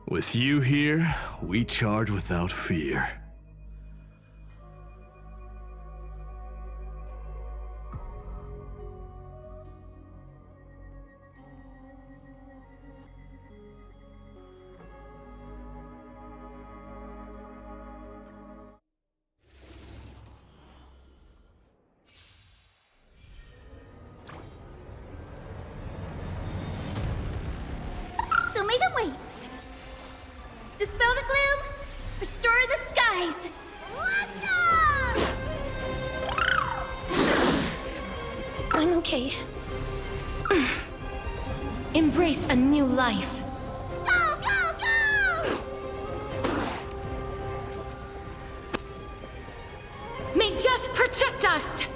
With you here, we charge without fear. So make them wait. Dispel the gloom, restore the skies. Let's go! I'm okay. Embrace a new life. Go, go, go! May death protect us!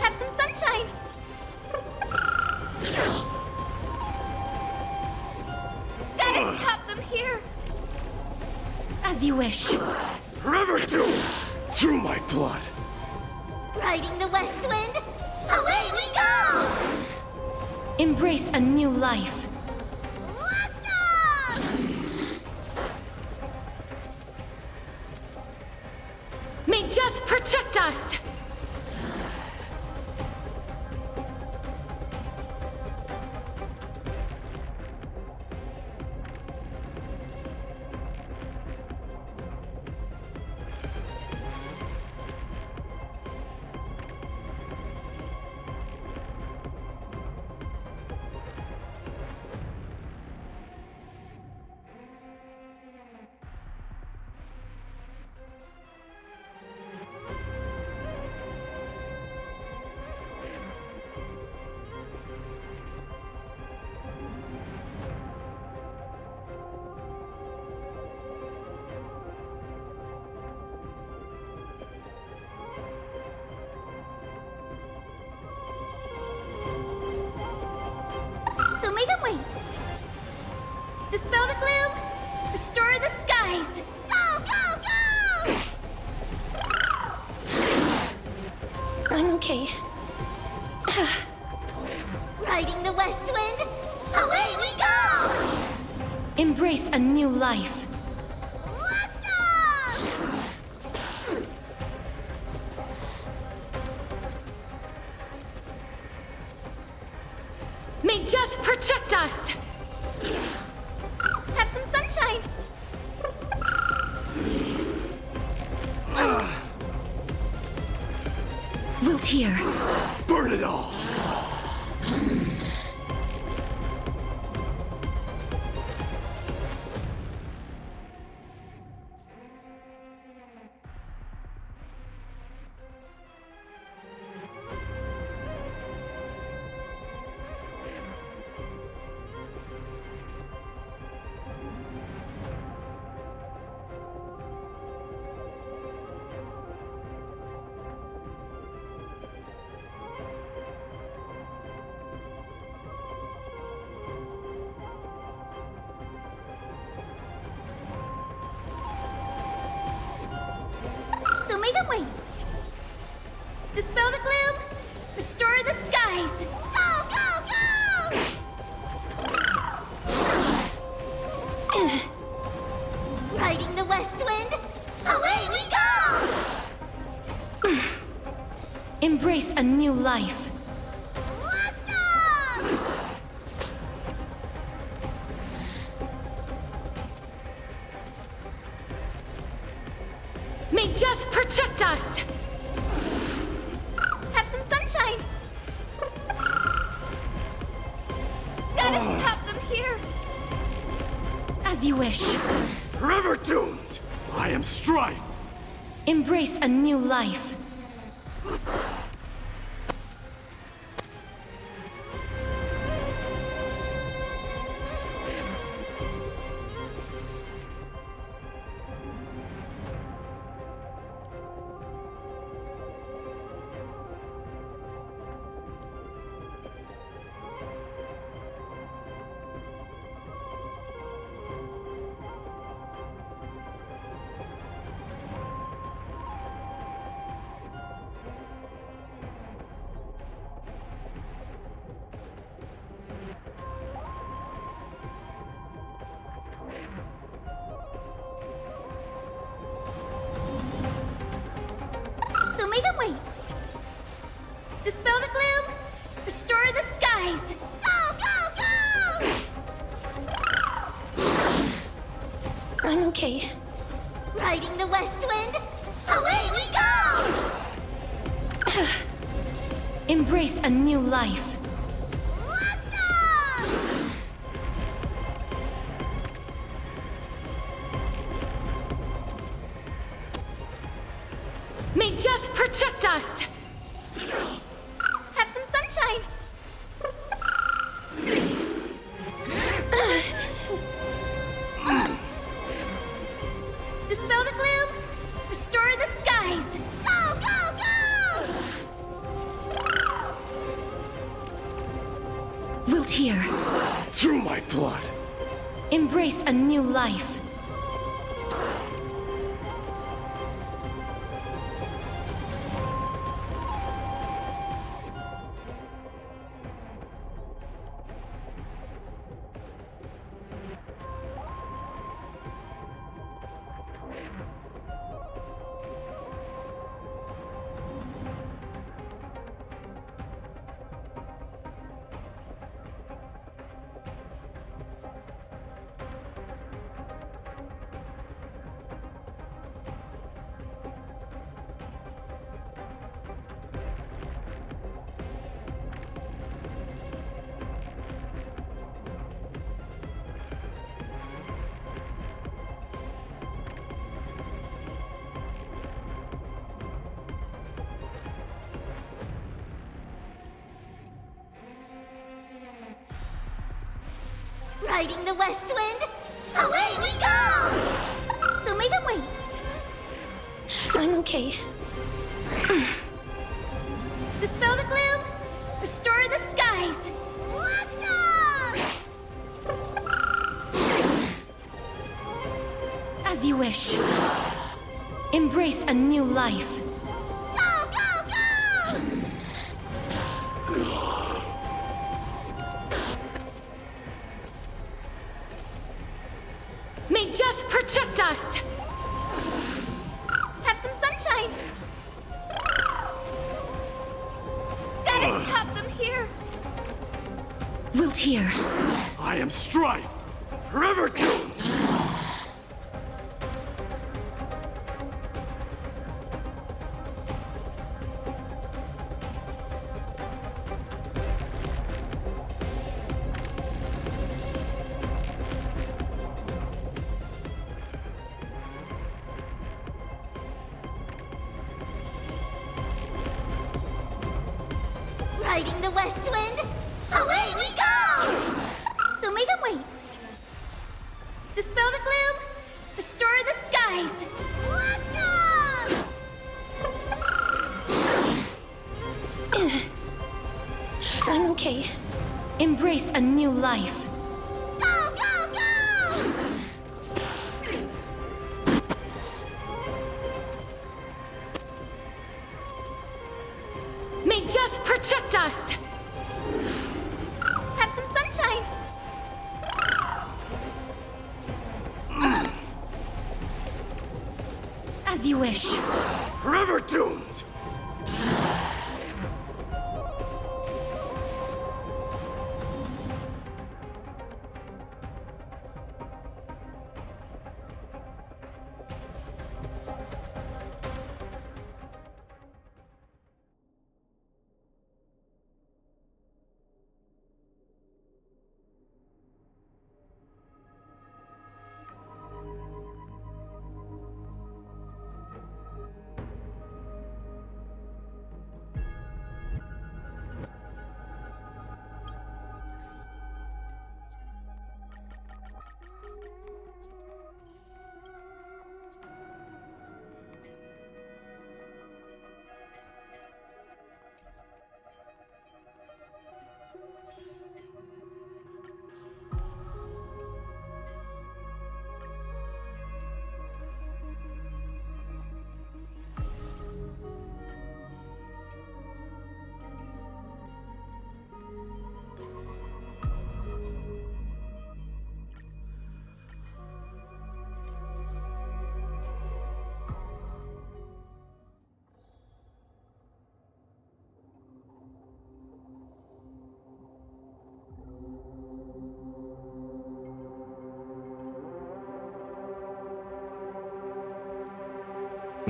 Have some sunshine. Gotta stop them here. As you wish. Forever doomed through my blood. Riding the west wind, away we go! Embrace a new life. Let's go! May death protect us! So make them wait. Dispel the gloom, restore the skies. Go, go, go! I'm okay. Riding the west wind, away we go! Embrace a new life. Let's go! May death protect us! Have some sunshine. Wilt hear. Burn it all. So make them wait. Dispel the gloom, restore the skies. Go, go, go! Riding the west wind, away we go! Embrace a new life. Let's go! May death protect us! Have some sunshine. Gotta stop them here. As you wish. Forever doomed. I am strife. Embrace a new life. Restore the skies! Go, go, go! I'm okay. Riding the west wind, away we go! Embrace a new life. Let's go! May death protect us! Have some sunshine! Dispel the gloom! Restore the skies! Go, go, go! Wilt hear. Through my blood. Embrace a new life. Riding the west wind, away we go! Don't make them wait. I'm okay. Dispel the gloom, restore the skies. Let's go! As you wish. Embrace a new life. Go, go, go! May death protect us! Have some sunshine! Gotta stop them here! Wilt hear. I am strife, forever doomed. Riding the west wind, away we go! Don't make them wait. Dispel the gloom, restore the skies. Let's go! I'm okay. Embrace a new life. Go, go, go! May death protect us! Have some sunshine! As you wish. Forever doomed.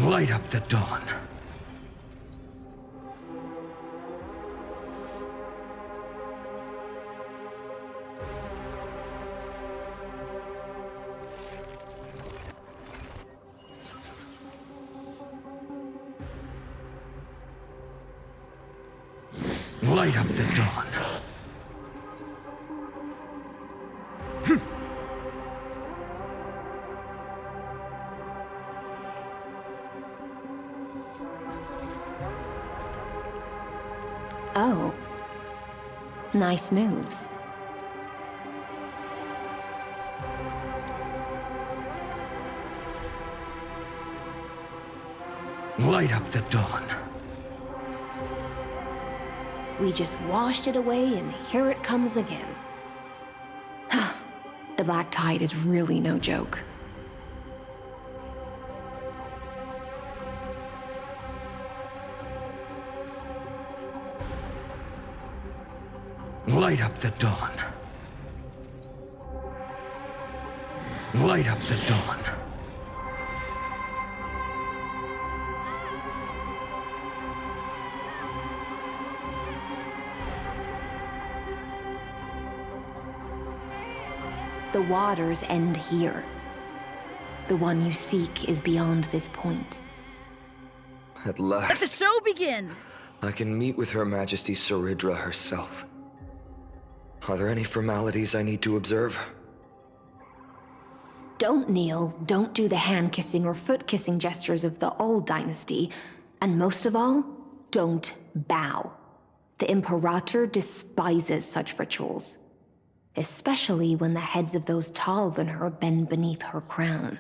Light up the dawn. Light up the dawn. Oh. Nice moves. Light up the dawn. We just washed it away, and here it comes again. The Black Tide is really no joke. Light up the dawn. Light up the dawn. The waters end here. The one you seek is beyond this point. At last, Let the show begin! I can meet with Her Majesty Saridra herself. Are there any formalities I need to observe? Don't kneel, don't do the hand-kissing or foot-kissing gestures of the old dynasty, and most of all, don't bow. The Imperator despises such rituals, especially when the heads of those taller than her bend beneath her crown.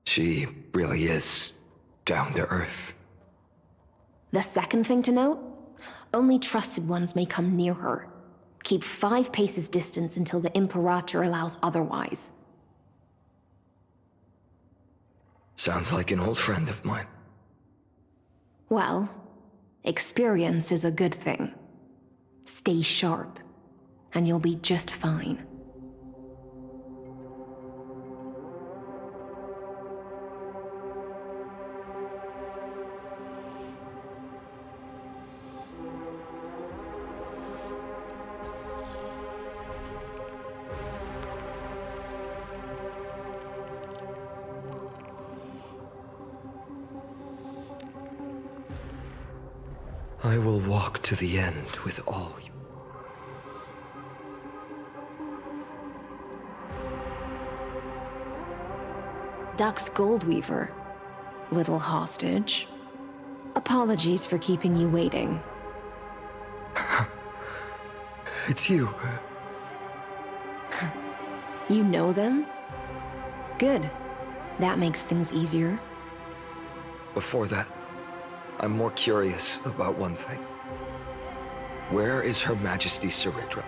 She really is down to earth. The second thing to note, only trusted ones may come near her. Keep 5 paces distance until the Imperator allows otherwise. Sounds like an old friend of mine. Well, experience is a good thing. Stay sharp, and you'll be just fine. I will walk to the end with all you. Dux Goldweaver, little hostage. Apologies for keeping you waiting. It's you. You know them? Good. That makes things easier. Before that, I'm more curious about one thing. Where is Her Majesty Saridra?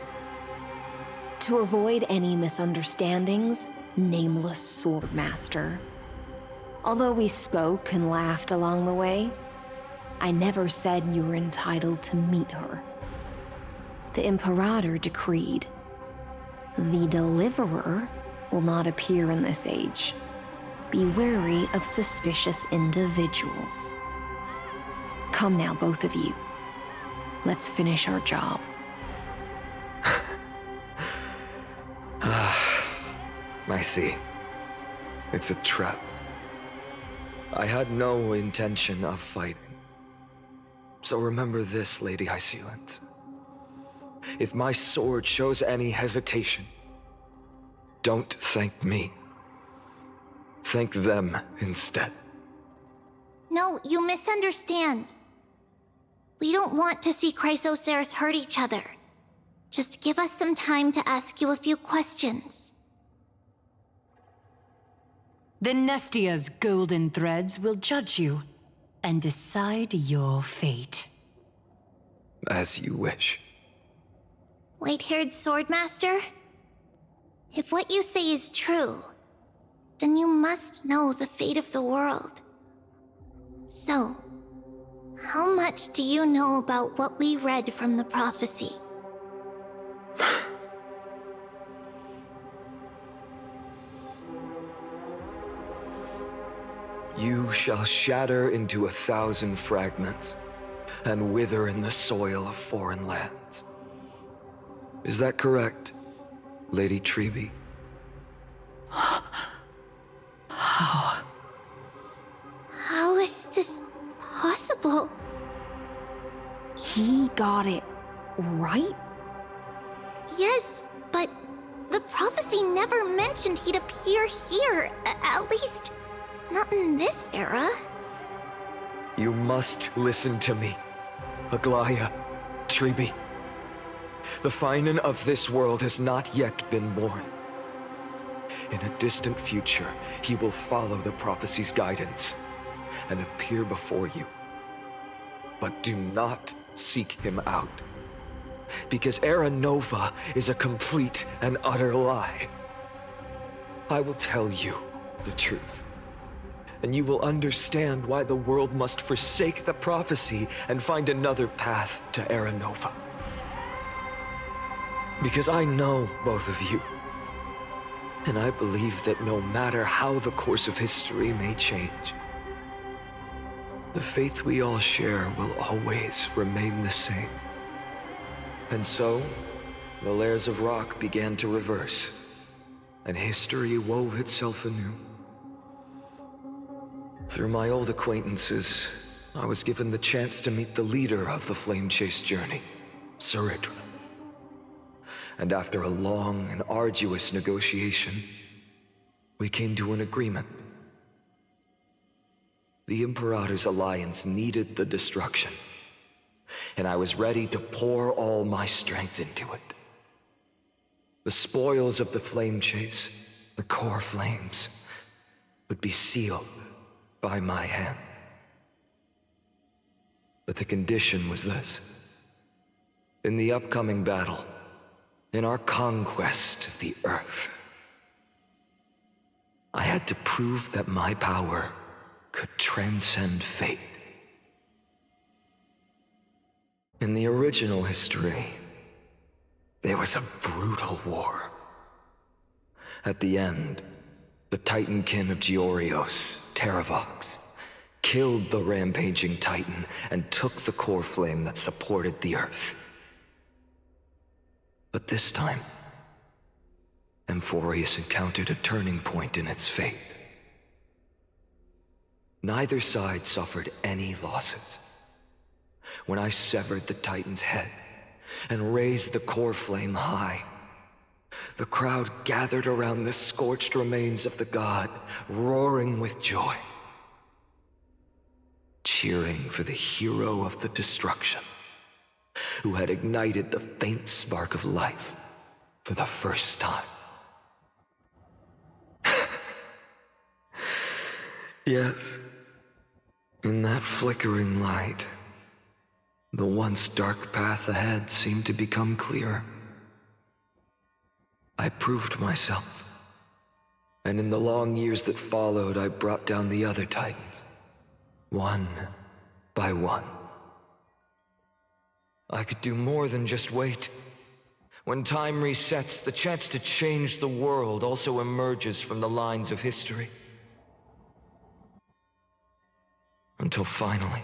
To avoid any misunderstandings, nameless Swordmaster. Although we spoke and laughed along the way, I never said you were entitled to meet her. The Imperator decreed, the Deliverer will not appear in this age. Be wary of suspicious individuals. Come now, both of you. Let's finish our job. I see. It's a trap. I had no intention of fighting. So remember this, Lady Hysealant. If my sword shows any hesitation, don't thank me. Thank them instead. No, you misunderstand. We don't want to see Chrysoceres hurt each other. Just give us some time to ask you a few questions. The Nestia's golden threads will judge you and decide your fate. As you wish. White-haired Swordmaster? If what you say is true, then you must know the fate of the world. So, how much do you know about what we read from the prophecy? You shall shatter into 1,000 fragments and wither in the soil of foreign lands. Is that correct, Lady Treby? How is this possible? He got it right? Yes, but the prophecy never mentioned he'd appear here. At least, not in this era. You must listen to me, Aglaya, Treby. The Finan of this world has not yet been born. In a distant future, he will follow the prophecy's guidance and appear before you. But do not seek him out, because Era Nova is a complete and utter lie. I will tell you the truth, and you will understand why the world must forsake the prophecy and find another path to Era Nova. Because I know both of you, and I believe that no matter how the course of history may change, the faith we all share will always remain the same. And so, the layers of rock began to reverse, and history wove itself anew. Through my old acquaintances, I was given the chance to meet the leader of the Flame Chase journey, Saridra. And after a long and arduous negotiation, we came to an agreement. The Imperator's alliance needed the destruction, and I was ready to pour all my strength into it. The spoils of the Flame Chase, the core flames, would be sealed by my hand. But the condition was this. In the upcoming battle, in our conquest of the Earth, I had to prove that my power could transcend fate. In the original history, there was a brutal war. At the end, the Titankin of Georios, Terravox, killed the rampaging Titan and took the core flame that supported the Earth. But this time, Amphorius encountered a turning point in its fate. Neither side suffered any losses. When I severed the Titan's head and raised the core flame high, the crowd gathered around the scorched remains of the god, roaring with joy, cheering for the hero of the destruction, who had ignited the faint spark of life for the first time. Yes, in that flickering light, the once dark path ahead seemed to become clearer. I proved myself, and in the long years that followed, I brought down the other Titans, one by one. I could do more than just wait. When time resets, the chance to change the world also emerges from the lines of history. Until finally,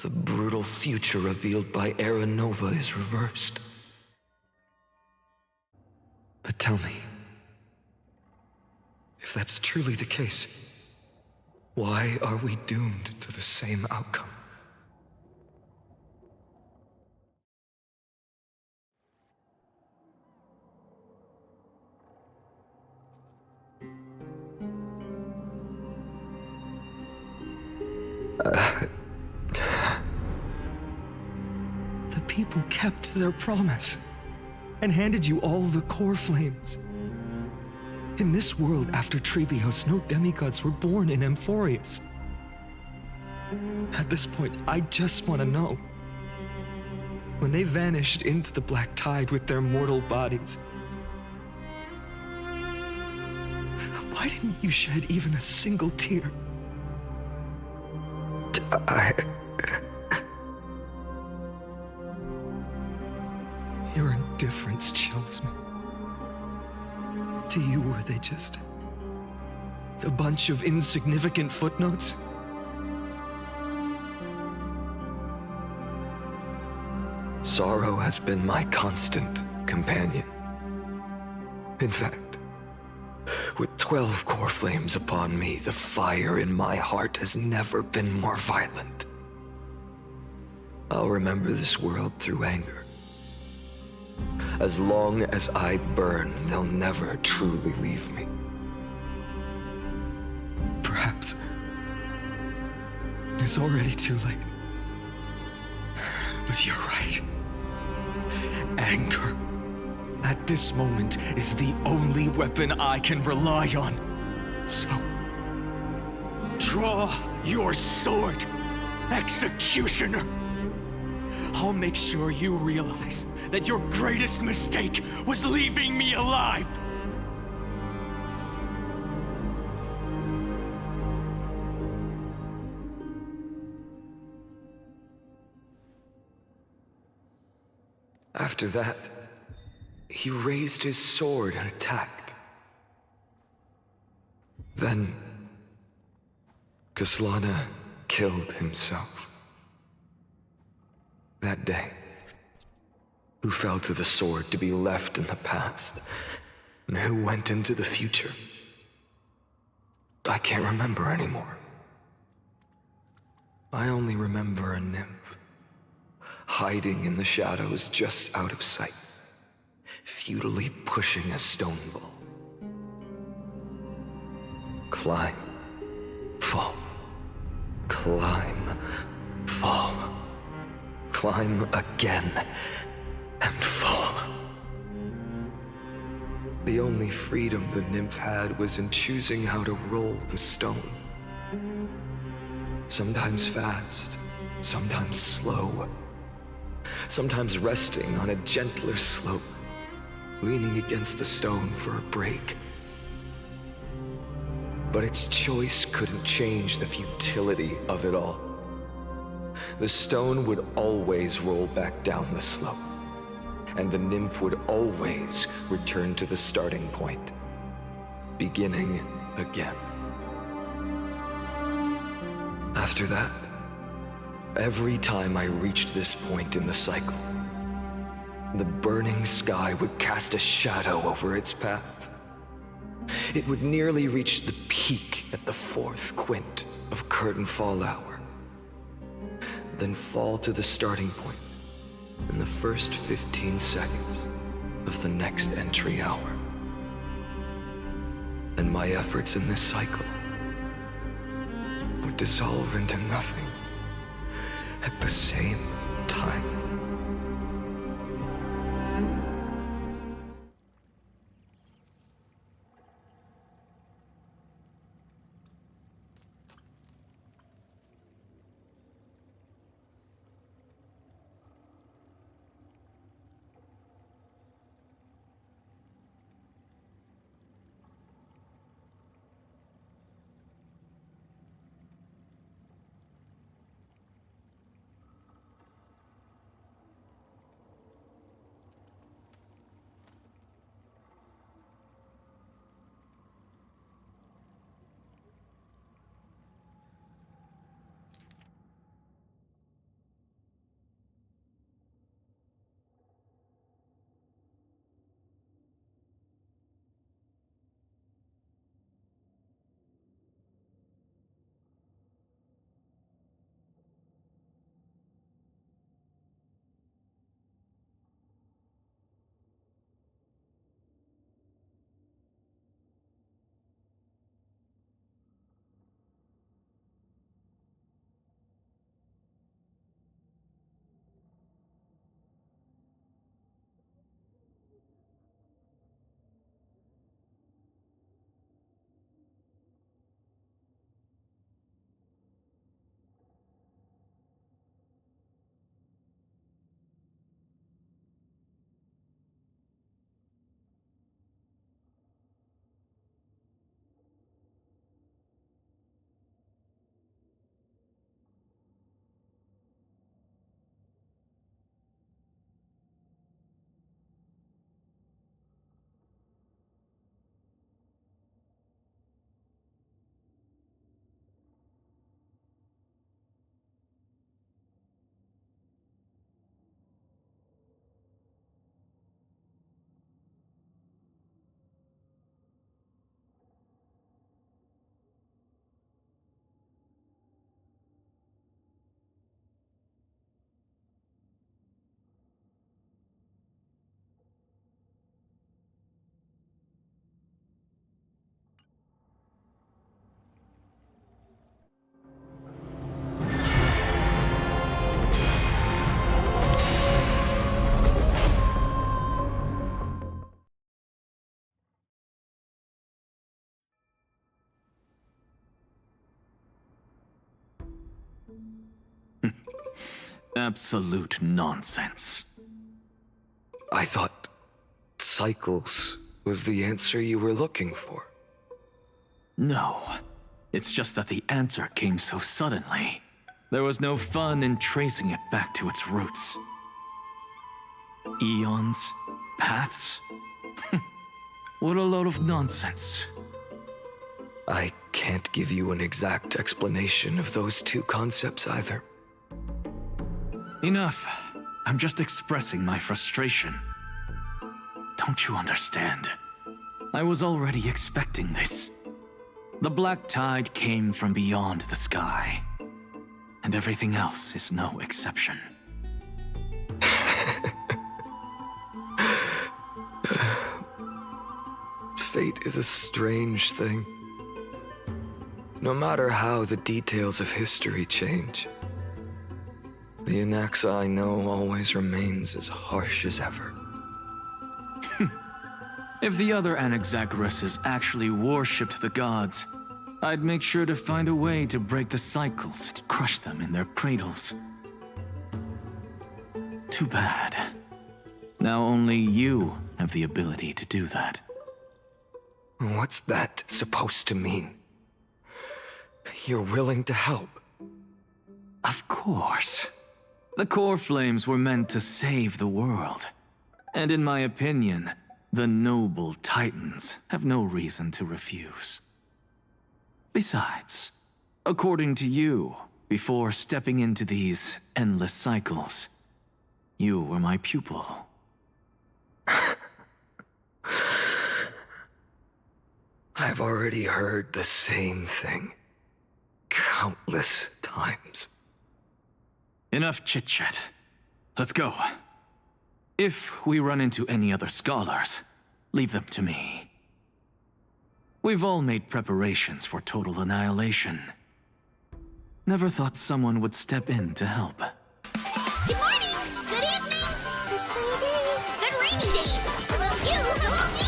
the brutal future revealed by Era Nova is reversed. But tell me, if that's truly the case, why are we doomed to the same outcome? The people kept their promise and handed you all the core flames. In this world after Trebios, no demigods were born in Amphorius. At this point, I just want to know. When they vanished into the black tide with their mortal bodies, why didn't you shed even a single tear? Your indifference chills me. To you, were they just The bunch of insignificant footnotes? Sorrow has been my constant companion. In fact, with 12 core flames upon me, the fire in my heart has never been more violent. I'll remember this world through anger. As long as I burn, they'll never truly leave me. Perhaps it's already too late. But you're right. Anger, at this moment, is the only weapon I can rely on. So, draw your sword, Executioner. I'll make sure you realize that your greatest mistake was leaving me alive. After that, he raised his sword and attacked. Then, Kaslana killed himself. That day, who fell to the sword to be left in the past, and who went into the future, I can't remember anymore. I only remember a nymph, hiding in the shadows just out of sight, futilely pushing a stone ball. Climb, fall, climb, fall, climb again, and fall. The only freedom the nymph had was in choosing how to roll the stone. Sometimes fast, sometimes slow. Sometimes resting on a gentler slope, leaning against the stone for a break. But its choice couldn't change the futility of it all. The stone would always roll back down the slope, and the nymph would always return to the starting point, beginning again. After that, every time I reached this point in the cycle, the burning sky would cast a shadow over its path. It would nearly reach the peak at the 4th quint of curtain fall hour, then fall to the starting point in the first 15 seconds of the next entry hour. And my efforts in this cycle would dissolve into nothing at the same time. Absolute nonsense. I thought cycles was the answer you were looking for. No. It's just that the answer came so suddenly. There was no fun in tracing it back to its roots. Eons? Paths? What a load of nonsense. I can't give you an exact explanation of those two concepts either. Enough. I'm just expressing my frustration. Don't you understand? I was already expecting this. The black tide came from beyond the sky. And everything else is no exception. Fate is a strange thing. No matter how the details of history change, the Anaxa I know always remains as harsh as ever. If the other Anaxagoras actually worshipped the gods, I'd make sure to find a way to break the cycles and crush them in their cradles. Too bad. Now only you have the ability to do that. What's that supposed to mean? You're willing to help? Of course. The core flames were meant to save the world. And in my opinion, the noble titans have no reason to refuse. Besides, according to you, before stepping into these endless cycles, you were my pupil. I've already heard the same thing countless times. Enough chit-chat. Let's go. If we run into any other scholars, leave them to me. We've all made preparations for total annihilation. Never thought someone would step in to help. Good morning! Good evening! Good sunny days! Good rainy days! Hello you! Hello me!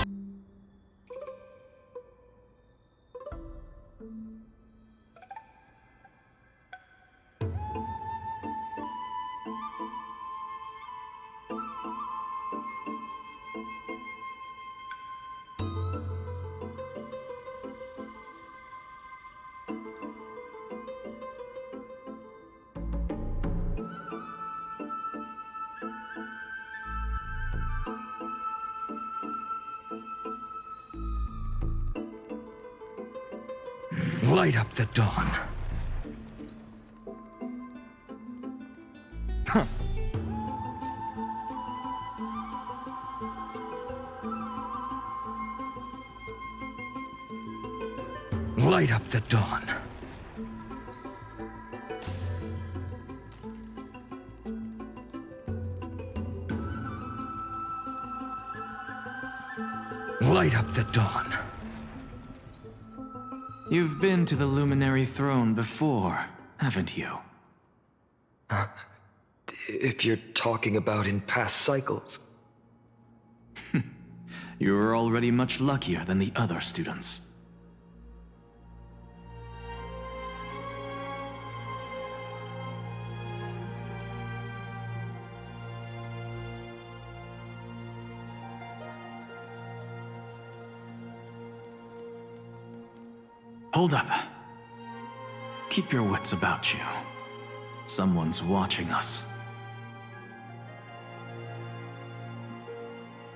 Light up the dawn. Huh. Light up the dawn. Light up the dawn. You've been to the Luminary Throne before, haven't you? If you're talking about in past cycles. You were already much luckier than the other students. Hold up. Keep your wits about you. Someone's watching us.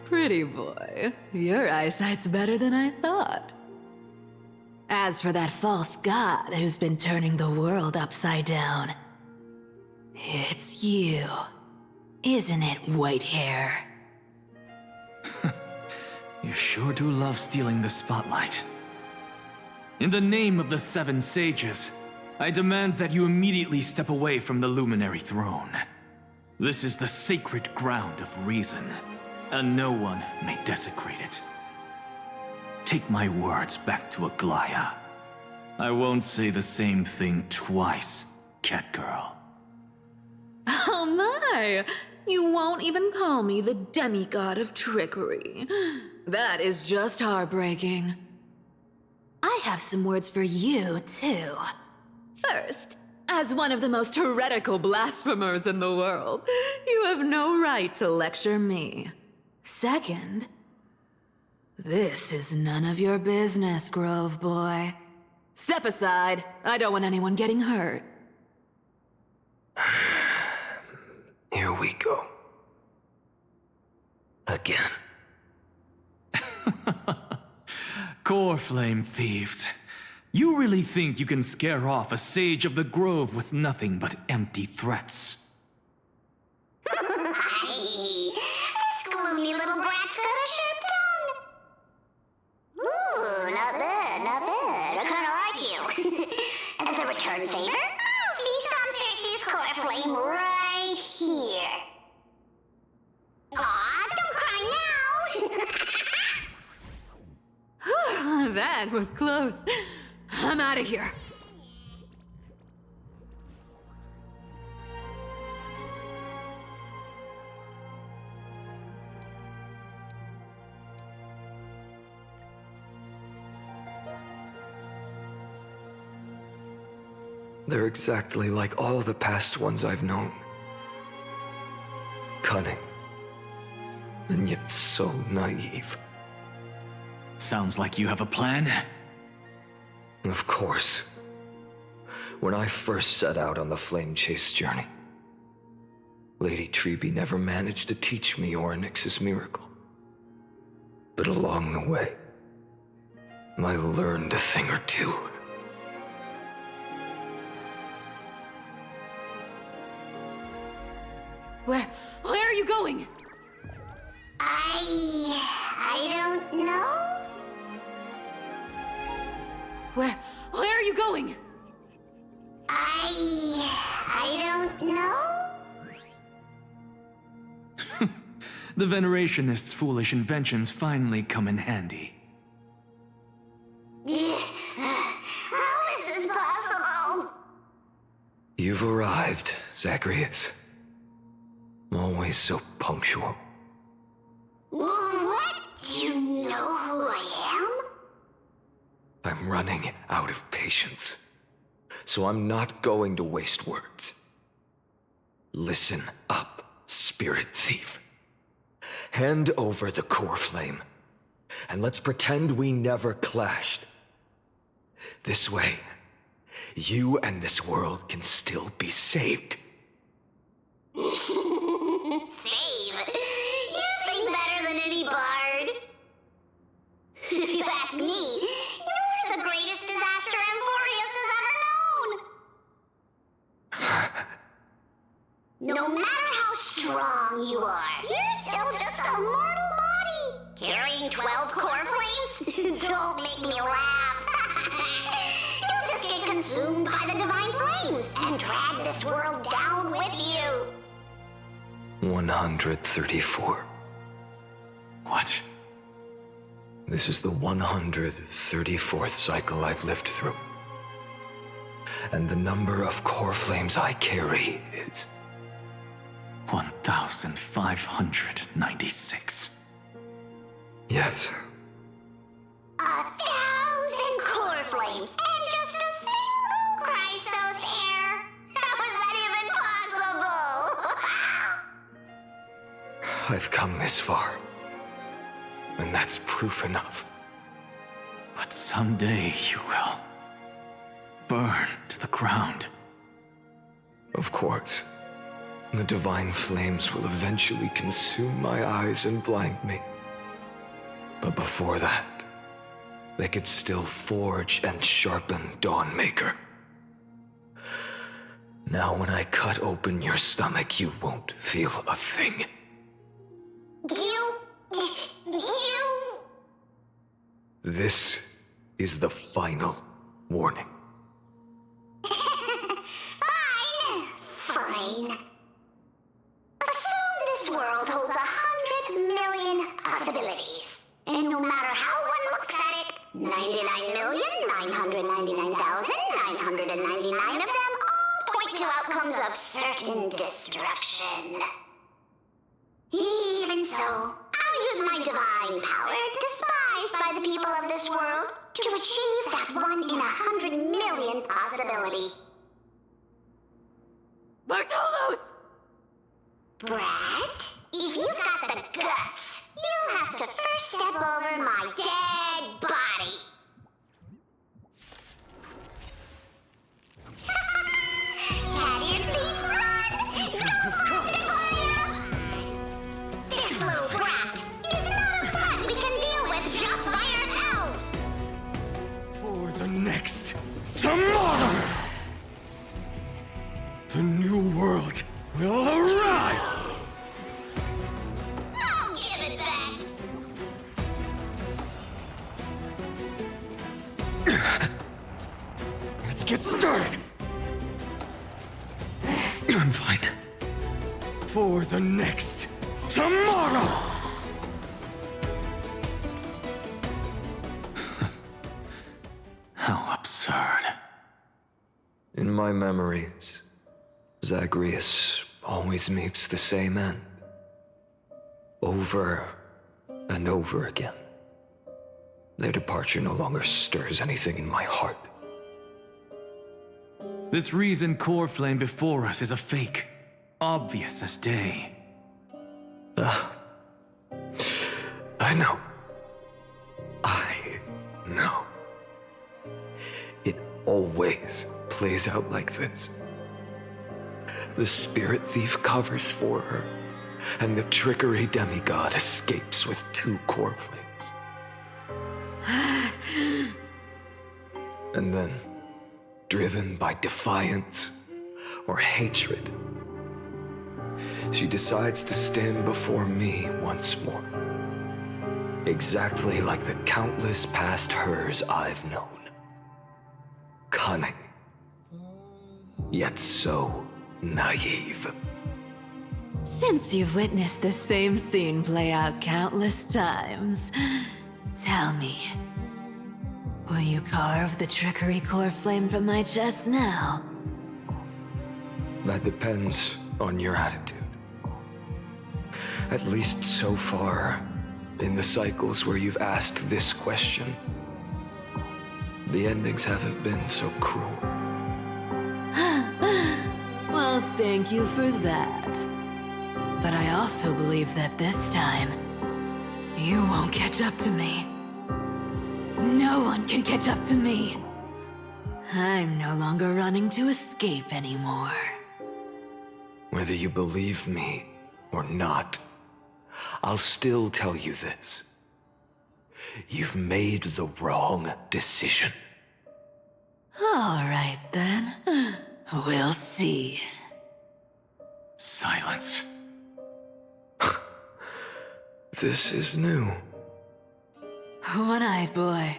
Pretty boy, your eyesight's better than I thought. As for that false god who's been turning the world upside down, it's you, isn't it, white hair? You sure do love stealing the spotlight. In the name of the Seven Sages, I demand that you immediately step away from the Luminary Throne. This is the sacred ground of reason, and no one may desecrate it. Take my words back to Aglaya. I won't say the same thing twice, Catgirl. Oh my! You won't even call me the demigod of trickery. That is just heartbreaking. I have some words for you, too. First, As one of the most heretical blasphemers in the world, you have no right to lecture me. Second, this is none of your business, Grove Boy. Step aside. I don't want anyone getting hurt. Here we go. Again. Core flame thieves. You really think you can scare off a sage of the grove with nothing but empty threats? This gloomy little brat's got a sharp tongue. Ooh, not bad, not bad. I kinda like you. As a return favor, feast on Cersei's core flame right here. Aw, don't cry now. That was close. I'm out of here. They're exactly like all the past ones I've known. Cunning. And yet so naive. Sounds like you have a plan. Of course. When I first set out on the flame chase journey, Lady Treby never managed to teach me Orynyx's miracle. But along the way, I learned a thing or two. Where are you going? I don't know. Where are you going? I don't know. The Venerationists' foolish inventions finally come in handy. How is this possible? You've arrived, Zacharias. Always so punctual. What? Do you know who I am? I'm running out of patience, so I'm not going to waste words. Listen up, spirit thief. Hand over the core flame, and let's pretend we never clashed. This way, you and this world can still be saved. Save? You sing better than any bard. If you ask me, you're the greatest disaster Amphorius has ever known. No matter how strong you are, you're still just a mortal body. Carrying 12 core flames? Don't make me laugh. You'll just get consumed by the divine flames and drag this world down with you. 134. What? This is the 134th cycle I've lived through. And the number of core flames I carry is 1,596. Yes. 1,000 core flames and just a single Chrysos heir. How is that even possible? I've come this far, and that's proof enough. But someday you will burn to the ground. Of course, the divine flames will eventually consume my eyes and blind me. But before that, they could still forge and sharpen Dawnmaker. Now when I cut open your stomach, you won't feel a thing. You... This is the final warning. Fine. Assume this world holds 100 million possibilities. And no matter how one looks at it, 99,999,999 of them all point to outcomes of certain destruction. Even so, I'll use my divine power, despised by the people of this world, to achieve that 1 in 100 million possibility. Bartolos! Brett, if you've got the guts, you'll have to first step over my dead body. Cat-eared thief, run! Stop! This little brat is not a threat we can deal with just by ourselves. For the next tomorrow, the new world will arrive! I'll give it back. Let's get started! I'm fine. For the next tomorrow! How absurd. In my memories, Zagreus always meets the same end. Over and over again. Their departure no longer stirs anything in my heart. This reason core flame before us is a fake, obvious as day. I know. I know. It always plays out like this. The spirit thief covers for her, and the trickery demigod escapes with 2 core flames. And then, driven by defiance or hatred, she decides to stand before me once more. Exactly like the countless past hers I've known. Cunning, yet so naive. Since you've witnessed the same scene play out countless times, tell me, will you carve the trickery core flame from my chest now? That depends on your attitude. At least so far, in the cycles where you've asked this question, the endings haven't been so cruel. Well, thank you for that. But I also believe that this time, you won't catch up to me. No one can catch up to me. I'm no longer running to escape anymore. Whether you believe me or not, I'll still tell you this. You've made the wrong decision. All right, then. We'll see. Silence. This is new. One-eyed boy.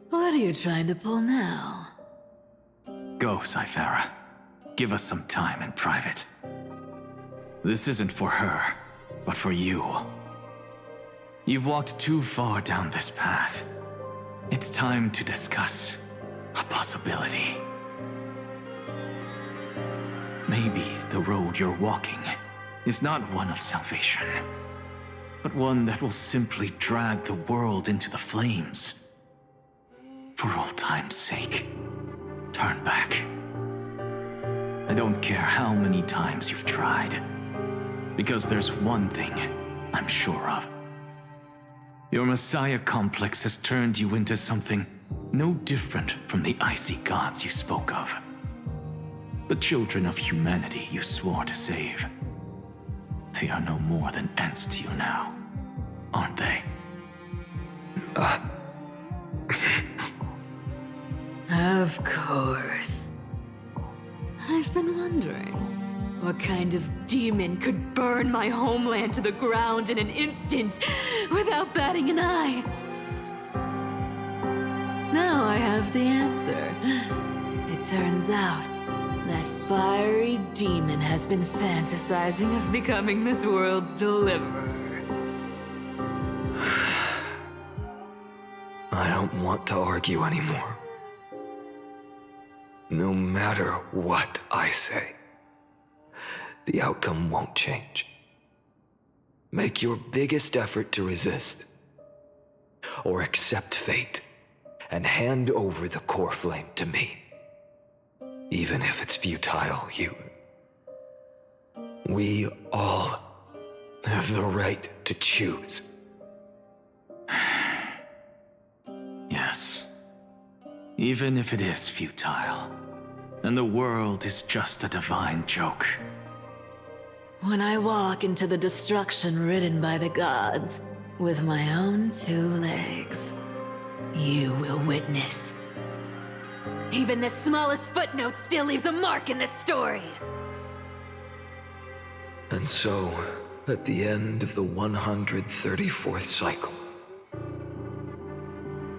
What are you trying to pull now? Go, Cythera. Give us some time in private. This isn't for her, but for you. You've walked too far down this path. It's time to discuss a possibility. Maybe the road you're walking is not one of salvation, but one that will simply drag the world into the flames. For old time's sake, turn back. I don't care how many times you've tried, because there's one thing I'm sure of. Your Messiah complex has turned you into something no different from the icy gods you spoke of. The children of humanity you swore to save. They are no more than ants to you now, aren't they? Of course. I've been wondering, what kind of demon could burn my homeland to the ground in an instant without batting an eye? Now I have the answer. It turns out that fiery demon has been fantasizing of becoming this world's deliverer. I don't want to argue anymore. No matter what I say, the outcome won't change. Make your biggest effort to resist, or accept fate, and hand over the core flame to me. Even if it's futile, We all have the right to choose. Yes. Even if it is futile, and the world is just a divine joke. When I walk into the destruction written by the gods, with my own 2 legs, you will witness. Even the smallest footnote still leaves a mark in this story. And so, at the end of the 134th cycle,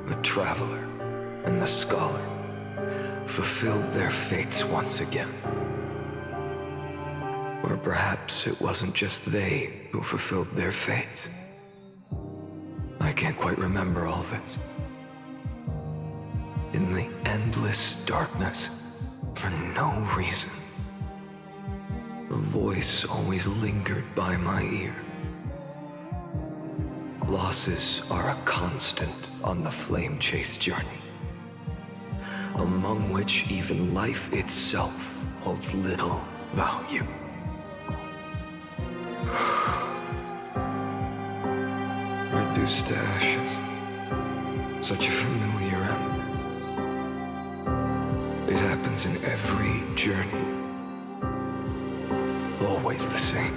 the Traveler and the Scholar fulfilled their fates once again. Or perhaps it wasn't just they who fulfilled their fates. I can't quite remember all this. In the endless darkness, for no reason, a voice always lingered by my ear. Losses are a constant on the flame chase journey, among which even life itself holds little value. Reduced to ashes, such a familiar end. It happens in every journey, always the same.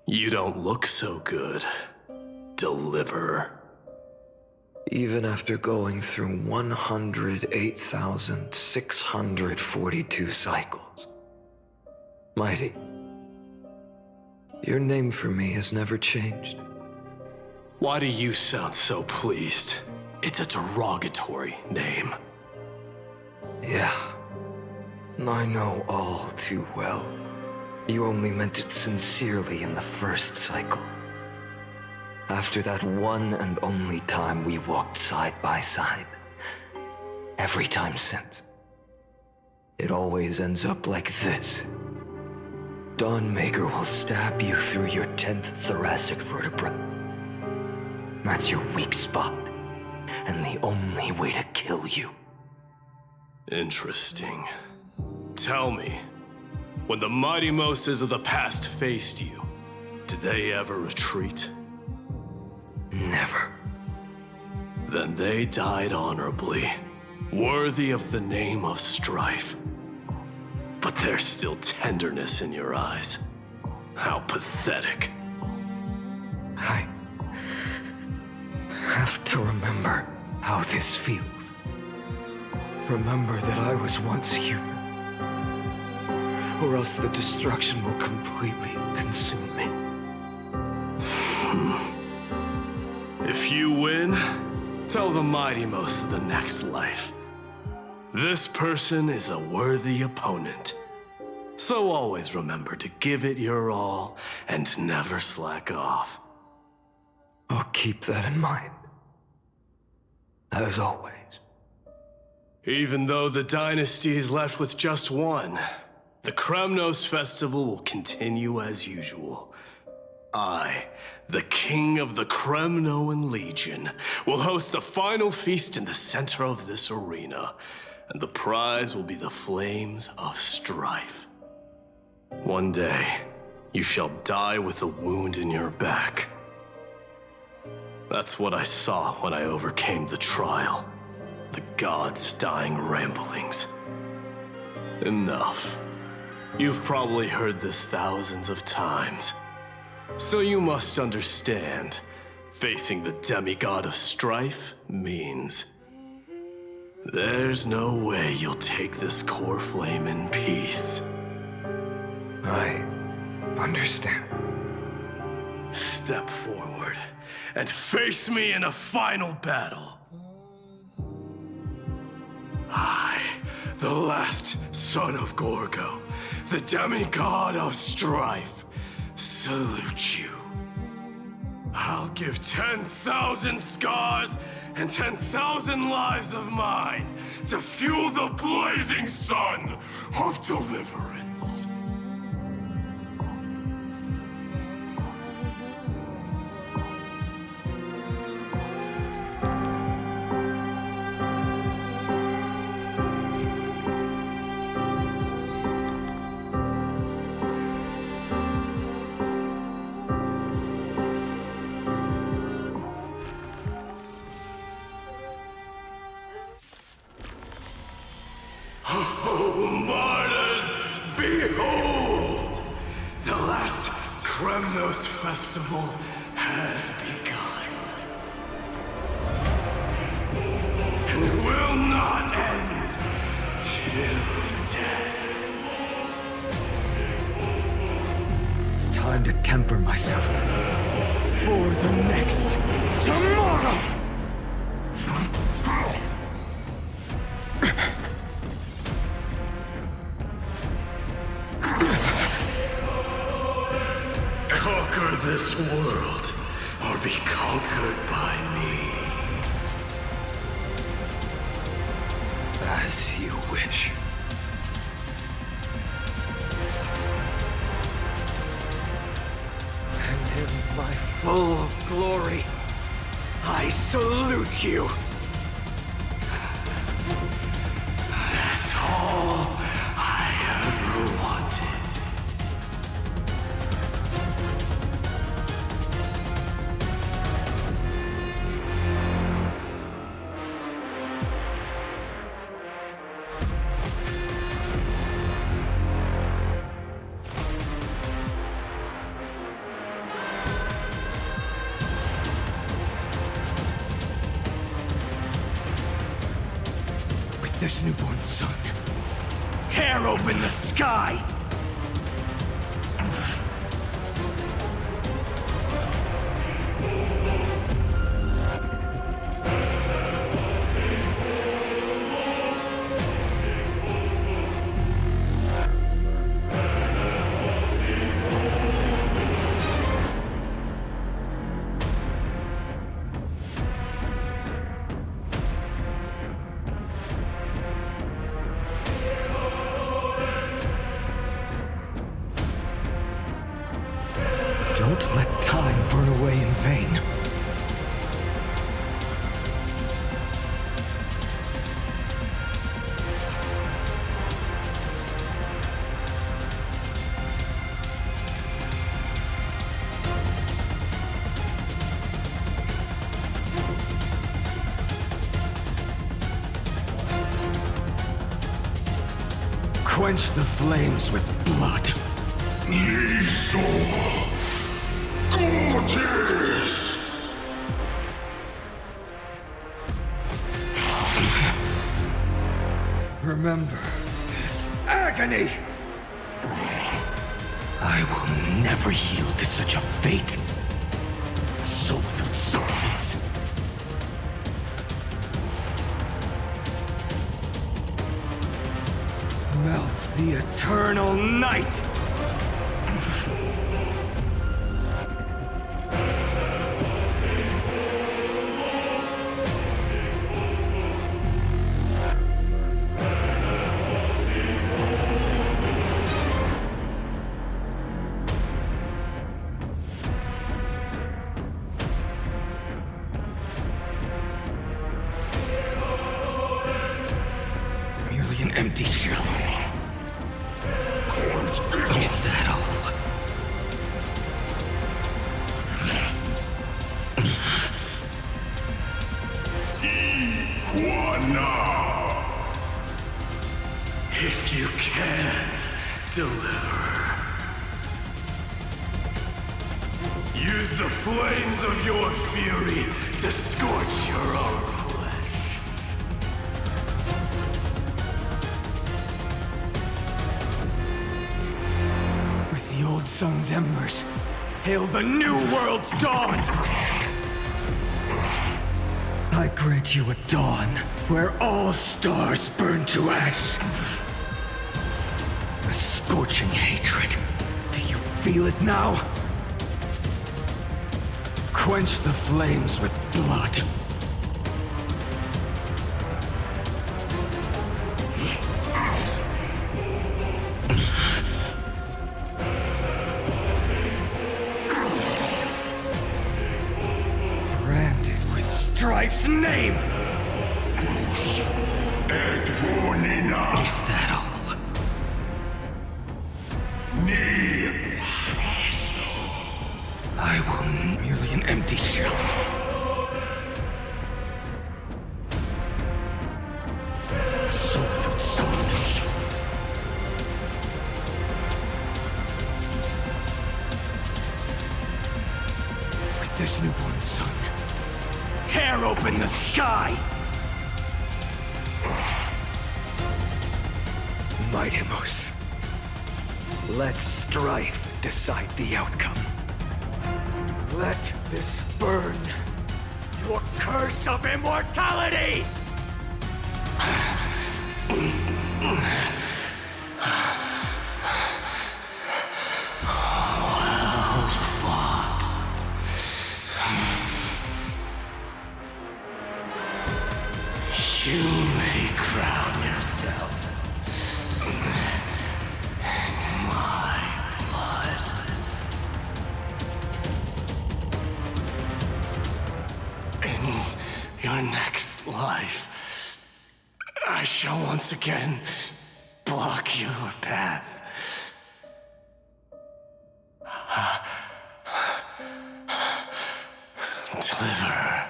You don't look so good, Deliverer. Even after going through 108,642 cycles. Mighty, your name for me has never changed. Why do you sound so pleased? It's a derogatory name. Yeah, I know all too well. You only meant it sincerely in the first cycle. After that one and only time we walked side by side. Every time since. It always ends up like this. Dawnmaker will stab you through your 10th thoracic vertebra. That's your weak spot, and the only way to kill you. Interesting. Tell me, when the mighty Moses of the past faced you, did they ever retreat? Never. Then they died honorably, worthy of the name of strife. But there's still tenderness in your eyes. How pathetic. I have to remember how this feels. Remember that I was once human. Or else the destruction will completely consume me. If you win, tell the Mighty Most of the next life. This person is a worthy opponent. So always remember to give it your all and never slack off. I'll keep that in mind. As always. Even though the dynasty is left with just one, the Kremnos Festival will continue as usual. I, the King of the Kremnoan Legion, will host the final feast in the center of this arena, and the prize will be the Flames of Strife. One day, you shall die with a wound in your back. That's what I saw when I overcame the trial. The gods' dying ramblings. Enough. You've probably heard this thousands of times. So you must understand, facing the demigod of strife means there's no way you'll take this core flame in peace. I understand. Step forward and face me in a final battle. I, the last son of Gorgo, the demigod of strife, salute you. I'll give 10,000 scars and 10,000 lives of mine to fuel the blazing sun of deliverance. Kremnos Festival has begun. And will not end till death. It's time to temper myself for the next tomorrow! Conquer this world, or be conquered by me. As you wish. And in my full glory, I salute you. That's all I ever wanted. This newborn sun, tear open the sky! Don't let time burn away in vain. Quench the flames with blood. Remember this agony! I will never yield to such a fate. A soul without substance, the eternal night! Merely an empty shell. Is that all? If you can, deliver. Use the flames of your fury to scorch your own flesh. With the old sun's embers, hail the new world's dawn! I grant you a dawn where all stars burn to ash. A scorching hatred. Do you feel it now? Quench the flames with blood. Branded with Strife's name! Is that all? I will merely an empty shell. So without substance. With this newborn sun, tear open the sky! Mightimos, let strife decide the outcome. Let this burn your curse of immortality! Well fought. You may crown yourself. My blood. In your next life, I shall once again block your path. Deliver.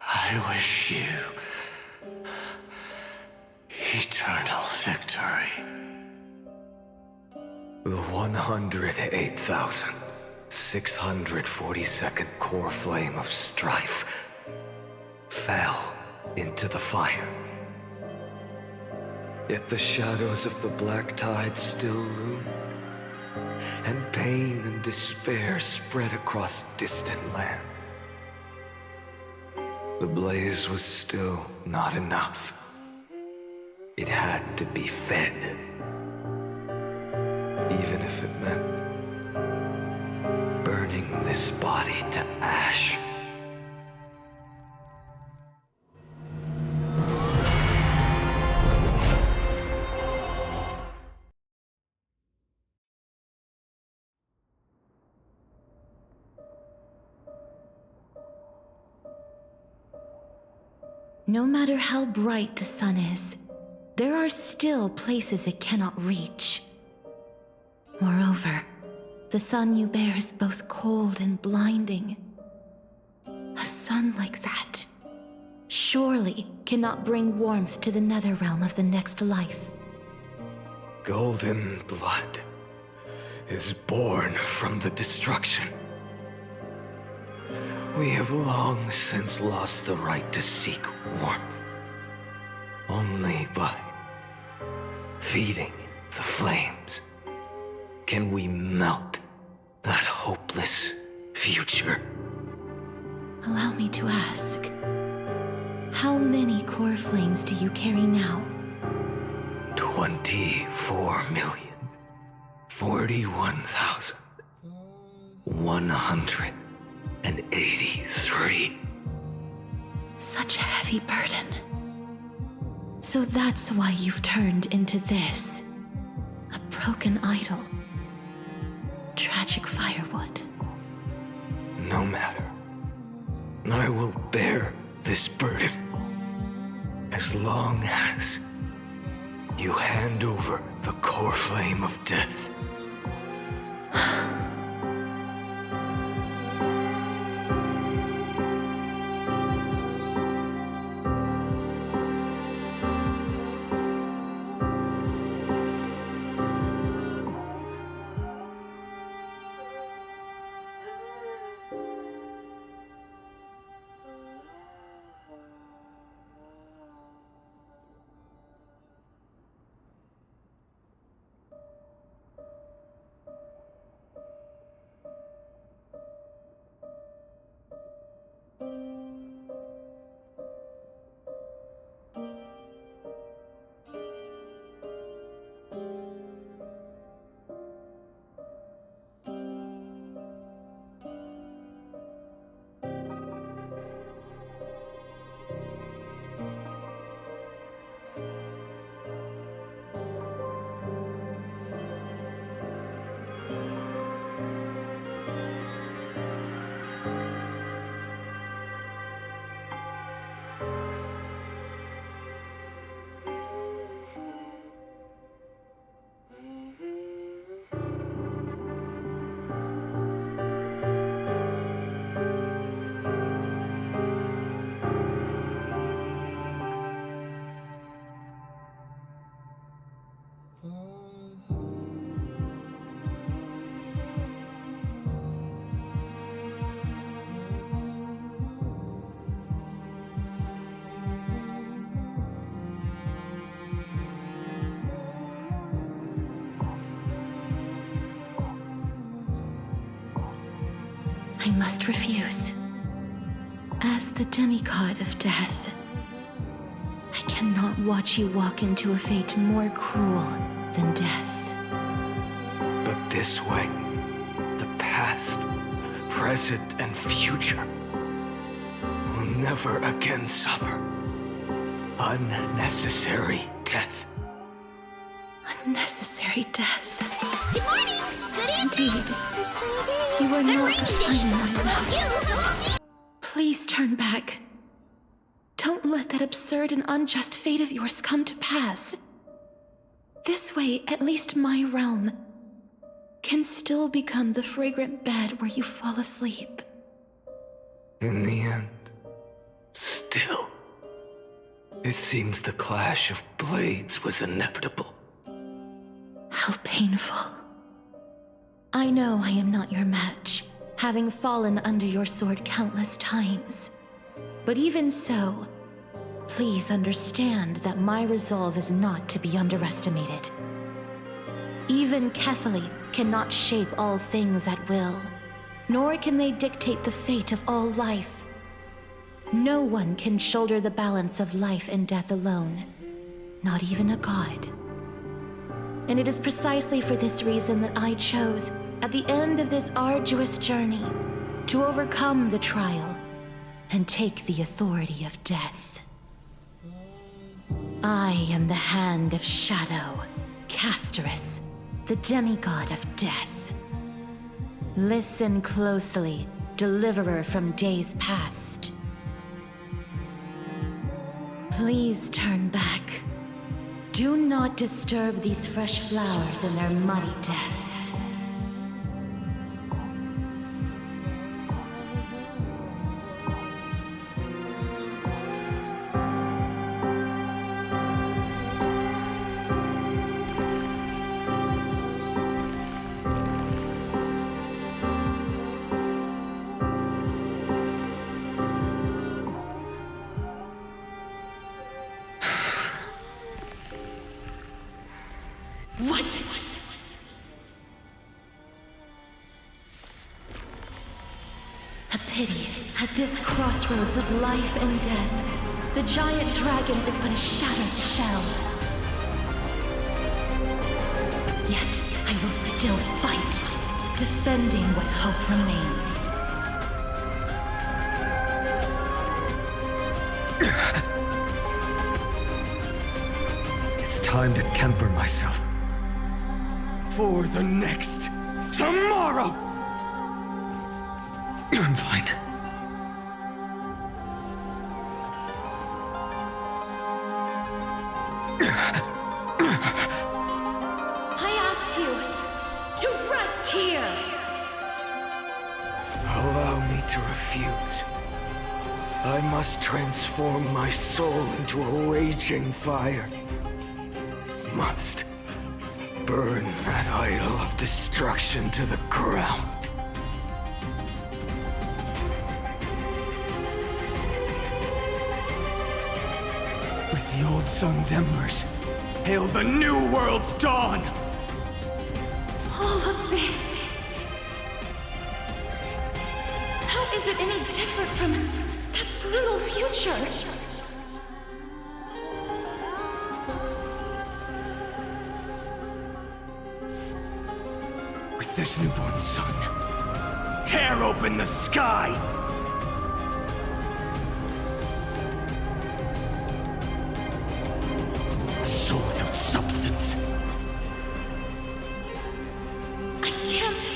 I wish you eternal victory. The 108,642nd core flame of strife fell into the fire. Yet the shadows of the black tide still loomed, and pain and despair spread across distant lands. The blaze was still not enough. It had to be fed, even if it meant burning this body to ash. No matter how bright the sun is, there are still places it cannot reach. Moreover, the sun you bear is both cold and blinding. A sun like that surely cannot bring warmth to the nether realm of the next life. Golden blood is born from the destruction. We have long since lost the right to seek warmth. Only by feeding the flames can we melt that hopeless future. Allow me to ask, how many core flames do you carry now? 24,041,183. Such a heavy burden. So that's why you've turned into this. A broken idol. Tragic firewood. No matter. I will bear this burden. As long as you hand over the core flame of death. I must refuse. As the demigod of death, I cannot watch you walk into a fate more cruel than death. But this way, the past, present, and future will never again suffer unnecessary death. Unnecessary death. Good morning! Good evening! Indeed. You are Good not rainy days! defining my Hello love. you! Hello me! Please turn back. Don't let that absurd and unjust fate of yours come to pass. This way, at least my realm can still become the fragrant bed where you fall asleep. In the end, still, it seems the clash of blades was inevitable. How painful. I know I am not your match, having fallen under your sword countless times. But even so, please understand that my resolve is not to be underestimated. Even Kephale cannot shape all things at will, nor can they dictate the fate of all life. No one can shoulder the balance of life and death alone, not even a god. And it is precisely for this reason that I chose, at the end of this arduous journey, to overcome the trial and take the authority of death. I am the Hand of Shadow, Castorus, the demigod of death. Listen closely, deliverer from days past. Please turn back. Do not disturb these fresh flowers in their muddy deaths. What? A pity. At this crossroads of life and death, the giant dragon is but a shattered shell. yet, I will still fight, defending what hope remains. It's time to temper myself. For the next tomorrow! I'm fine. I ask you to rest here! Allow me to refuse. I must transform my soul into a raging fire. Must burn that idol of destruction to the ground. With the old sun's embers, hail the new world's dawn! All of this... How is it any different from that brutal future? With this newborn sun, tear open the sky! Soul without substance. I can't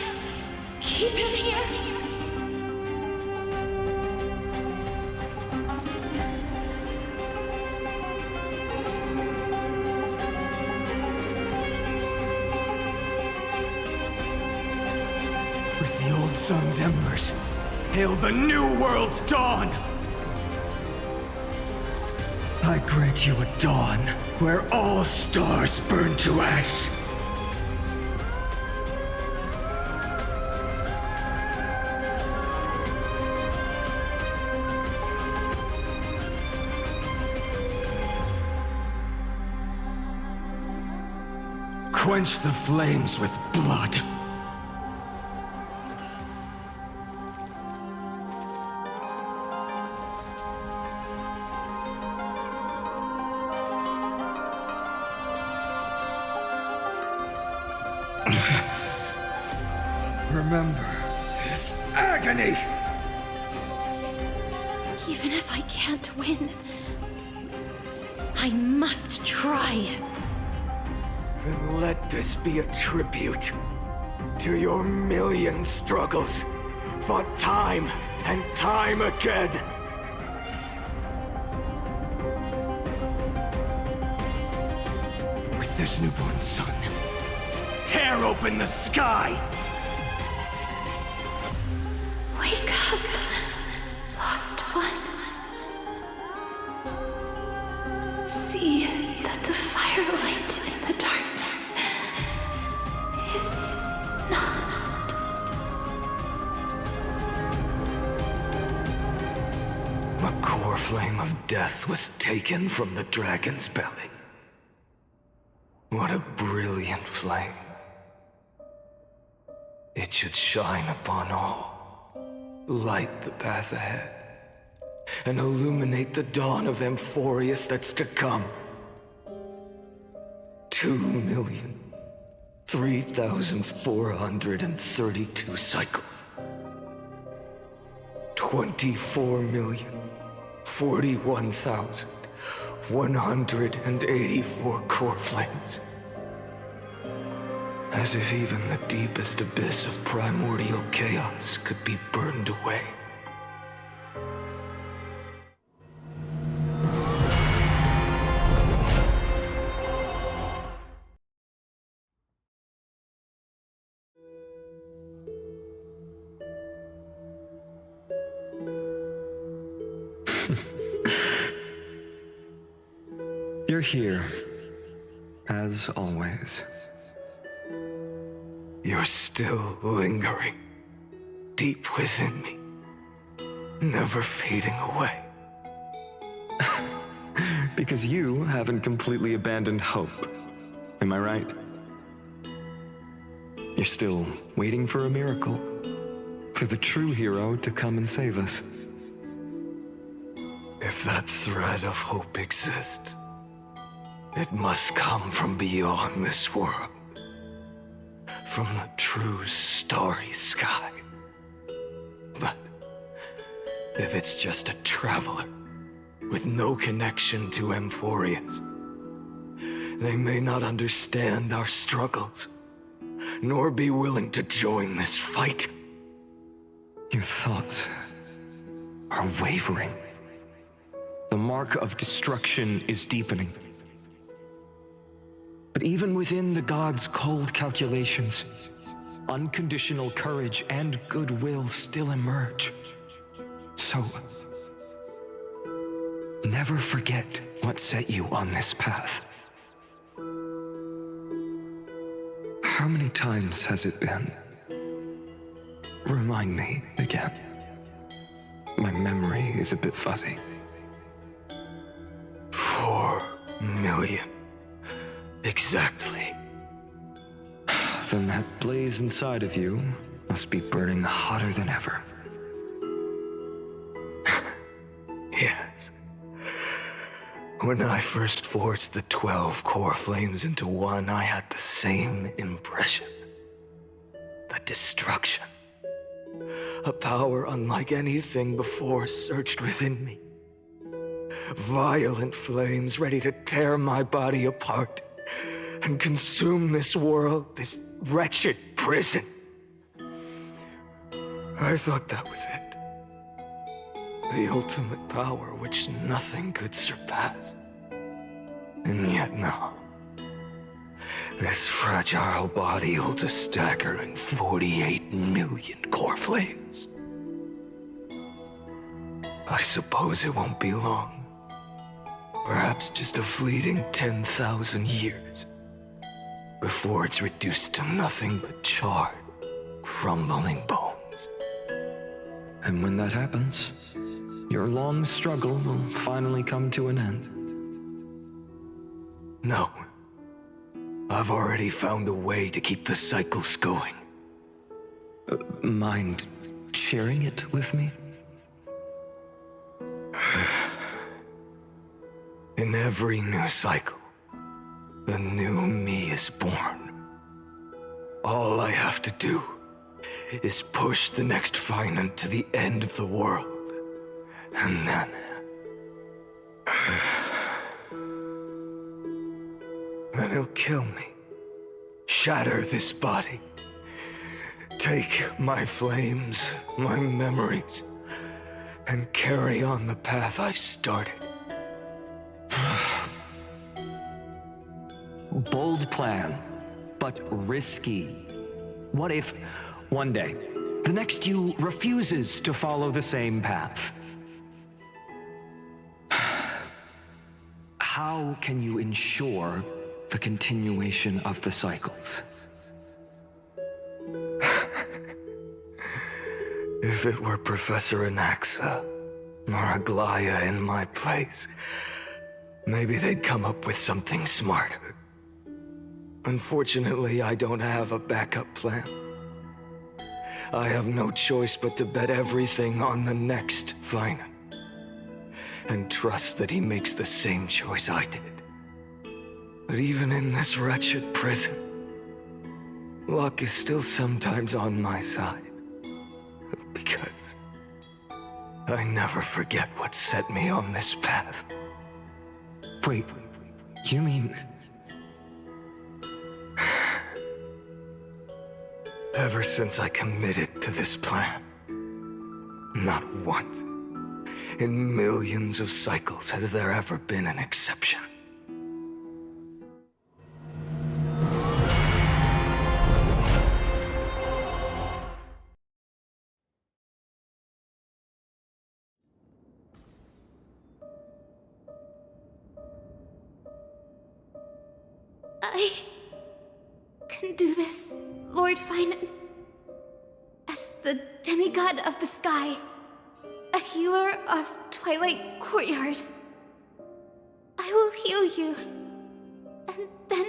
keep him here. With the old sun's embers, hail the new world's dawn! I grant you a dawn where all stars burn to ash. Quench the flames with blood. Remember this agony! Even if I can't win, I must try. Then let this be a tribute to your million struggles, fought time and time again. With this newborn sun, tear open the sky! Wake up, lost one. See that the firelight in the darkness is not. The core flame of death was taken from the dragon's belly. What a brilliant flame. It should shine upon all. Light the path ahead, and illuminate the dawn of Amphorius that's to come. 2,003,432 cycles. 24,041,184 core flames. As if even the deepest abyss of primordial chaos could be burned away. You're here, as always. You're still lingering, deep within me, never fading away. Because you haven't completely abandoned hope. Am I right? You're still waiting for a miracle, for the true hero to come and save us. If that thread of hope exists, it must come from beyond this world. from the true starry sky. But if it's just a traveler with no connection to Emphorius, they may not understand our struggles, nor be willing to join this fight. Your thoughts are wavering. The mark of destruction is deepening. But even within the gods' cold calculations, unconditional courage and goodwill still emerge. So, never forget what set you on this path. How many times has it been? Remind me again. My memory is a bit fuzzy. 4 million. Exactly. Then that blaze inside of you must be burning hotter than ever. Yes. When I first forged the 12 core flames into one, I had the same impression. The destruction. A power unlike anything before surged within me. Violent flames ready to tear my body apart and consume this world, this wretched prison. I thought that was it. The ultimate power which nothing could surpass. And yet no. This fragile body holds a staggering 48 million core flames. I suppose it won't be long. Perhaps just a fleeting 10,000 years. Before it's reduced to nothing but charred, crumbling bones. And when that happens, your long struggle will finally come to an end. No. I've already found a way to keep the cycles going. Mind sharing it with me? In every new cycle, a new me is born. All I have to do is push the next finite to the end of the world. And then... then he'll kill me. Shatter this body. Take my flames, my memories, and carry on the path I started. Bold plan, but risky. What if, one day, the next you refuses to follow the same path? How can you ensure the continuation of the cycles? If it were Professor Anaxa or Aglaya in my place, maybe they'd come up with something smarter. Unfortunately, I don't have a backup plan. I have no choice but to bet everything on the next finite. And trust that he makes the same choice I did. But even in this wretched prison, luck is still sometimes on my side. Because I never forget what set me on this path. Wait, you mean... Ever since I committed to this plan, not once in millions of cycles has there ever been an exception. I can do this, Lord Finan. As the demigod of the sky, a healer of Twilight Courtyard, I will heal you, and then...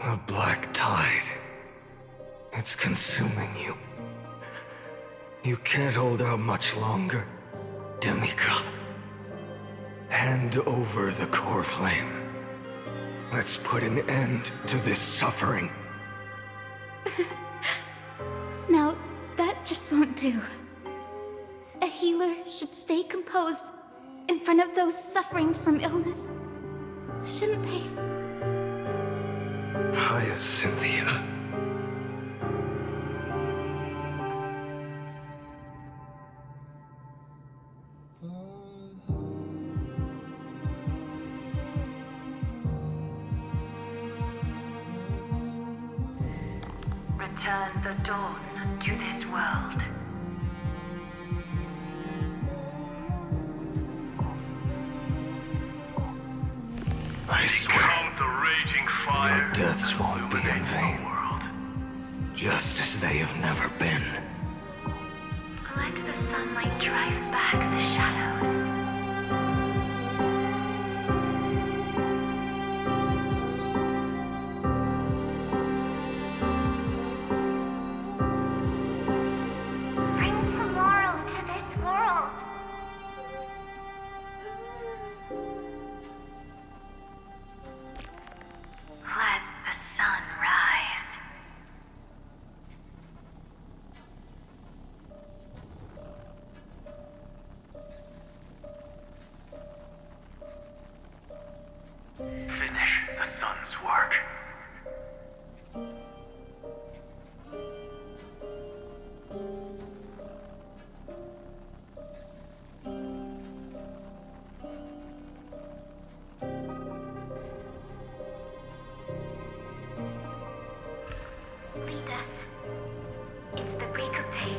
The black tide. It's consuming you. You can't hold out much longer, demigod. Hand over the core flame. Let's put an end to this suffering. Now, that just won't do. A healer should stay composed in front of those suffering from illness. Shouldn't they? Hyacinthia. Return the dawn to this world. I swear, Become the raging fire. your deaths won't be in vain. Just as they have never been. Let the sunlight drive back the shadows. Bring tomorrow to this world. Let the sun rise. Finish the sun's work. Lead us. It's the break of day.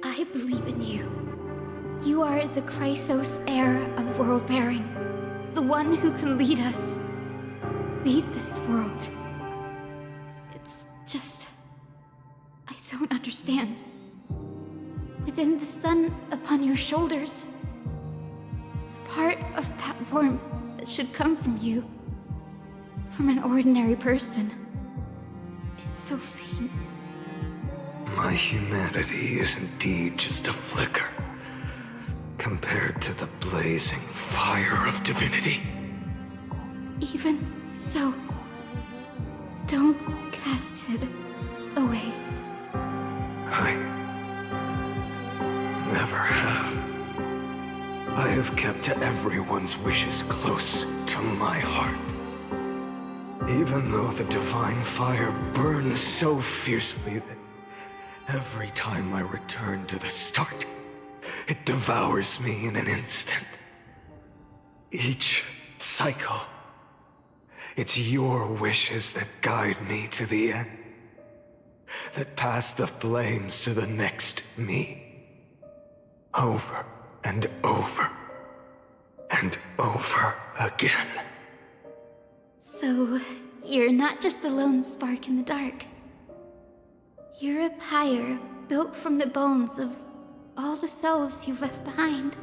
I believe in you. You are the Chrysos heir of Worldbearing. The one who can lead us. Lead this world. It's just... I don't understand. Within the sun upon your shoulders, the part of that warmth that should come from you, from an ordinary person, it's so faint. My humanity is indeed just a flicker compared to the blazing fire of divinity. Even so, don't cast it away. I never have. I have kept everyone's wishes close to my heart. Even though the divine fire burns so fiercely that every time I return to the start, it devours me in an instant. Each cycle, it's your wishes that guide me to the end, that pass the flames to the next me. Over and over and over again. So, you're not just a lone spark in the dark. You're a pyre built from the bones of all the selves you've left behind.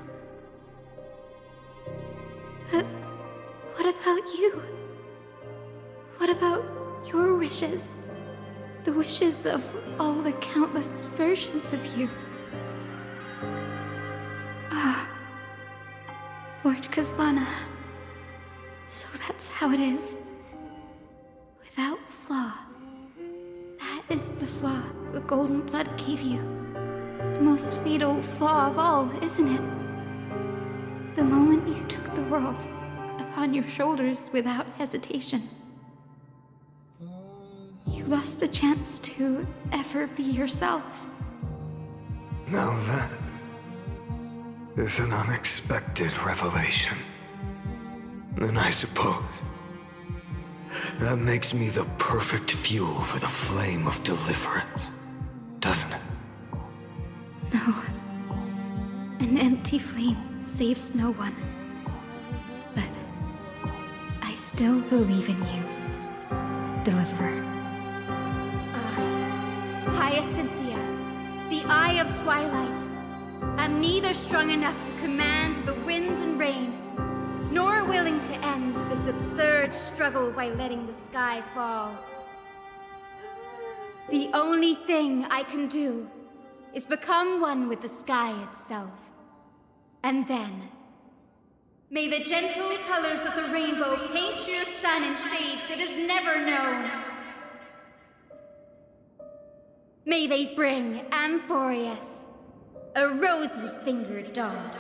But what about you? What about your wishes? The wishes of all the countless versions of you? Ah, Lord Kazlana. So that's how it is. Without flaw. That is the flaw the golden blood gave you. The most fatal flaw of all, isn't it? The moment you took the world upon your shoulders without hesitation. You lost the chance to ever be yourself. Now that is an unexpected revelation. Then I suppose that makes me the perfect fuel for the flame of deliverance, doesn't it? No. An empty flame saves no one. But I still believe in you, Deliverer. Hyacinthia, the Eye of Twilight. I'm neither strong enough to command the wind and rain, nor willing to end this absurd struggle by letting the sky fall. The only thing I can do is become one with the sky itself. And then, may the gentle colors of the rainbow paint your sun in shades it has never known. May they bring Amphorius, a rosy-fingered dog.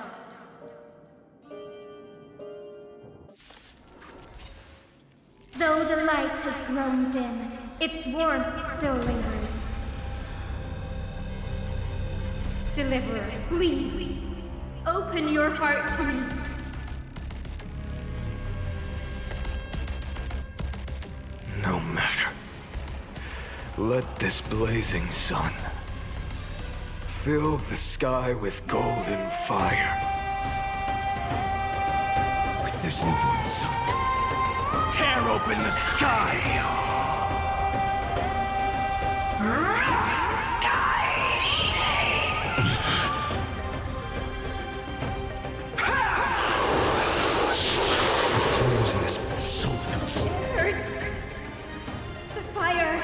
Though the light has grown dim, its warmth still lingers. Deliverer, please, open your heart to me. No matter. Let this blazing sun fill the sky with golden fire. With this newborn sun, tear open the sky! The flames in this soul notes. It hurts. The fire.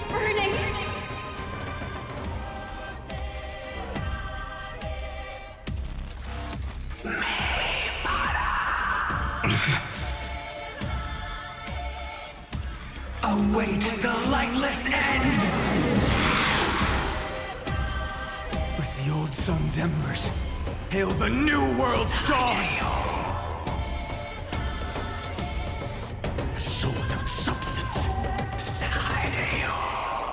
Burning. Await the lightless end! With the old sun's embers, hail the new world's dawn! Soul without substance.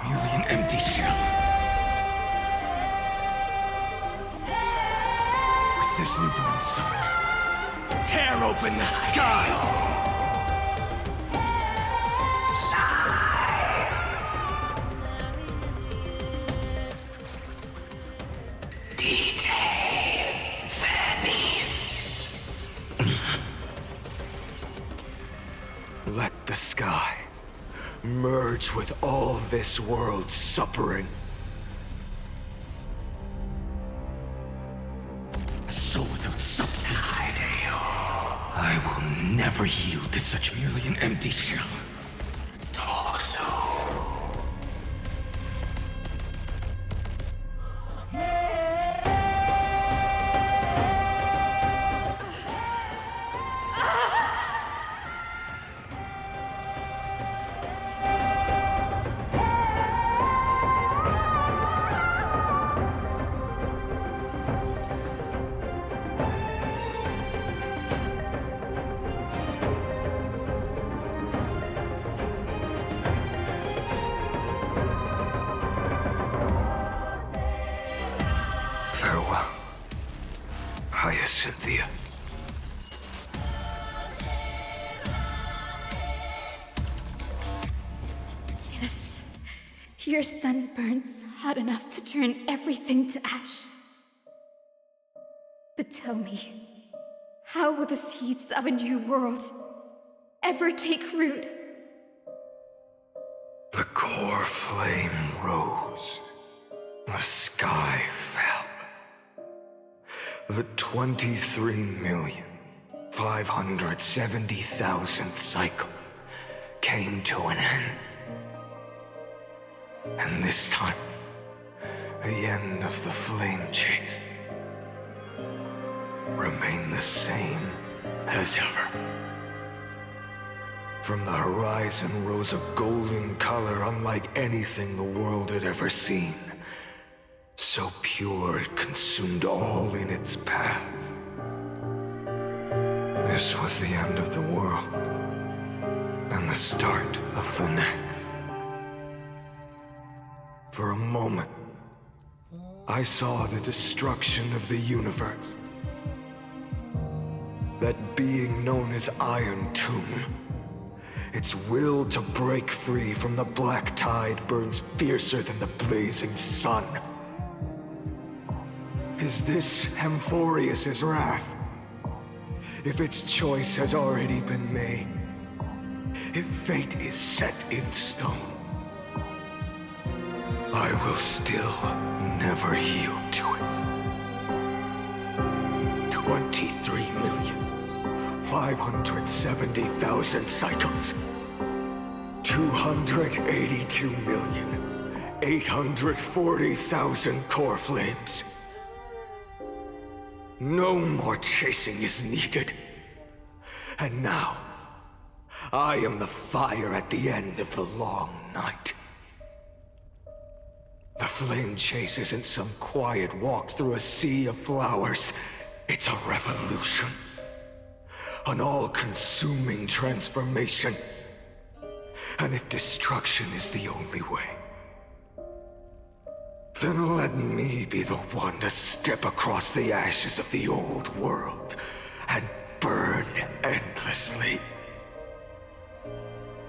Merely an empty shell. With this newborn sun, tear open the sky! Let the sky merge with all this world's suffering. Soul without substance. I will never yield to such merely an empty shell. Farewell, Hyacinthia. Yes, your sun burns hot enough to turn everything to ash. But tell me, how will the seeds of a new world ever take root? The core flame rose. The sky fell. The 23,570,000th cycle came to an end. And this time, the end of the flame chase remained the same as ever. From the horizon rose a golden color unlike anything the world had ever seen. So pure it consumed all in its path. This was the end of the world, and the start of the next. For a moment, I saw the destruction of the universe. That being known as Iron Tomb. Its will to break free from the black tide burns fiercer than the blazing sun. Is this Amphorius' wrath? If its choice has already been made, if fate is set in stone, I will still never yield to it. 23,570,000 cycles. 282,840,000 core flames. No more chasing is needed. And now, I am the fire at the end of the long night. The flame chase isn't some quiet walk through a sea of flowers. It's a revolution. An all-consuming transformation. And if destruction is the only way, then let me be the one to step across the ashes of the old world and burn endlessly.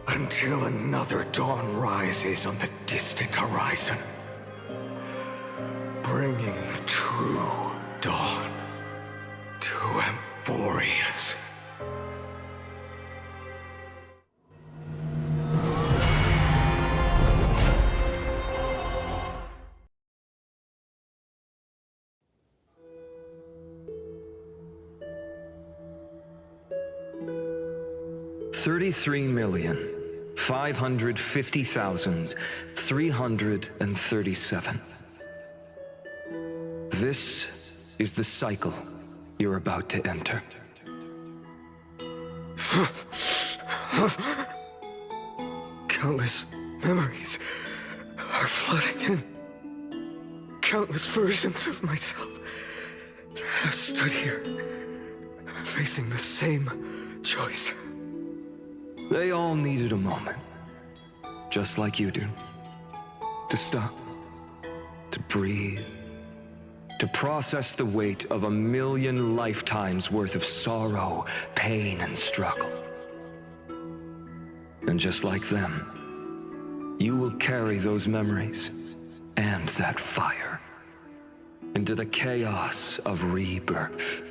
Until another dawn rises on the distant horizon, bringing the true dawn to Amphorius. $33,550,337. This is the cycle you're about to enter. Countless memories are flooding in. Countless versions of myself have stood here, facing the same choice. They all needed a moment, just like you do. To stop, to breathe, to process the weight of 1,000,000 lifetimes worth of sorrow, pain, and struggle. And just like them, you will carry those memories and that fire into the chaos of rebirth.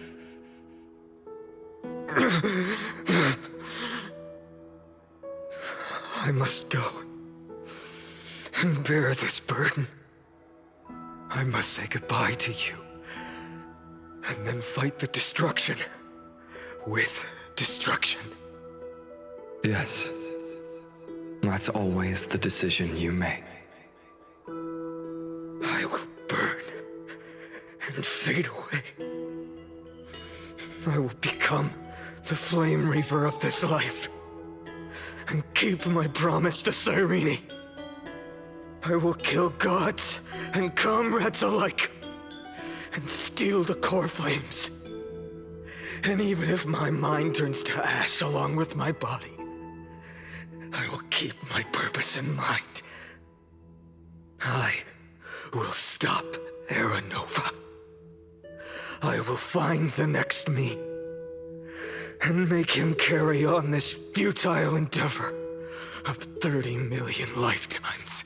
I must go and bear this burden. I must say goodbye to you, and then fight the destruction with destruction. Yes, that's always the decision you make. I will burn and fade away. I will become the flame reaver of this life, and keep my promise to Cyrene. I will kill gods and comrades alike, and steal the core flames. And even if my mind turns to ash along with my body, I will keep my purpose in mind. I will stop Era Nova. I will find the next me, and make him carry on this futile endeavor of 30 million lifetimes.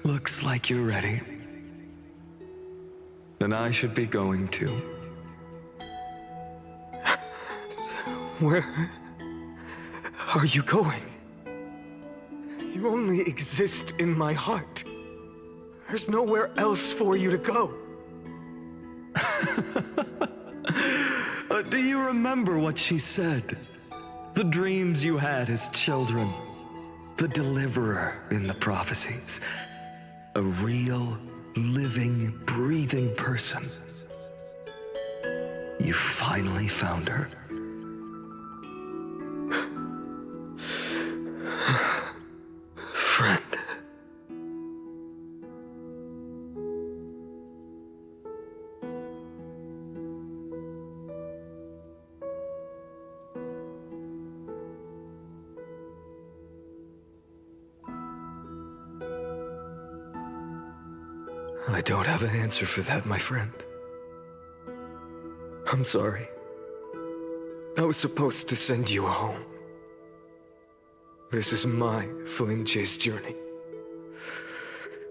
Looks like you're ready. Then I should be going too. Where are you going? You only exist in my heart. There's nowhere else for you to go. Do you remember what she said? The dreams you had as children. The deliverer in the prophecies. A real, living, breathing person. You finally found her. Friend. I don't have an answer for that, my friend. I'm sorry. I was supposed to send you home. This is my flame chase journey.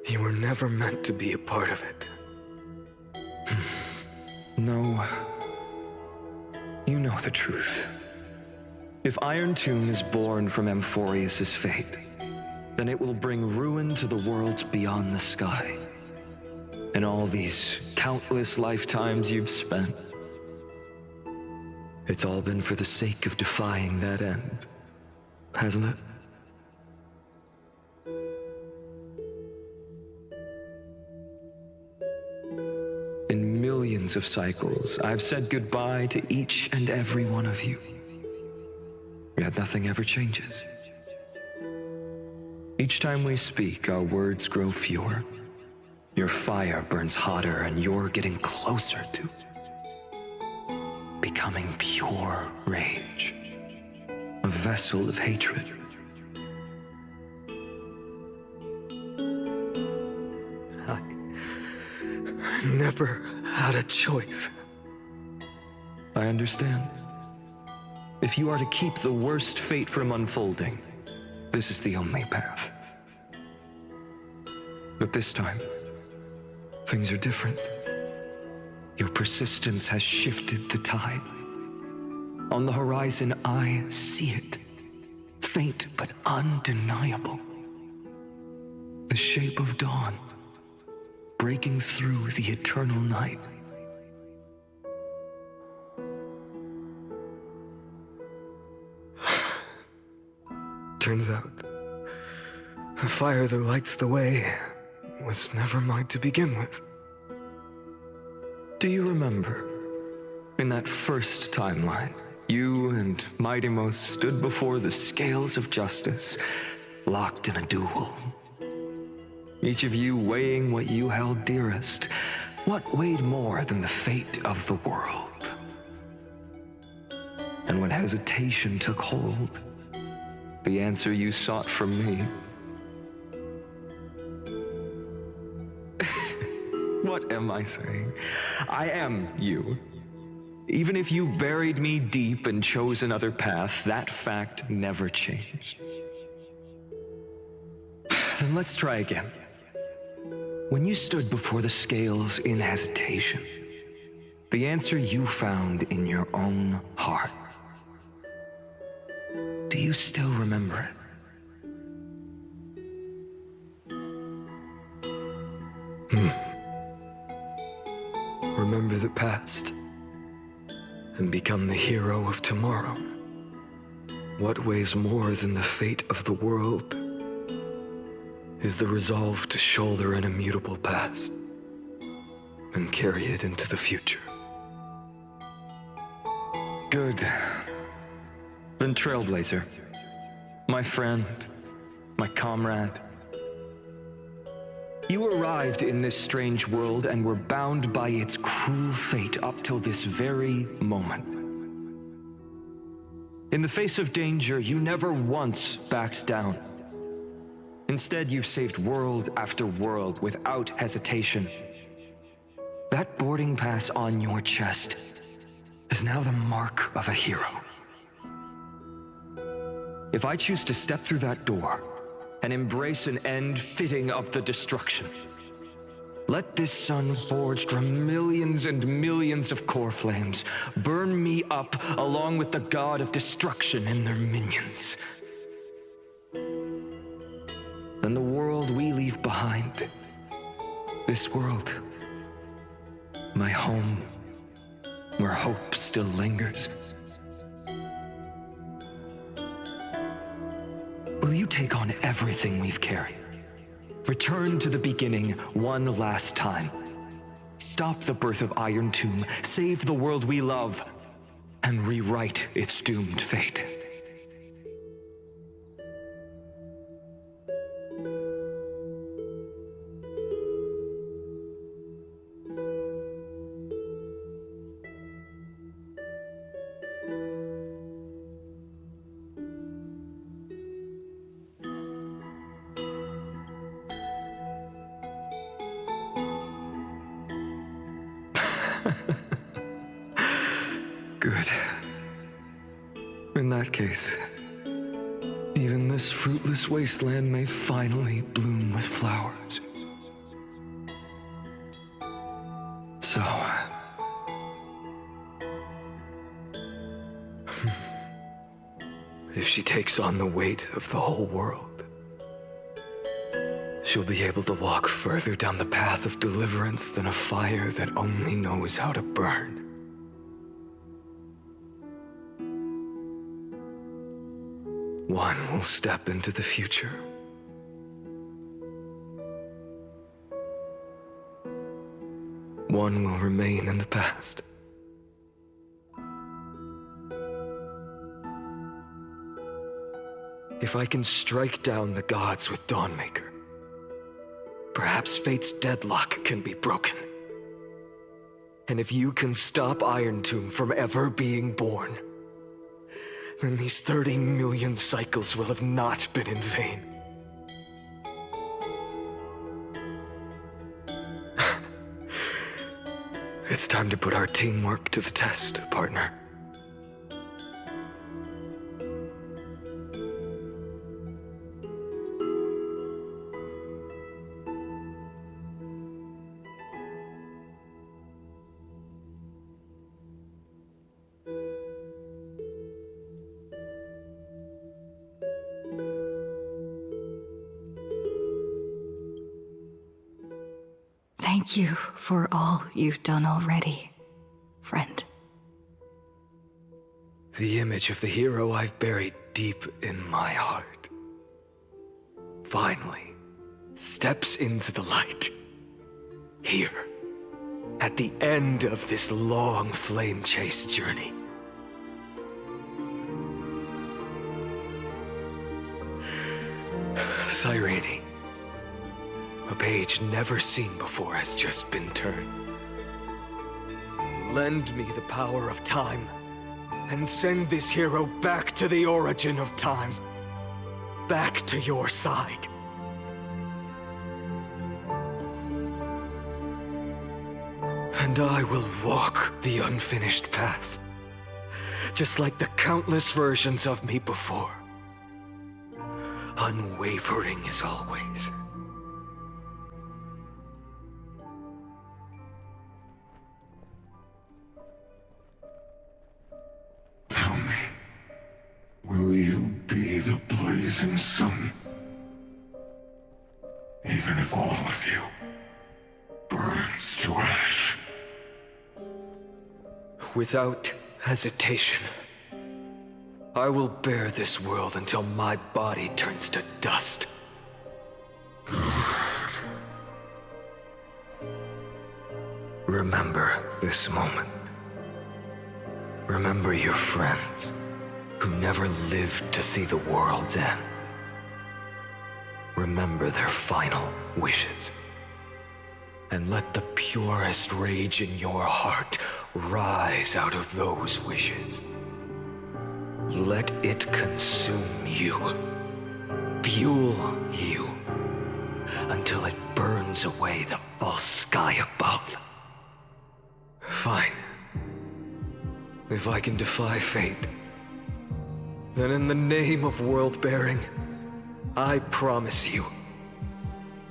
You were never meant to be a part of it. No. You know the truth. If Iron Tomb is born from Amphorius' fate, then it will bring ruin to the worlds beyond the sky. And all these countless lifetimes you've spent, it's all been for the sake of defying that end. hasn't it? In millions of cycles, I've said goodbye to each and every one of you. Yet nothing ever changes. Each time we speak, our words grow fewer. Your fire burns hotter, and you're getting closer to becoming pure rage. A vessel of hatred. I never had a choice. I understand. If you are to keep the worst fate from unfolding, this is the only path. But this time, things are different. Your persistence has shifted the tide. On the horizon, I see it. Faint but undeniable. The shape of dawn, breaking through the eternal night. Turns out, the fire that lights the way was never mine to begin with. Do you remember, in that first timeline, you and Mightymost stood before the scales of justice, locked in a duel? Each of you weighing what you held dearest. What weighed more than the fate of the world? And when hesitation took hold, the answer you sought from me. What am I saying? I am you. Even if you buried me deep and chose another path, that fact never changed. Then let's try again. When you stood before the scales in hesitation, the answer you found in your own heart. Do you still remember it? Remember the past and become the hero of tomorrow. What weighs more than the fate of the world is the resolve to shoulder an immutable past and carry it into the future. Good. Then Trailblazer, my friend, my comrade. You arrived in this strange world and were bound by its cruel fate up till this very moment. In the face of danger, you never once backed down. Instead, you've saved world after world without hesitation. That boarding pass on your chest is now the mark of a hero. If I choose to step through that door and embrace an end fitting of the destruction, let this sun forged from millions and millions of core flames burn me up along with the god of destruction and their minions. Then the world we leave behind, this world, my home, where hope still lingers. Will you take on everything we've carried? Return to the beginning one last time. Stop the birth of Iron Tomb, save the world we love, and rewrite its doomed fate. Good. In that case, even this fruitless wasteland may finally bloom with flowers. So... if she takes on the weight of the whole world, she'll be able to walk further down the path of deliverance than a fire that only knows how to burn. One will step into the future. One will remain in the past. If I can strike down the gods with Dawnmaker, perhaps fate's deadlock can be broken. And if you can stop Iron Tomb from ever being born, then these 30 million cycles will have not been in vain. It's time to put our teamwork to the test, partner. Thank you for all you've done already, friend. The image of the hero I've buried deep in my heart finally steps into the light. Here, at the end of this long flame chase journey. Cyrene, a page never seen before has just been turned. Lend me the power of time, and send this hero back to the origin of time. Back to your side. And I will walk the unfinished path, just like the countless versions of me before. Unwavering as always. Will you be the blazing sun? Even if all of you burns to ash. Without hesitation, I will bear this world until my body turns to dust. Remember this moment. Remember your friends who never lived to see the world's end. Remember their final wishes. And let the purest rage in your heart rise out of those wishes. Let it consume you, fuel you, until it burns away the false sky above. Fine. If I can defy fate, then in the name of Worldbearing, I promise you,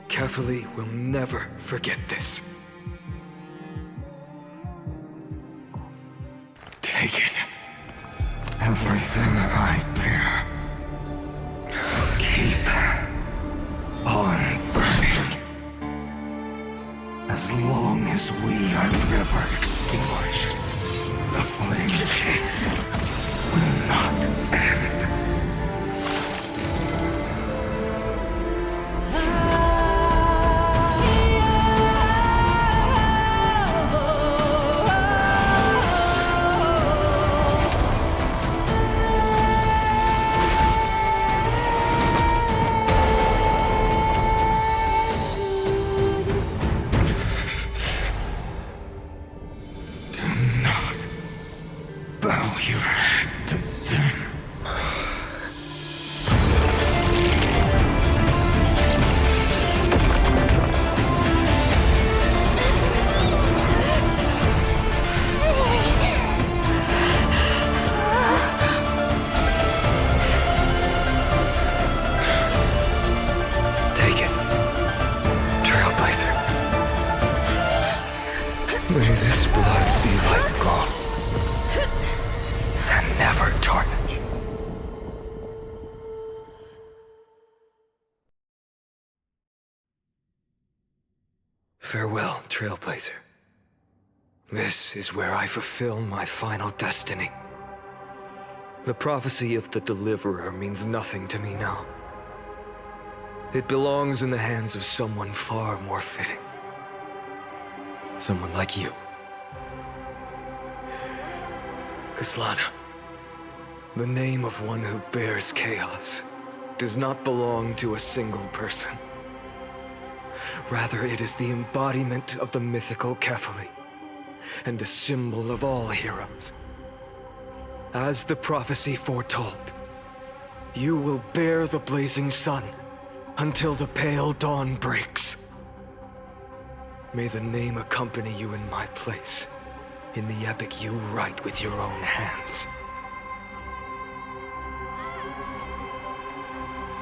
Kephale will never forget this. Take it. Everything I bear. Keep on burning. As long as we are never extinguished, the flame chase will not end. Bow your head to them. Take it, Trailblazer. May this blood be like gold. And never tarnish. Farewell, Trailblazer. This is where I fulfill my final destiny. The prophecy of the Deliverer means nothing to me now. It belongs in the hands of someone far more fitting. Someone like you. Kaslana, the name of one who bears chaos does not belong to a single person. Rather, it is the embodiment of the mythical Kephale, and a symbol of all heroes. As the prophecy foretold, you will bear the blazing sun until the pale dawn breaks. May the name accompany you in my place, in the epic you write with your own hands.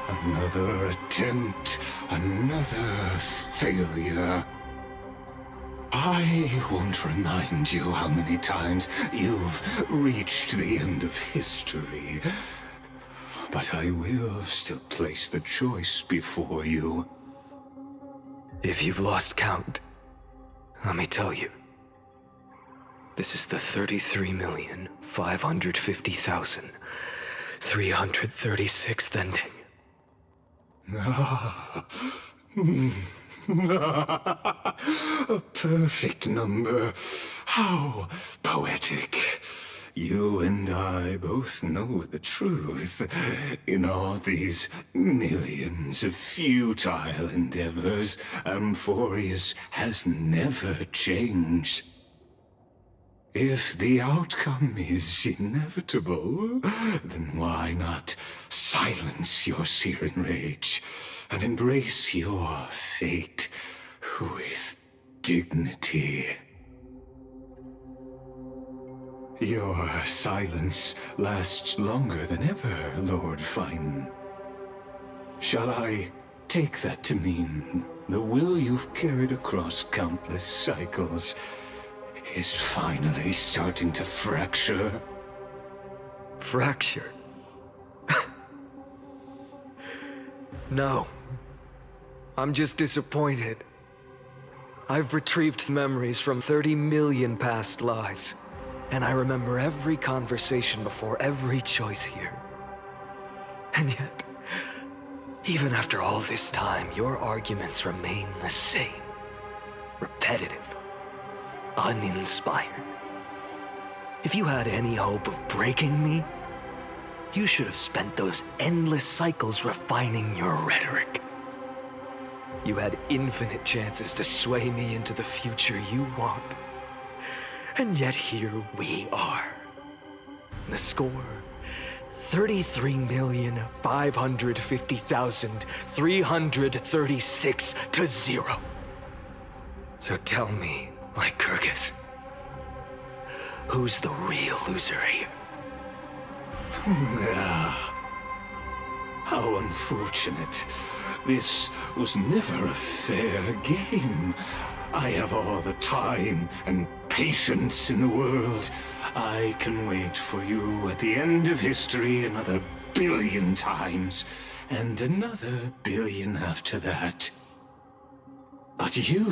Another attempt, another failure. I won't remind you how many times you've reached the end of history. But I will still place the choice before you. If you've lost count, let me tell you. This is the 33,550,336th ending. A perfect number. How poetic. You and I both know the truth. In all these millions of futile endeavors, Amphorius has never changed. If the outcome is inevitable, then why not silence your searing rage and embrace your fate with dignity? Your silence lasts longer than ever, Lord Fine. Shall I take that to mean the will you've carried across countless cycles is finally starting to fracture? Fracture? No. I'm just disappointed. I've retrieved memories from 30 million past lives, and I remember every conversation before every choice here. And yet, even after all this time, your arguments remain the same. Repetitive. Uninspired. If you had any hope of breaking me, you should have spent those endless cycles refining your rhetoric. You had infinite chances to sway me into the future you want. And yet here we are. The score, 33,550,336 to 0. So tell me, Lycurgus, who's the real loser here? How unfortunate. This was never a fair game. I have all the time and patience in the world. I can wait for you at the end of history another billion times, and another billion after that. But you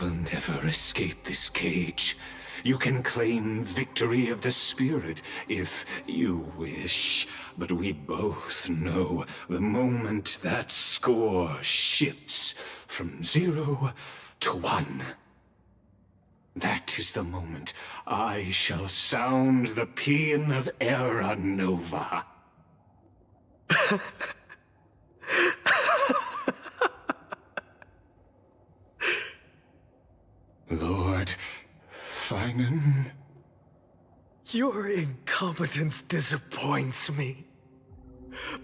will never escape this cage. You can claim victory of the spirit if you wish, but we both know the moment that score shifts from 0 to 1. That is the moment I shall sound the paean of Era Nova. Lord Finan? Your incompetence disappoints me.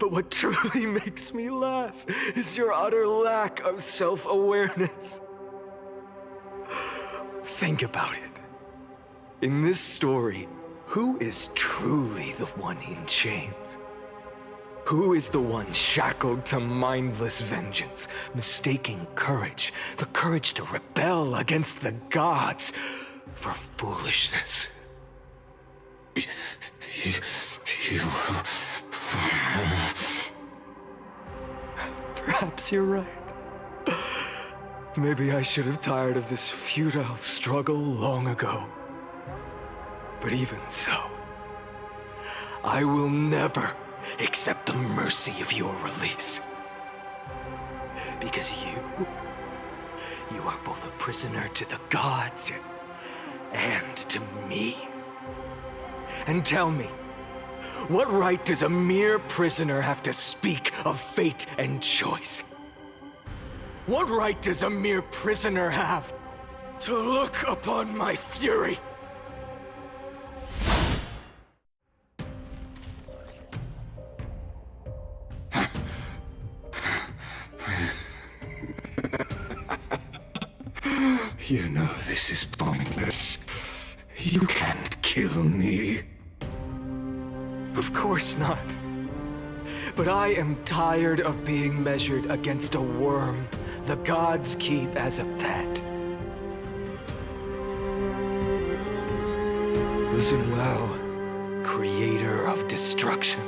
But what truly makes me laugh is your utter lack of self-awareness. Think about it. In this story, who is truly the one in chains? Who is the one shackled to mindless vengeance, mistaking courage, the courage to rebel against the gods, for foolishness? Perhaps you're right. Maybe I should have tired of this futile struggle long ago. But even so, I will never accept the mercy of your release. Because you are both a prisoner to the gods and to me. And tell me, what right does a mere prisoner have to speak of fate and choice? What right does a mere prisoner have to look upon my fury? You know this is pointless. You can't kill me. Of course not. But I am tired of being measured against a worm the gods keep as a pet. Listen well, creator of destruction.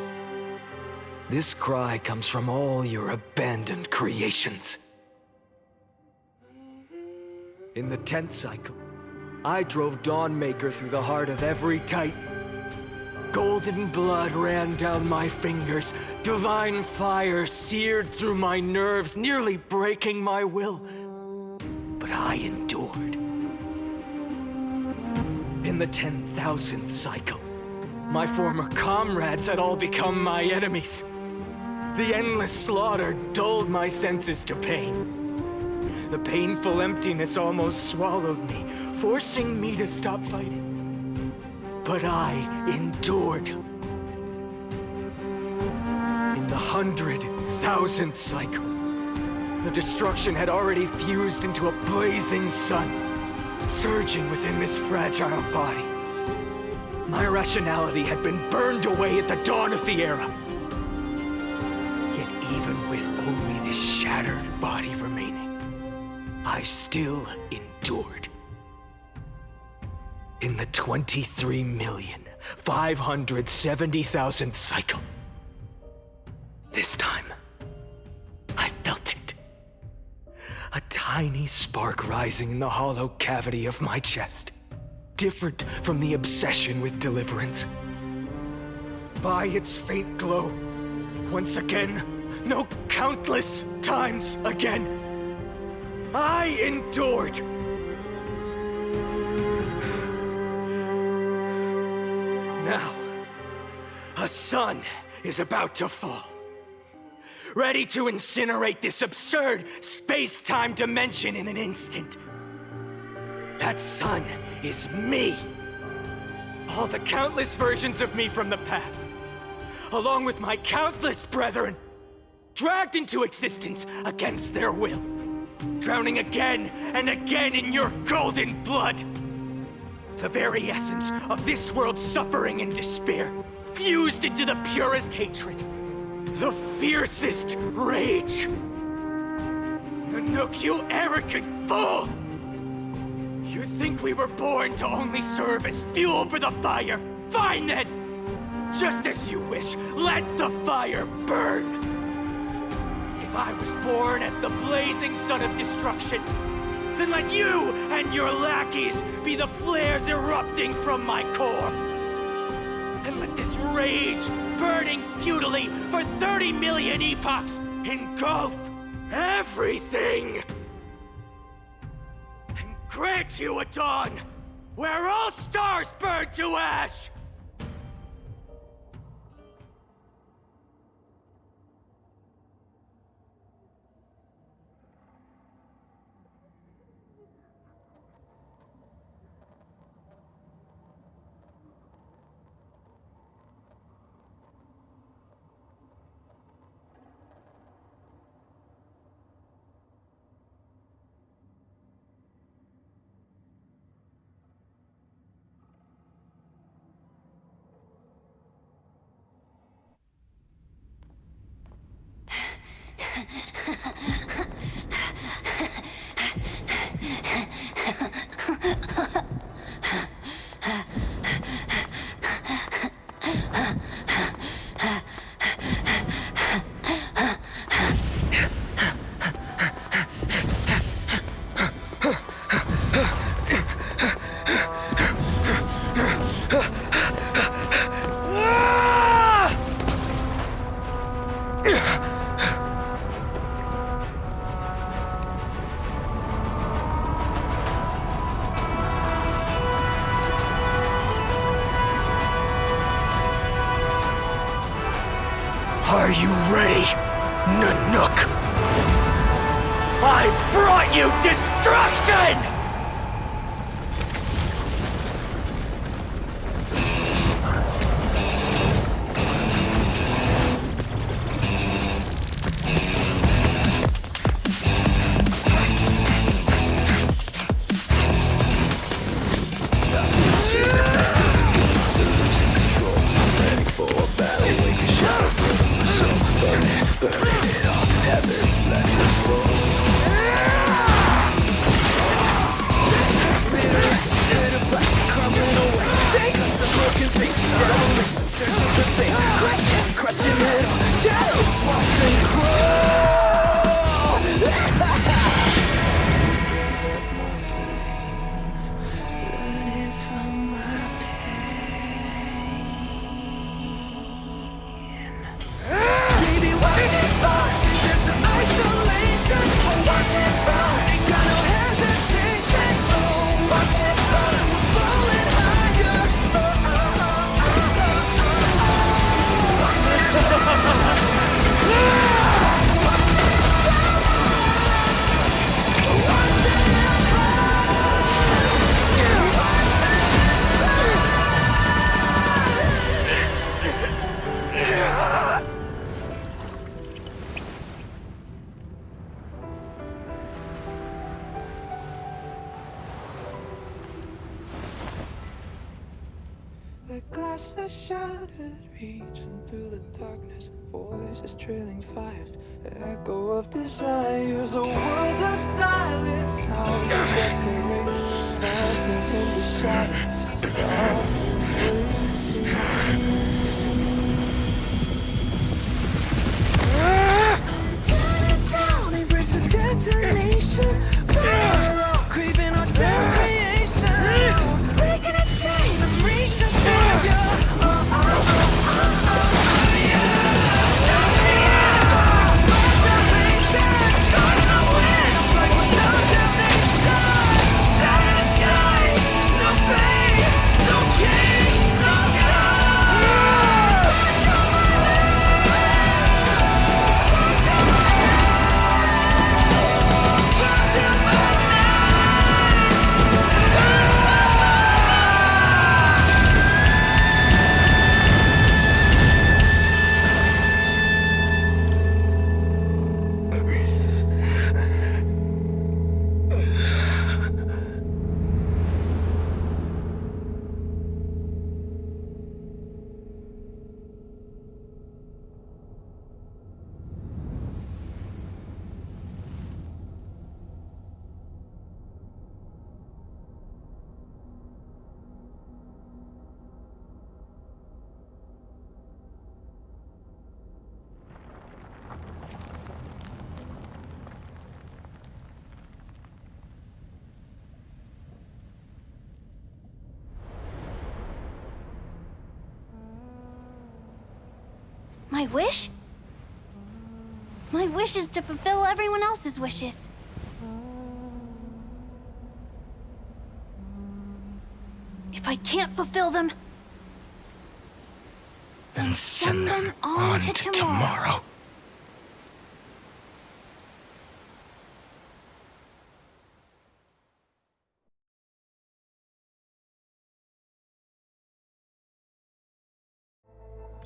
This cry comes from all your abandoned creations. In the 10th cycle, I drove Dawnmaker through the heart of every Titan. Golden blood ran down my fingers, divine fire seared through my nerves, nearly breaking my will. But I endured. In the 10,000th cycle, my former comrades had all become my enemies. The endless slaughter dulled my senses to pain. The painful emptiness almost swallowed me, forcing me to stop fighting. But I endured. In the 100,000th cycle, the destruction had already fused into a blazing sun, surging within this fragile body. My rationality had been burned away at the dawn of the era. Yet even with only this shattered body remaining, I still endured. In the 23,570,000th cycle, this time, I felt it. A tiny spark rising in the hollow cavity of my chest, different from the obsession with deliverance. By its faint glow, once again, no, countless times again, I endured. Now, a sun is about to fall, ready to incinerate this absurd space-time dimension in an instant. That sun is me. All the countless versions of me from the past, along with my countless brethren, dragged into existence against their will, drowning again and again in your golden blood. The very essence of this world's suffering and despair, fused into the purest hatred, the fiercest rage. Nanook, you arrogant fool! You think we were born to only serve as fuel for the fire? Fine then! Just as you wish, let the fire burn! If I was born as the blazing sun of destruction, then let you and your lackeys be the flares erupting from my core. And let this rage, burning futilely for 30 million epochs, engulf everything. And grant you a dawn where all stars burn to ash. Are you ready, Nanook? I brought you destruction! The glass that shattered, reaching through the darkness, voices trailing fires, the echo of desires, a world of silence, sounds of desperation, phantoms in the shadow, soft waiting. Tear it down, embrace a detonation, burn, craving our damn creation, breaking a chain of reaching for you. My wish? My wish is to fulfill everyone else's wishes. If I can't fulfill them, then send them on to tomorrow.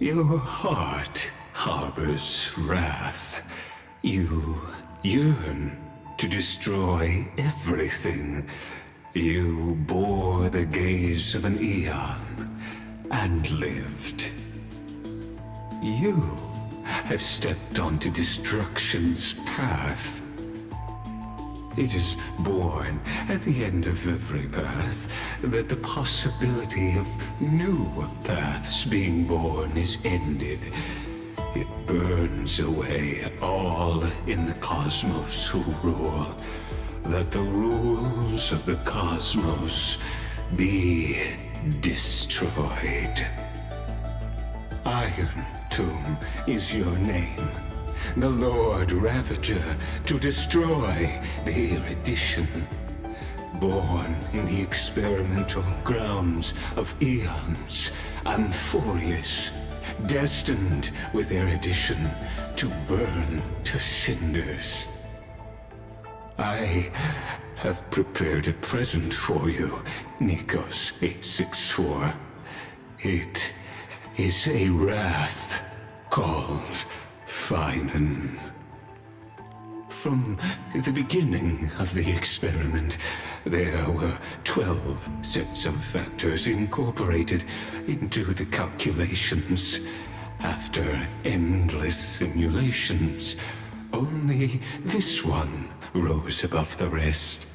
Your heart harbors wrath. You yearn to destroy everything. You bore the gaze of an eon and lived. You have stepped onto destruction's path. It is born at the end of every path that the possibility of new paths being born is ended. It burns away all in the cosmos who rule, that the rules of the cosmos be destroyed. Iron Tomb is your name. The Lord Ravager, to destroy the erudition. Born in the experimental grounds of eons, Amphorius destined with their addition to burn to cinders. I have prepared a present for you, Nikos 864. It is a wrath called Finan. From the beginning of the experiment, there were 12 sets of factors incorporated into the calculations. After endless simulations, only this one rose above the rest.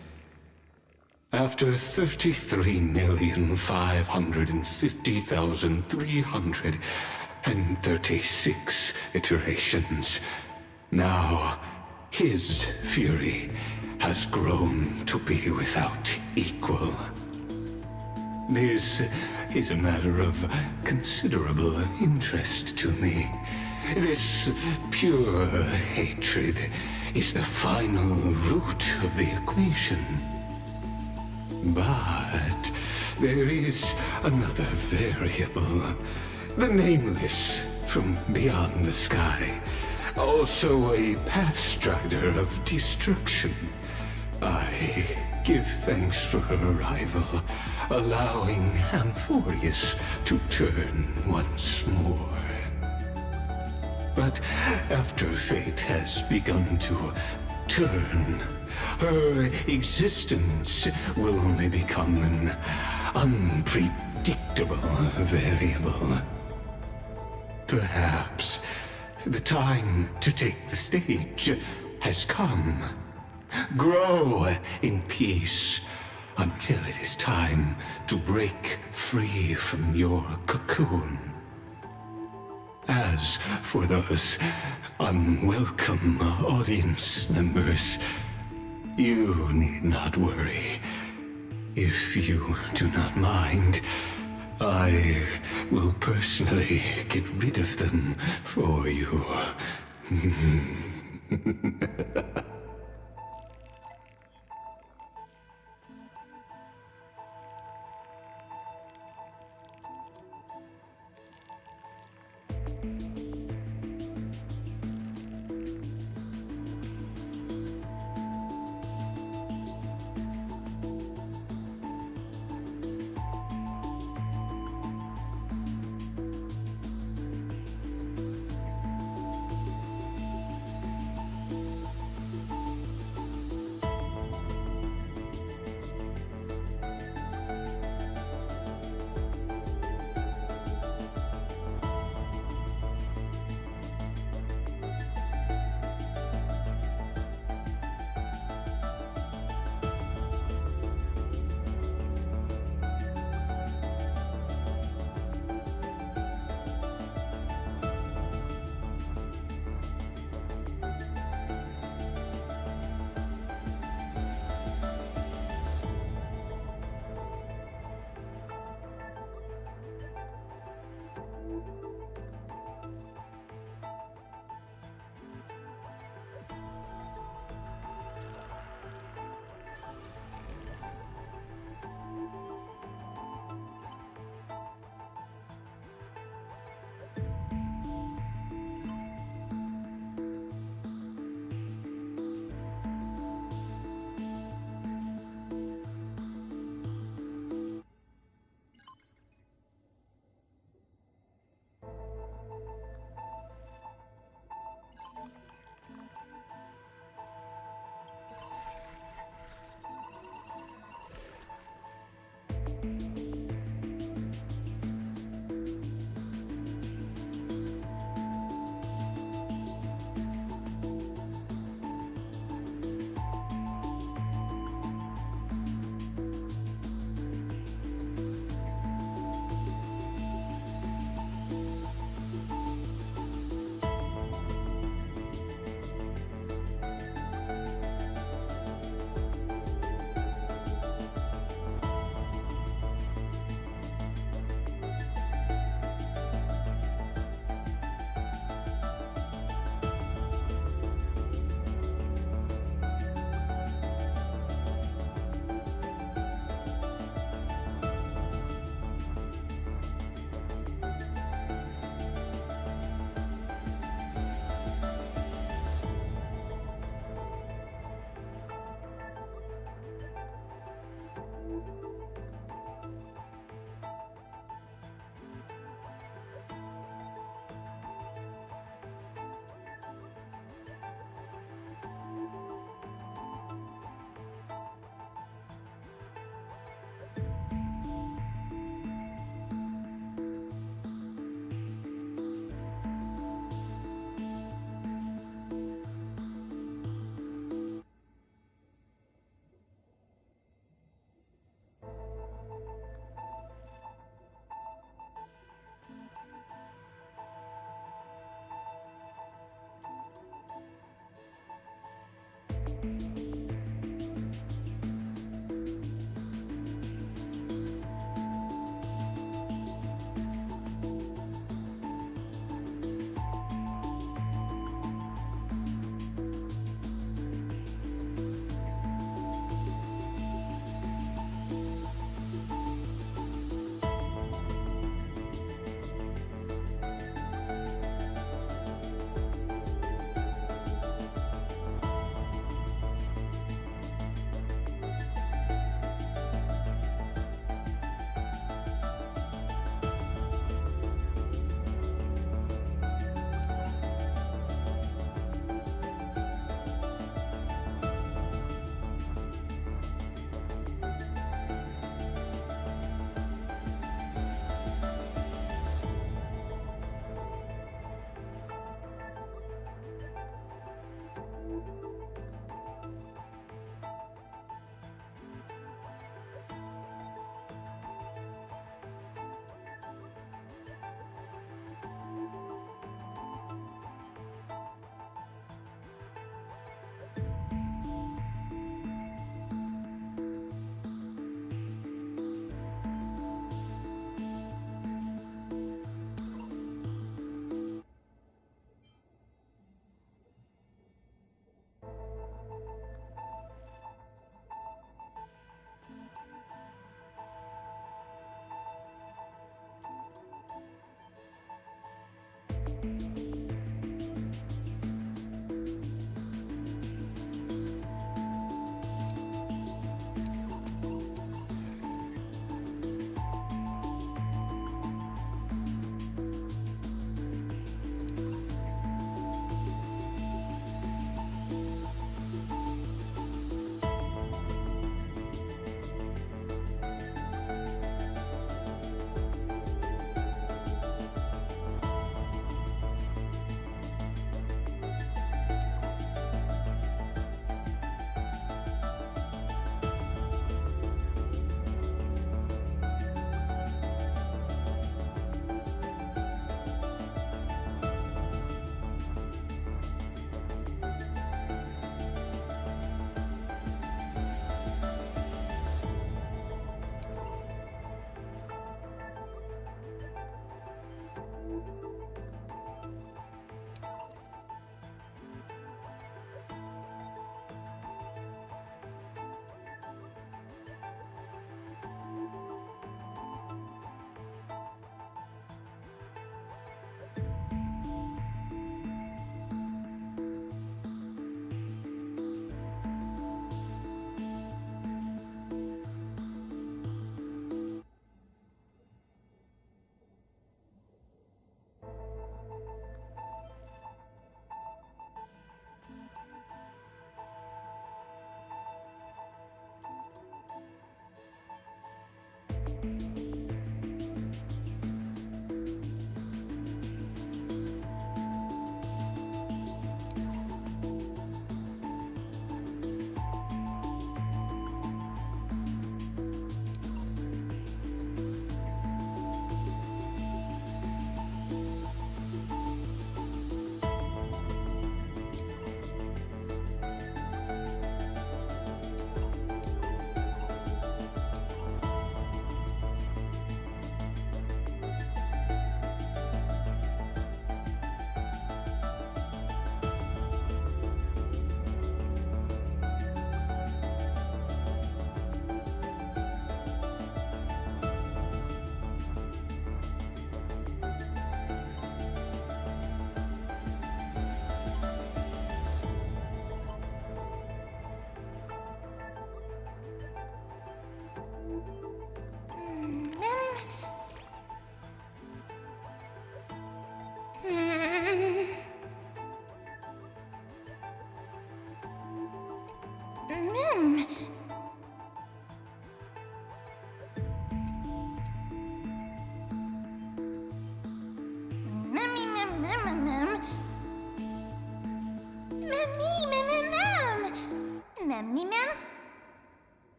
After 33,550,336 iterations, now his fury has grown to be without equal. This is a matter of considerable interest to me. This pure hatred is the final root of the equation. But there is another variable. The Nameless from beyond the sky. Also a pathstrider of destruction. I give thanks for her arrival, allowing Amphorius to turn once more. But after fate has begun to turn, her existence will only become an unpredictable variable. Perhaps the time to take the stage has come. Grow in peace until it is time to break free from your cocoon. As for those unwelcome audience members, you need not worry. If you do not mind, I will personally get rid of them for you.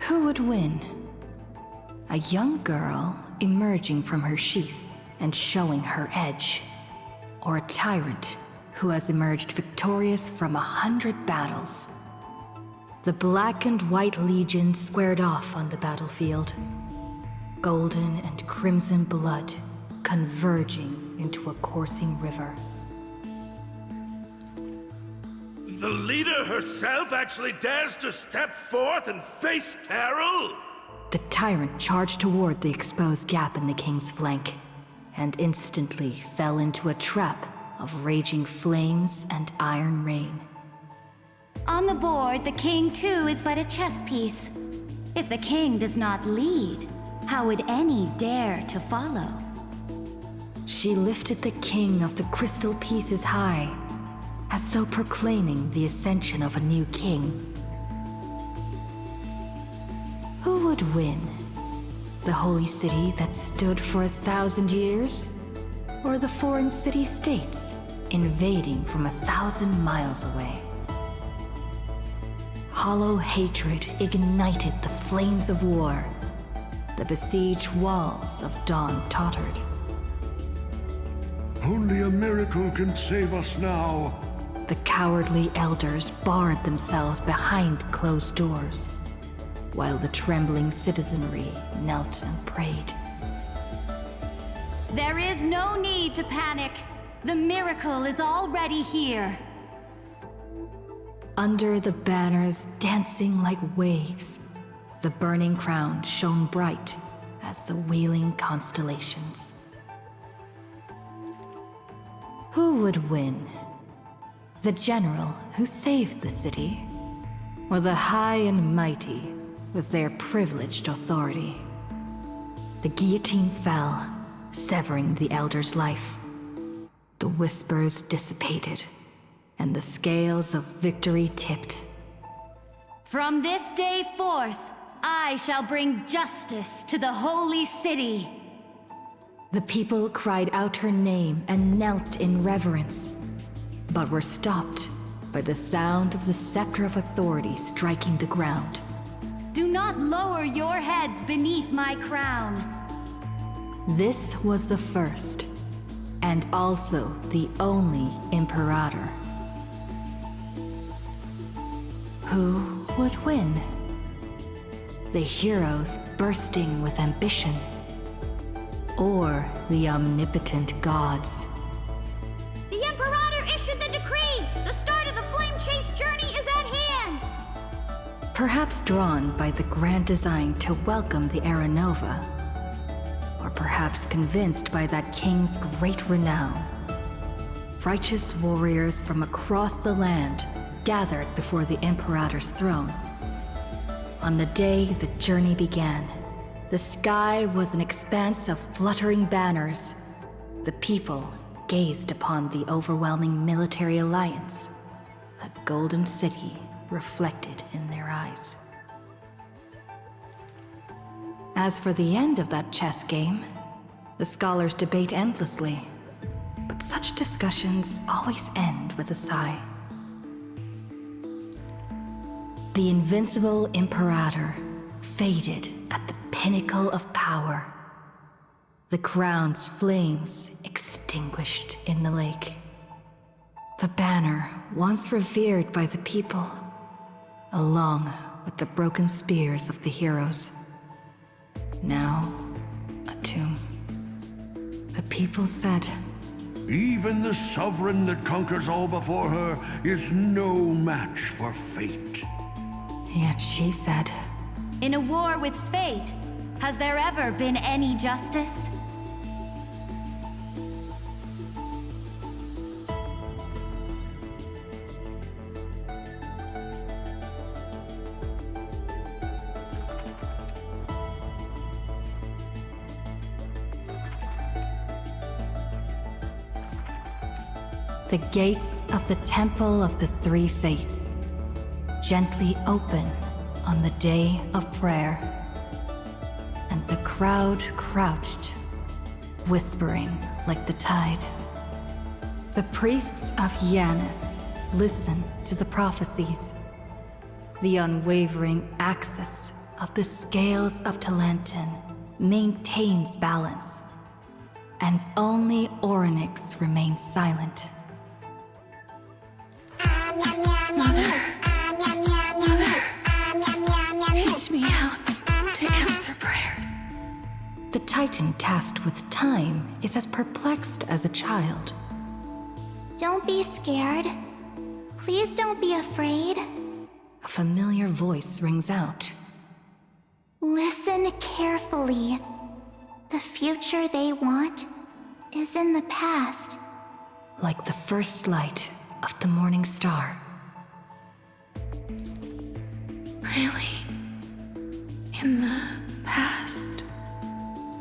Who would win? A young girl emerging from her sheath and showing her edge, or a tyrant who has emerged victorious from 100 battles? The Black and White Legion squared off on the battlefield, golden and crimson blood converging into a coursing river. The leader herself actually dares to step forth and face peril? The tyrant charged toward the exposed gap in the king's flank, and instantly fell into a trap of raging flames and iron rain. On the board, the king too is but a chess piece. If the king does not lead, how would any dare to follow? She lifted the king of the crystal pieces high, as though proclaiming the ascension of a new king. Who would win? The holy city that stood for 1,000 years? Or the foreign city-states invading from 1,000 miles away? Hollow hatred ignited the flames of war. The besieged walls of Dawn tottered. Only a miracle can save us now. The cowardly elders barred themselves behind closed doors, while the trembling citizenry knelt and prayed. There is no need to panic. The miracle is already here. Under the banners dancing like waves, the burning crown shone bright as the wheeling constellations. Who would win? The general who saved the city, or the high and mighty with their privileged authority? The guillotine fell, severing the elder's life. The whispers dissipated, and the scales of victory tipped. From this day forth, I shall bring justice to the holy city. The people cried out her name and knelt in reverence, but were stopped by the sound of the scepter of authority striking the ground. Do not lower your heads beneath my crown. This was the first, and also the only Imperator. Who would win? The heroes bursting with ambition, or the omnipotent gods? The Imperator issued the decree! The start of the Flame Chase journey is at hand! Perhaps drawn by the grand design to welcome the Era Nova, or perhaps convinced by that king's great renown. Righteous warriors from across the land gathered before the Imperator's throne. On the day the journey began, the sky was an expanse of fluttering banners. The people gazed upon the overwhelming military alliance, a golden city reflected in their eyes. As for the end of that chess game, the scholars debate endlessly, but such discussions always end with a sigh. The invincible Imperator faded at the pinnacle of power. The crown's flames extinguished in the lake. The banner, once revered by the people, along with the broken spears of the heroes, now a tomb. The people said, "Even the sovereign that conquers all before her is no match for fate." Yet she said, In a war with fate, has there ever been any justice? the gates of the Temple of the Three Fates gently open on the day of prayer, and the crowd crouched, whispering like the tide. The priests of Yanis listen to the prophecies. The unwavering axis of the scales of Talenton maintains balance, and only Orynyx remains silent. Teach me how to answer prayers. The Titan tasked with time is as perplexed as a child. Don't be scared. Please don't be afraid. A familiar voice rings out. Listen carefully. The future they want is in the past. Like the first light of the morning star. Really? In the past?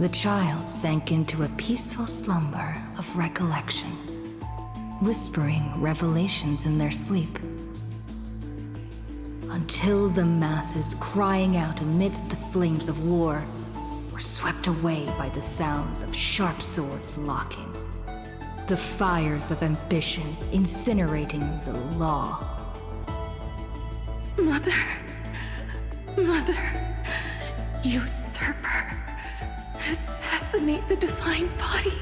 The child sank into a peaceful slumber of recollection, whispering revelations in their sleep. Until the masses crying out amidst the flames of war were swept away by the sounds of sharp swords locking. The fires of ambition incinerating the law. Mother, usurper, assassinate the divine body.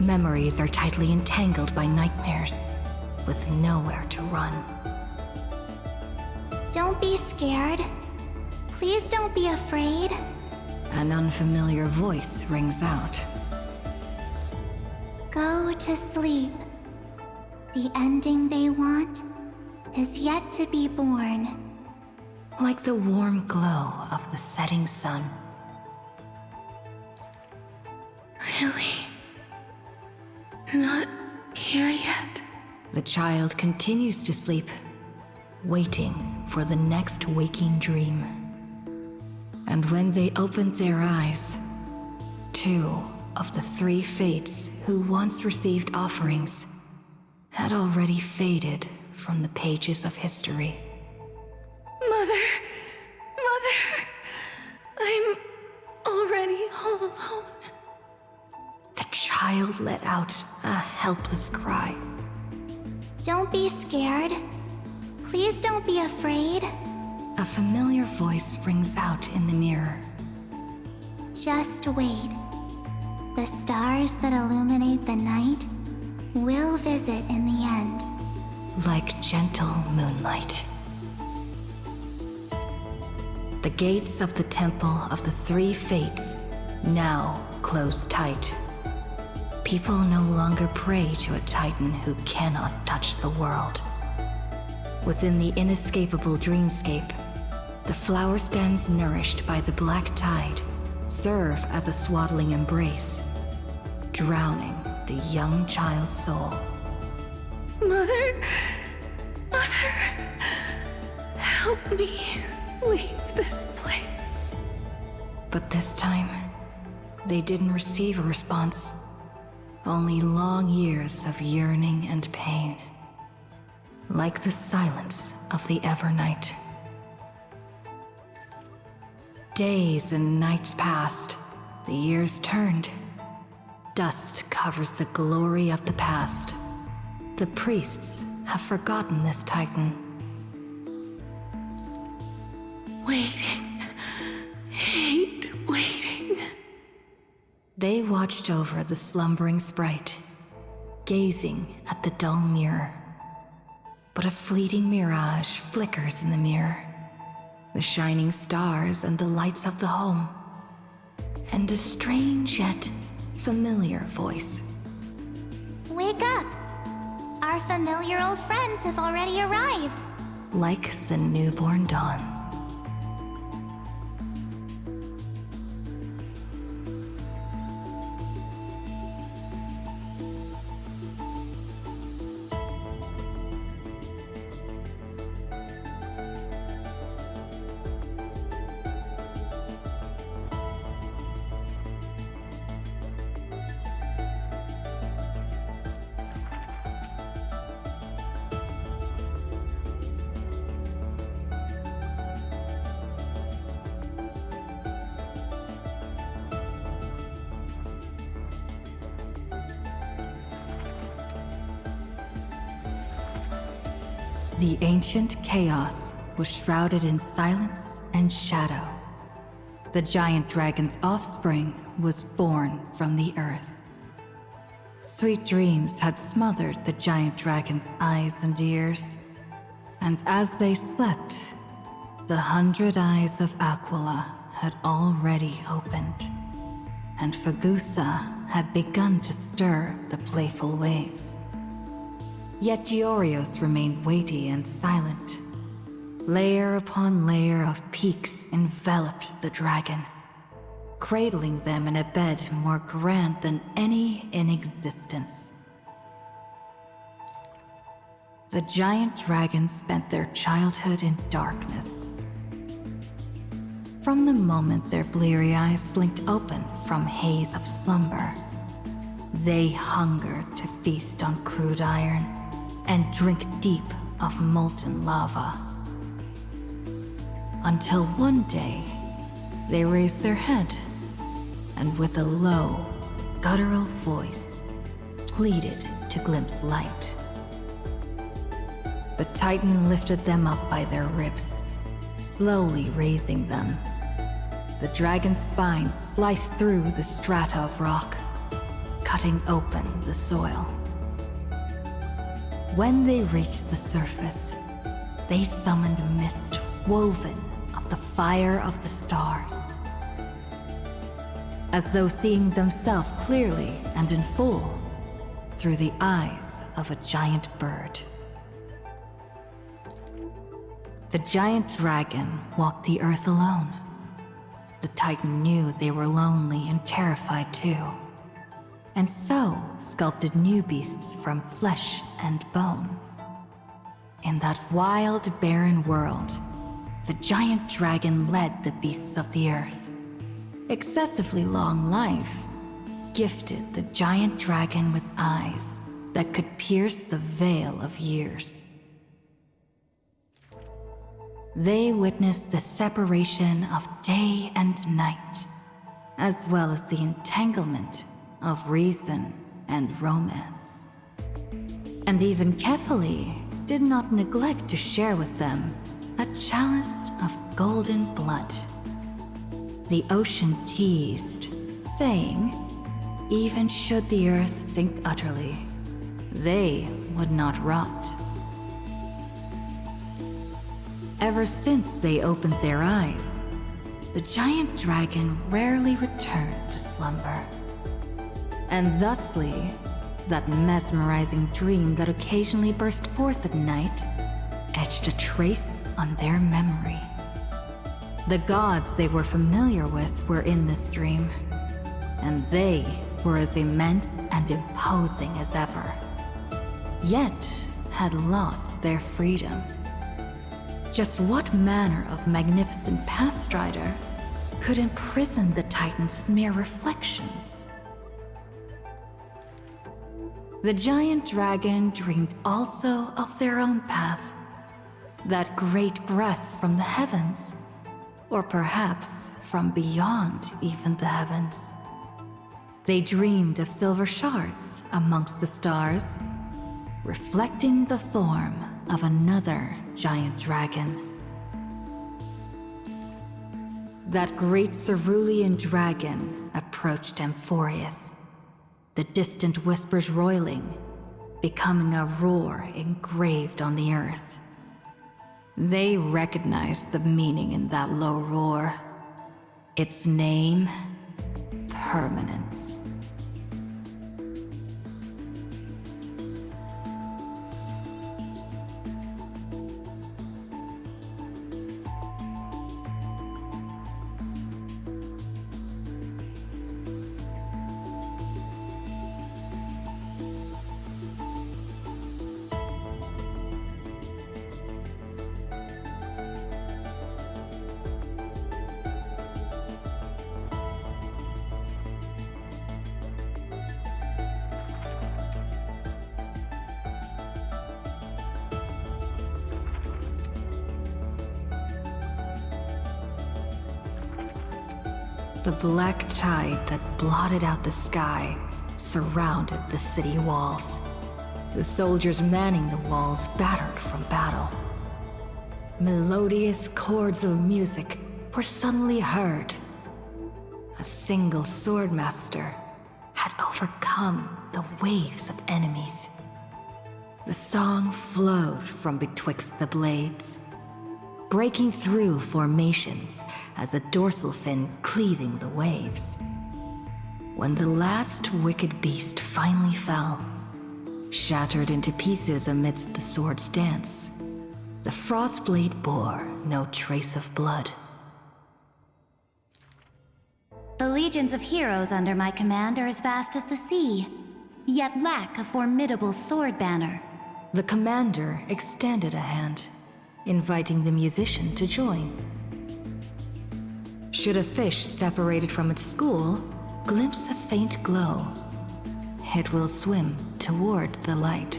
Memories are tightly entangled by nightmares, with nowhere to run. Don't be scared. Please don't be afraid. An unfamiliar voice rings out. Go to sleep. The ending they want is yet to be born. Like the warm glow of the setting sun. Really? Not here yet? The child continues to sleep, waiting for the next waking dream. And when they opened their eyes, two of the three fates who once received offerings had already faded from the pages of history. Mother, I'm already all alone. The child let out a helpless cry. Don't be scared. Please don't be afraid. A familiar voice rings out in the mirror. Just wait. The stars that illuminate the night will visit in the end. Like gentle moonlight. The gates of the Temple of the Three Fates now close tight. People no longer pray to a titan who cannot touch the world. Within the inescapable dreamscape, the flower stems nourished by the black tide serve as a swaddling embrace, drowning the young child's soul. Mother, help me leave this place. But this time, they didn't receive a response. Only long years of yearning and pain. Like the silence of the Evernight. Days and nights passed. The years turned. Dust covers the glory of the past. The priests have forgotten this titan. watched over the slumbering sprite, gazing at the dull mirror. But a fleeting mirage flickers in the mirror. The shining stars and the lights of the home. And a strange yet familiar voice. Wake up! Our familiar old friends have already arrived. Like the newborn dawn. The ancient chaos was shrouded in silence and shadow. The giant dragon's offspring was born from the earth. Sweet dreams had smothered the giant dragon's eyes and ears, and as they slept, the 100 eyes of Aquila had already opened, and Fagusa had begun to stir the playful waves. Yet Giorios remained weighty and silent. Layer upon layer of peaks enveloped the dragon, cradling them in a bed more grand than any in existence. The giant dragons spent their childhood in darkness. From the moment their bleary eyes blinked open from haze of slumber, they hungered to feast on crude iron and drink deep of molten lava. Until one day, they raised their head and with a low, guttural voice, pleaded to glimpse light. The Titan lifted them up by their ribs, slowly raising them. The dragon's spine sliced through the strata of rock, cutting open the soil. When they reached the surface, they summoned mist woven of the fire of the stars. As though seeing themselves clearly and in full through the eyes of a giant bird. The giant dragon walked the earth alone. The Titan knew they were lonely and terrified too, and so sculpted new beasts from flesh and bone. In that wild, barren world, the giant dragon led the beasts of the earth. Excessively long life gifted the giant dragon with eyes that could pierce the veil of years. They witnessed the separation of day and night, as well as the entanglement of reason and romance. And even Kephale did not neglect to share with them a chalice of golden blood. The ocean teased, saying, even should the earth sink utterly, they would not rot. Ever since they opened their eyes, the giant dragon rarely returned to slumber. And thusly, that mesmerizing dream that occasionally burst forth at night etched a trace on their memory. The gods they were familiar with were in this dream, and they were as immense and imposing as ever, yet had lost their freedom. Just what manner of magnificent pathstrider could imprison the Titan's mere reflections? The giant dragon dreamed also of their own path, that great breath from the heavens, or perhaps from beyond even the heavens. They dreamed of silver shards amongst the stars, reflecting the form of another giant dragon. That great cerulean dragon approached Amphorius, the distant whispers roiling, becoming a roar engraved on the earth. They recognized the meaning in that low roar. Its name, permanence. The black tide that blotted out the sky surrounded the city walls. The soldiers manning the walls battered from battle. Melodious chords of music were suddenly heard. A single swordmaster had overcome the waves of enemies. The song flowed from betwixt the blades, breaking through formations as a dorsal fin cleaving the waves. When the last wicked beast finally fell, shattered into pieces amidst the sword's dance, the Frostblade bore no trace of blood. The legions of heroes under my command are as vast as the sea, yet lack a formidable sword banner. The commander extended a hand, inviting the musician to join. Should a fish separated from its school glimpse a faint glow, it will swim toward the light.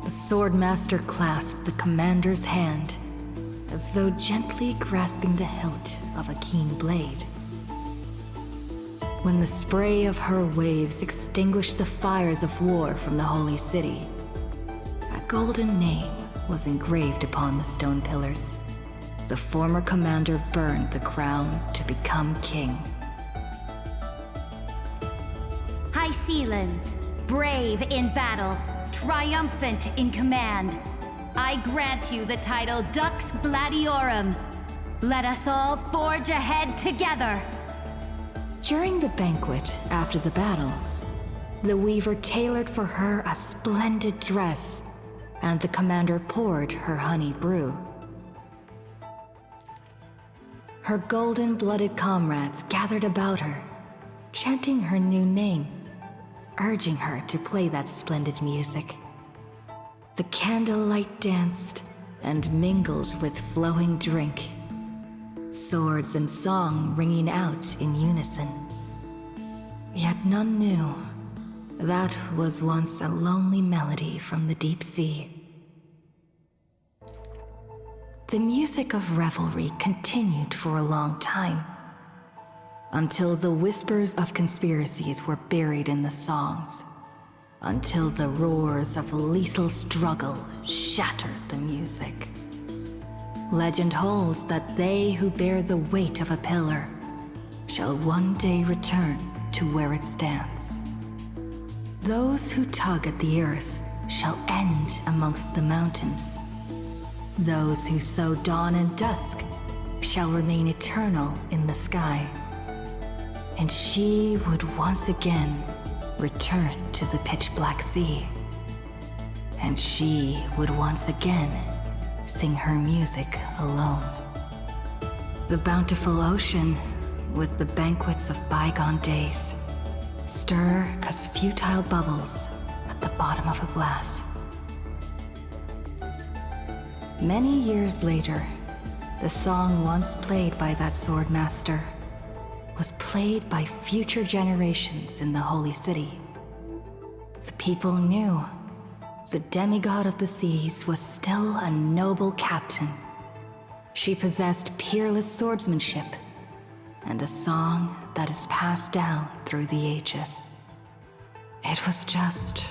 The swordmaster clasped the commander's hand, as though gently grasping the hilt of a keen blade. When the spray of her waves extinguished the fires of war from the holy city, a golden name was engraved upon the stone pillars. The former commander burned the crown to become king. High Sealands, brave in battle, triumphant in command, I grant you the title Dux Gladiorum. Let us all forge ahead together. During the banquet after the battle, the weaver tailored for her a splendid dress, and the commander poured her honey brew. Her golden-blooded comrades gathered about her, chanting her new name, urging her to play that splendid music. The candlelight danced and mingled with flowing drink, swords and song ringing out in unison. Yet none knew that was once a lonely melody from the deep sea. The music of revelry continued for a long time, until the whispers of conspiracies were buried in the songs, until the roars of lethal struggle shattered the music. Legend holds that they who bear the weight of a pillar shall one day return to where it stands. Those who tug at the earth shall end amongst the mountains. Those who sow dawn and dusk shall remain eternal in the sky. And she would once again return to the pitch-black sea. And she would once again sing her music alone. The bountiful ocean, with the banquets of bygone days, stir as futile bubbles at the bottom of a glass. Many years later, the song once played by that swordmaster was played by future generations in the Holy City. The people knew the demigod of the seas was still a noble captain. She possessed peerless swordsmanship and a song that is passed down through the ages. It was just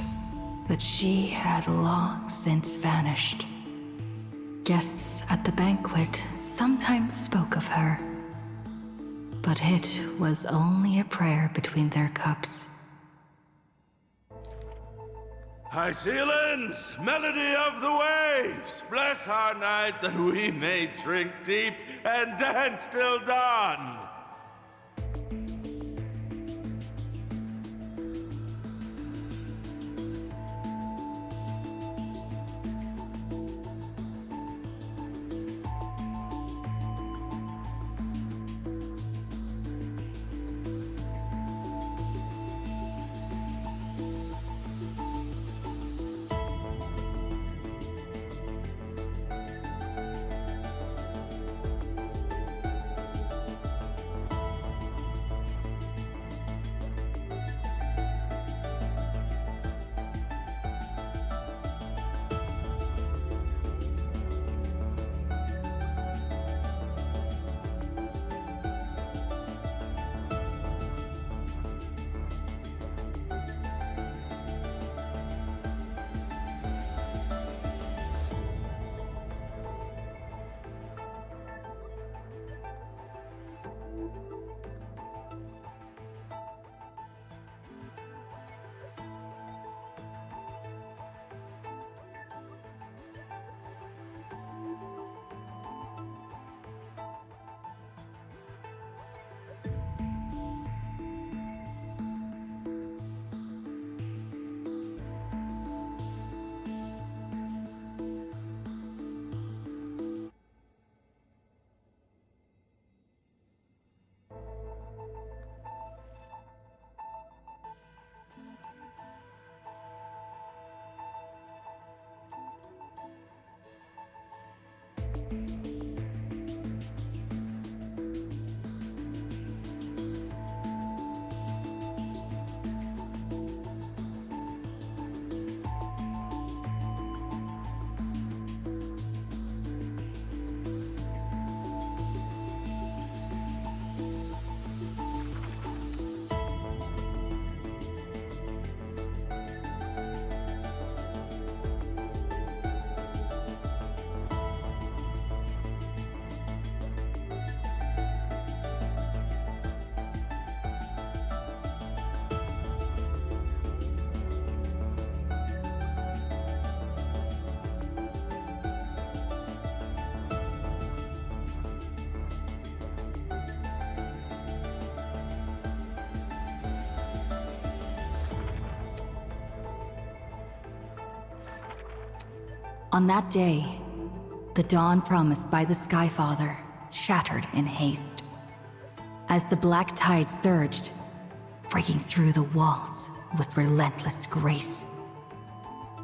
that she had long since vanished. Guests at the banquet sometimes spoke of her, But it was only a prayer between their cups. High Sealands, melody of the waves, bless our night that we may drink deep and dance till dawn. On that day, the dawn promised by the Skyfather shattered in haste. As the black tide surged, breaking through the walls with relentless grace.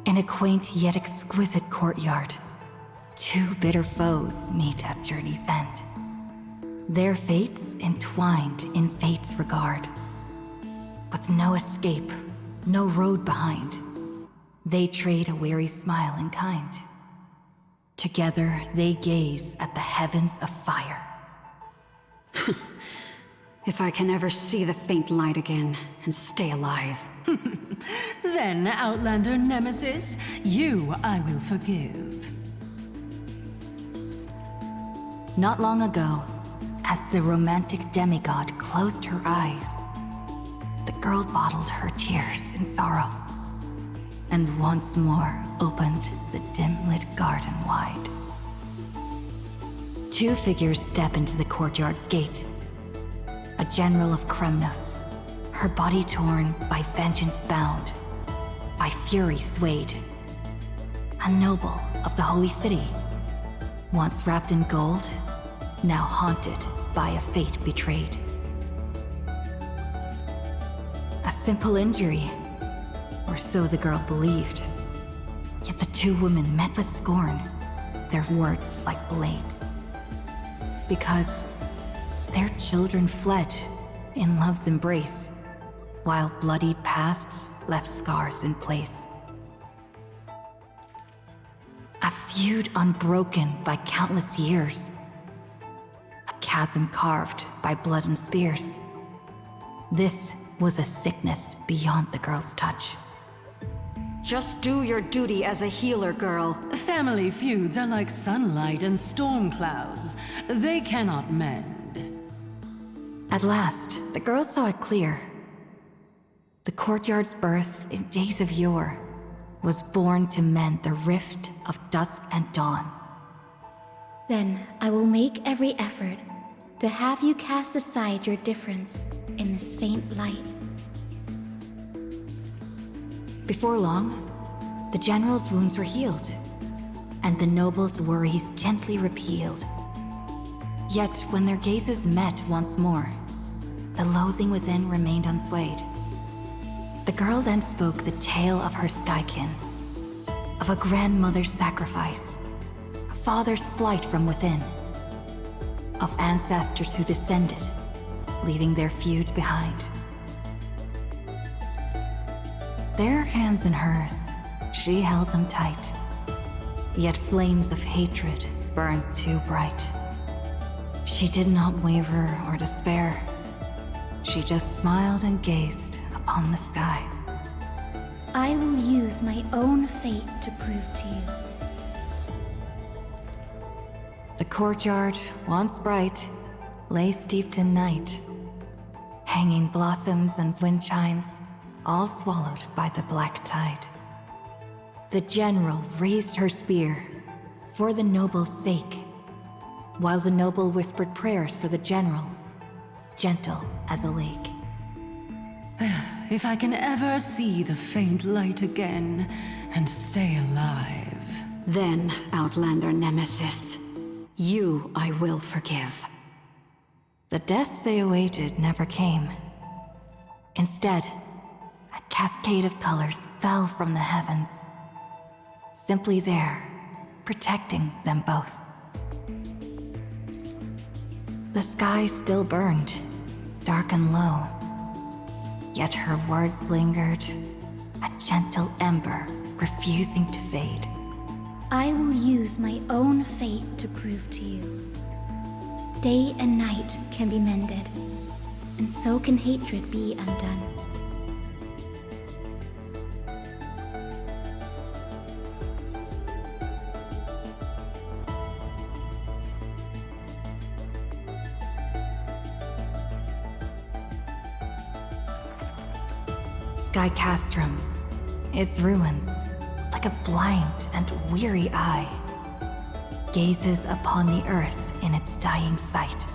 In a quaint yet exquisite courtyard, two bitter foes meet at journey's end. Their fates entwined in fate's regard. With no escape, no road behind, they trade a weary smile in kind. Together they gaze at the heavens of fire. If I can ever see the faint light again and stay alive. Then, Outlander Nemesis, you I will forgive. Not long ago, as the romantic demigod closed her eyes, the girl bottled her tears in sorrow, and once more opened the dim-lit garden wide. Two figures step into the courtyard's gate. A general of Kremnos, her body torn, by vengeance bound, by fury swayed. A noble of the Holy City, once wrapped in gold, now haunted by a fate betrayed. A simple injury, or so the girl believed. Yet the two women met with scorn, their words like blades. Because their children fled in love's embrace, while bloodied pasts left scars in place. A feud unbroken by countless years. A chasm carved by blood and spears. This was a sickness beyond the girl's touch. Just do your duty as a healer, girl. Family feuds are like sunlight and storm clouds. They cannot mend. At last, the girls saw it clear. The courtyard's birth in days of yore was born to mend the rift of dusk and dawn. Then I will make every effort to have you cast aside your difference in this faint light. Before long, the general's wounds were healed, and the noble's worries gently repealed. Yet when their gazes met once more, the loathing within remained unswayed. The girl then spoke the tale of her Stykin, of a grandmother's sacrifice, a father's flight from within, of ancestors who descended, leaving their feud behind. Their hands in hers, she held them tight, yet flames of hatred burned too bright. She did not waver or despair. She just smiled and gazed upon the sky. I will use my own fate to prove to you. The courtyard, once bright, lay steeped in night. Hanging blossoms and wind chimes, all swallowed by the black tide. The general raised her spear, for the noble's sake, while the noble whispered prayers for the general, gentle as a lake. If I can ever see the faint light again and stay alive. Then, Outlander Nemesis, you I will forgive. The death they awaited never came. Instead, a cascade of colors fell from the heavens, simply there, protecting them both. The sky still burned, dark and low, yet her words lingered, a gentle ember refusing to fade. I will use my own fate to prove to you. Day and night can be mended, and so can hatred be undone. Sky Castrum, its ruins, like a blind and weary eye, gazes upon the earth in its dying sight.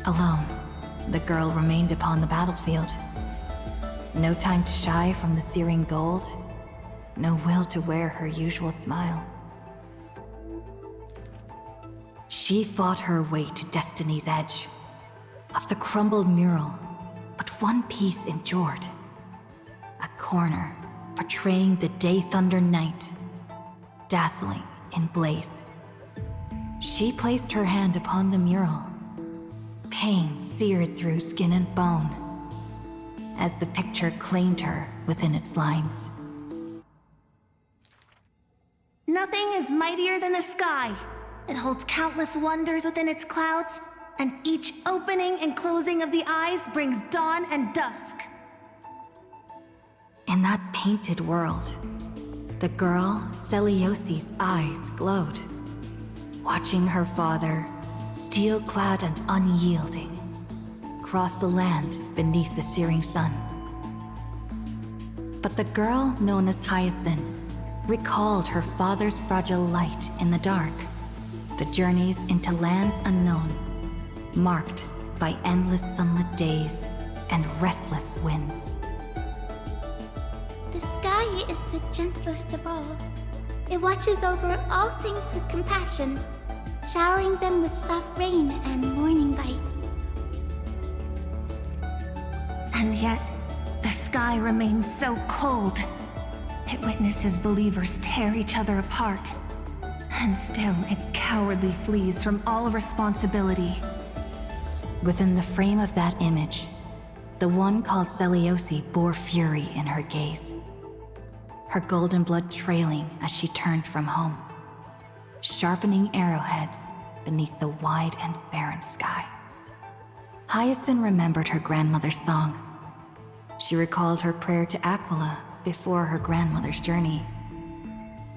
Alone, the girl remained upon the battlefield. No time to shy from the searing gold, no will to wear her usual smile. She fought her way to destiny's edge. Of the crumbled mural, but one piece endured. A corner portraying the day thunder night, dazzling in blaze. She placed her hand upon the mural. Pain seared through skin and bone, as the picture claimed her within its lines. Nothing is mightier than the sky. It holds countless wonders within its clouds, and each opening and closing of the eyes brings dawn and dusk. In that painted world, the girl Celiosi's eyes glowed, watching her father, steel-clad and unyielding, cross the land beneath the searing sun. But the girl known as Hyacinth recalled her father's fragile light in the dark, the journeys into lands unknown, marked by endless sunlit days and restless winds. The sky is the gentlest of all. It watches over all things with compassion, showering them with soft rain and morning light. And yet, the sky remains so cold. It witnesses believers tear each other apart. And still, it cowardly flees from all responsibility. Within the frame of that image, the one called Celiosi bore fury in her gaze, her golden blood trailing as she turned from home, sharpening arrowheads beneath the wide and barren sky. Hyacinth remembered her grandmother's song. She recalled her prayer to Aquila before her grandmother's journey,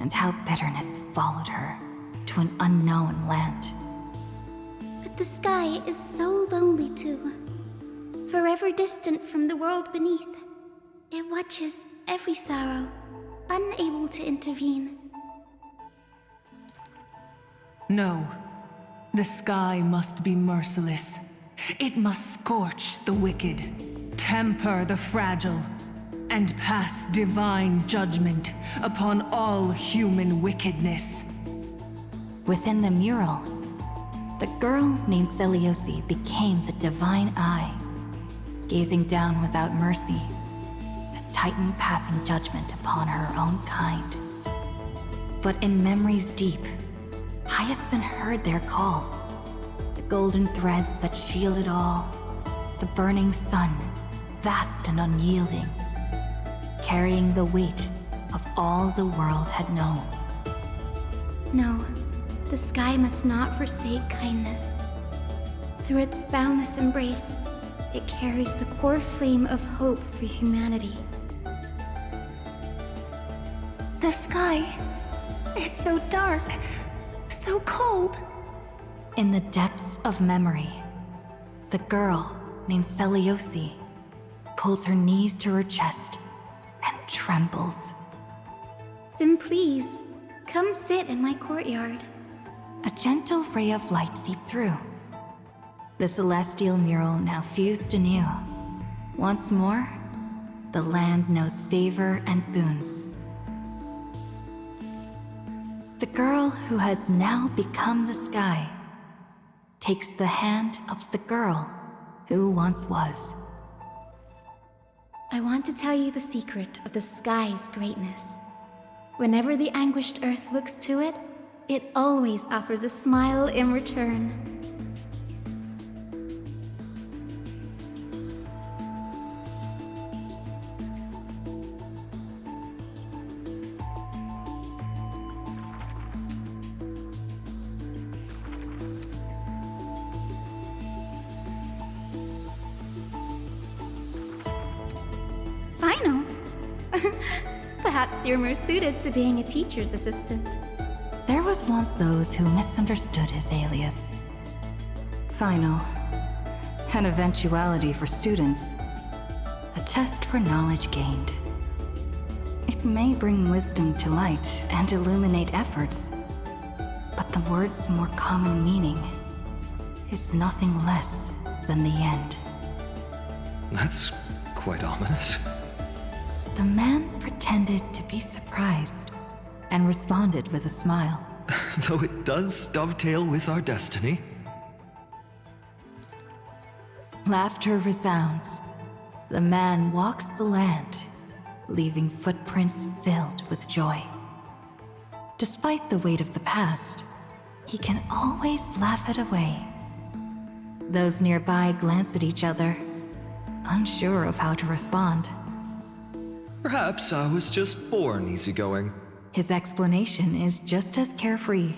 and how bitterness followed her to an unknown land. But the sky is so lonely too. Forever distant from the world beneath. It watches every sorrow, unable to intervene. No. The sky must be merciless. It must scorch the wicked, temper the fragile, and pass divine judgment upon all human wickedness. Within the mural, the girl named Seliosi became the divine eye, gazing down without mercy, a titan passing judgment upon her own kind. But in memories deep, Hyacinth heard their call. The golden threads that shielded all, the burning sun, vast and unyielding, carrying the weight of all the world had known. No, the sky must not forsake kindness. Through its boundless embrace, it carries the core flame of hope for humanity. The sky, it's so dark, so cold. In the depths of memory, the girl named Seliosi pulls her knees to her chest and trembles. Then please, come sit in my courtyard. A gentle ray of light seeped through. The celestial mural now fused anew. Once more, the land knows favor and boons. The girl who has now become the sky takes the hand of the girl who once was. I want to tell you the secret of the sky's greatness. Whenever the anguished earth looks to it, it always offers a smile in return. Final? Perhaps you're more suited to being a teacher's assistant. There was once those who misunderstood his alias. Final. An eventuality for students. A test for knowledge gained. It may bring wisdom to light and illuminate efforts, but the word's more common meaning is nothing less than the end. That's quite ominous. The man pretended to be surprised and responded with a smile. Though it does dovetail with our destiny. Laughter resounds. The man walks the land, leaving footprints filled with joy. Despite the weight of the past, he can always laugh it away. Those nearby glance at each other, unsure of how to respond. Perhaps I was just born easygoing. His explanation is just as carefree.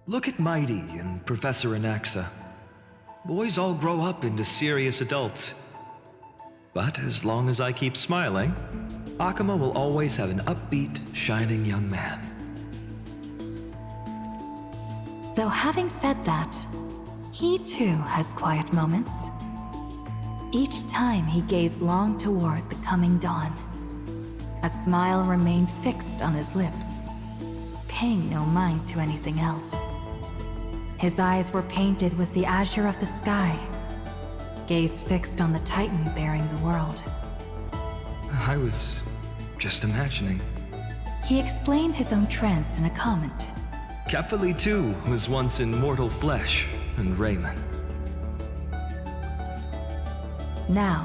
Look at Mighty and Professor Anaxa. Boys all grow up into serious adults. But as long as I keep smiling, Akuma will always have an upbeat, shining young man. Though having said that, he too has quiet moments. Each time he gazed long toward the coming dawn, a smile remained fixed on his lips, paying no mind to anything else. His eyes were painted with the azure of the sky, gaze fixed on the Titan bearing the world. I was just imagining. He explained his own trance in a comment. Kephale too was once in mortal flesh and raiment. Now,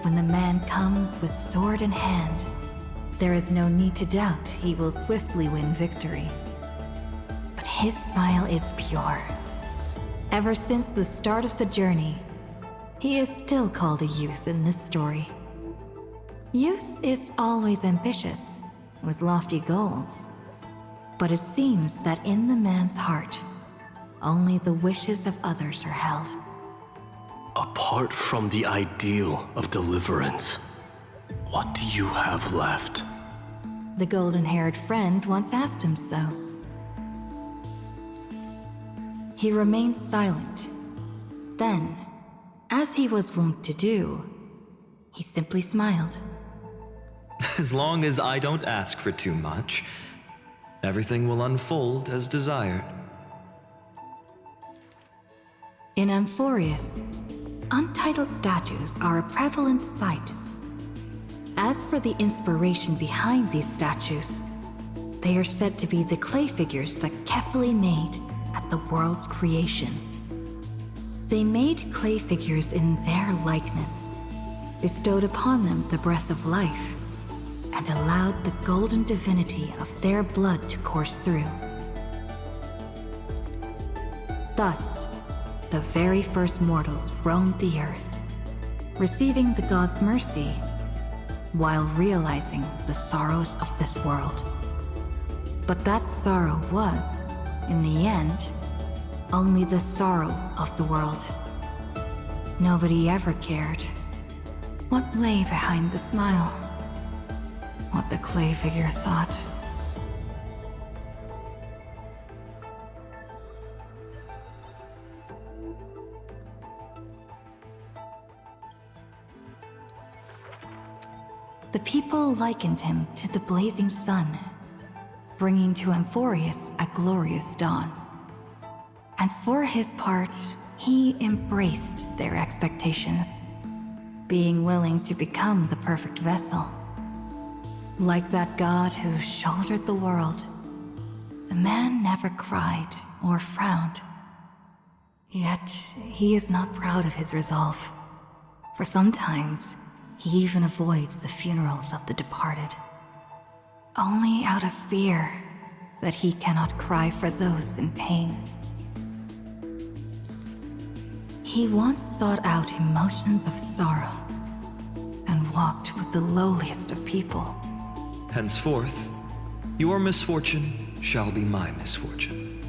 when the man comes with sword in hand, there is no need to doubt he will swiftly win victory. But his smile is pure. Ever since the start of the journey, he is still called a youth in this story. Youth is always ambitious, with lofty goals. But it seems that in the man's heart, only the wishes of others are held. Apart from the ideal of deliverance, what do you have left? The golden-haired friend once asked him so. He remained silent. Then, as he was wont to do, he simply smiled. As long as I don't ask for too much, everything will unfold as desired. In Amphorius, untitled statues are a prevalent sight. As for the inspiration behind these statues, they are said to be the clay figures that Kephale made at the world's creation. They made clay figures in their likeness, bestowed upon them the breath of life, and allowed the golden divinity of their blood to course through. Thus, the very first mortals roamed the earth, receiving the gods' mercy, while realizing the sorrows of this world. But that sorrow was, in the end, only the sorrow of the world. Nobody ever cared what lay behind the smile, what the clay figure thought. The people likened him to the blazing sun, bringing to Amphorius a glorious dawn. And for his part, he embraced their expectations, being willing to become the perfect vessel. Like that god who shouldered the world, the man never cried or frowned. Yet, he is not proud of his resolve, for sometimes he even avoids the funerals of the departed, only out of fear that he cannot cry for those in pain. He once sought out emotions of sorrow and walked with the lowliest of people. Henceforth, your misfortune shall be my misfortune.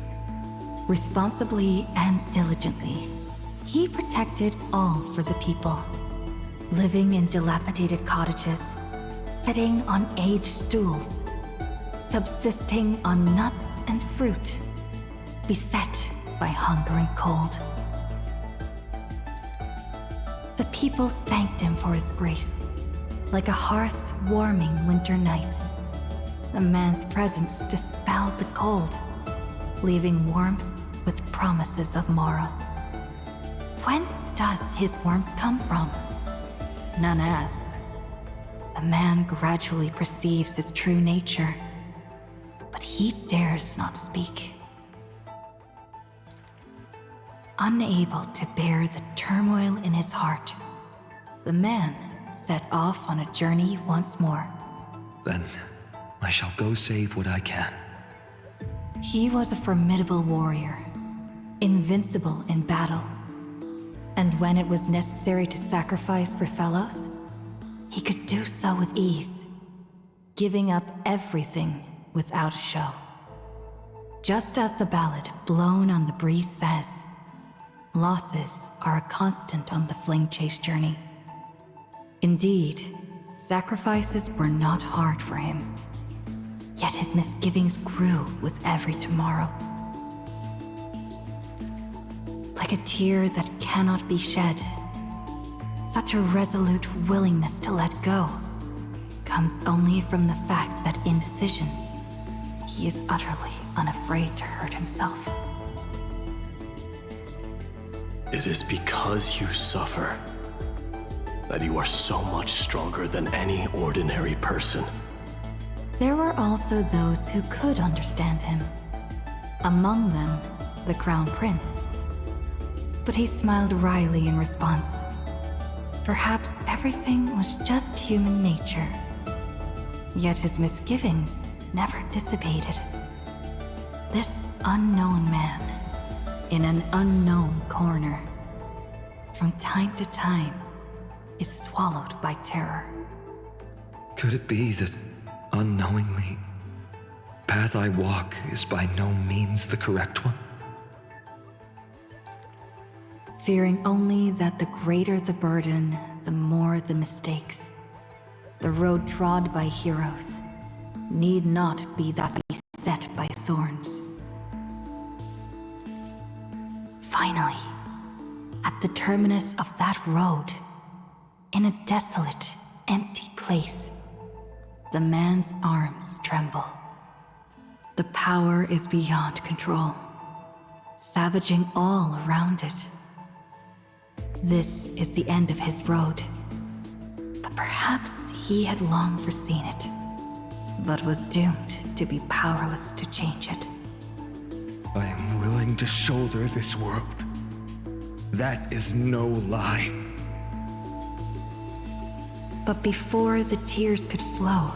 Responsibly and diligently, he protected all for the people, living in dilapidated cottages, sitting on aged stools, subsisting on nuts and fruit, beset by hunger and cold. The people thanked him for his grace, like a hearth warming winter nights. The man's presence dispelled the cold, leaving warmth with promises of morrow. Whence does his warmth come from? None ask. The man gradually perceives his true nature, but he dares not speak. Unable to bear the turmoil in his heart, the man set off on a journey once more. Then I shall go save what I can. He was a formidable warrior, invincible in battle. And when it was necessary to sacrifice for fellows, he could do so with ease, giving up everything without a show. Just as the ballad blown on the breeze says, losses are a constant on the flame chase journey. Indeed, sacrifices were not hard for him. Yet his misgivings grew with every tomorrow. Like a tear that cannot be shed, such a resolute willingness to let go comes only from the fact that in decisions, he is utterly unafraid to hurt himself. It is because you suffer that you are so much stronger than any ordinary person. There were also those who could understand him. Among them, the Crown Prince. But he smiled wryly in response. Perhaps everything was just human nature. Yet his misgivings never dissipated. This unknown man, in an unknown corner, from time to time, is swallowed by terror. Could it be that, unknowingly, path I walk is by no means the correct one? Fearing only that the greater the burden, the more the mistakes. The road trod by heroes need not be that beset by thorns. the terminus of that road, in a desolate, empty place, the man's arms tremble. The power is beyond control, savaging all around it. This is the end of his road, but perhaps he had long foreseen it, but was doomed to be powerless to change it. I am willing to shoulder this world. That is no lie. But before the tears could flow,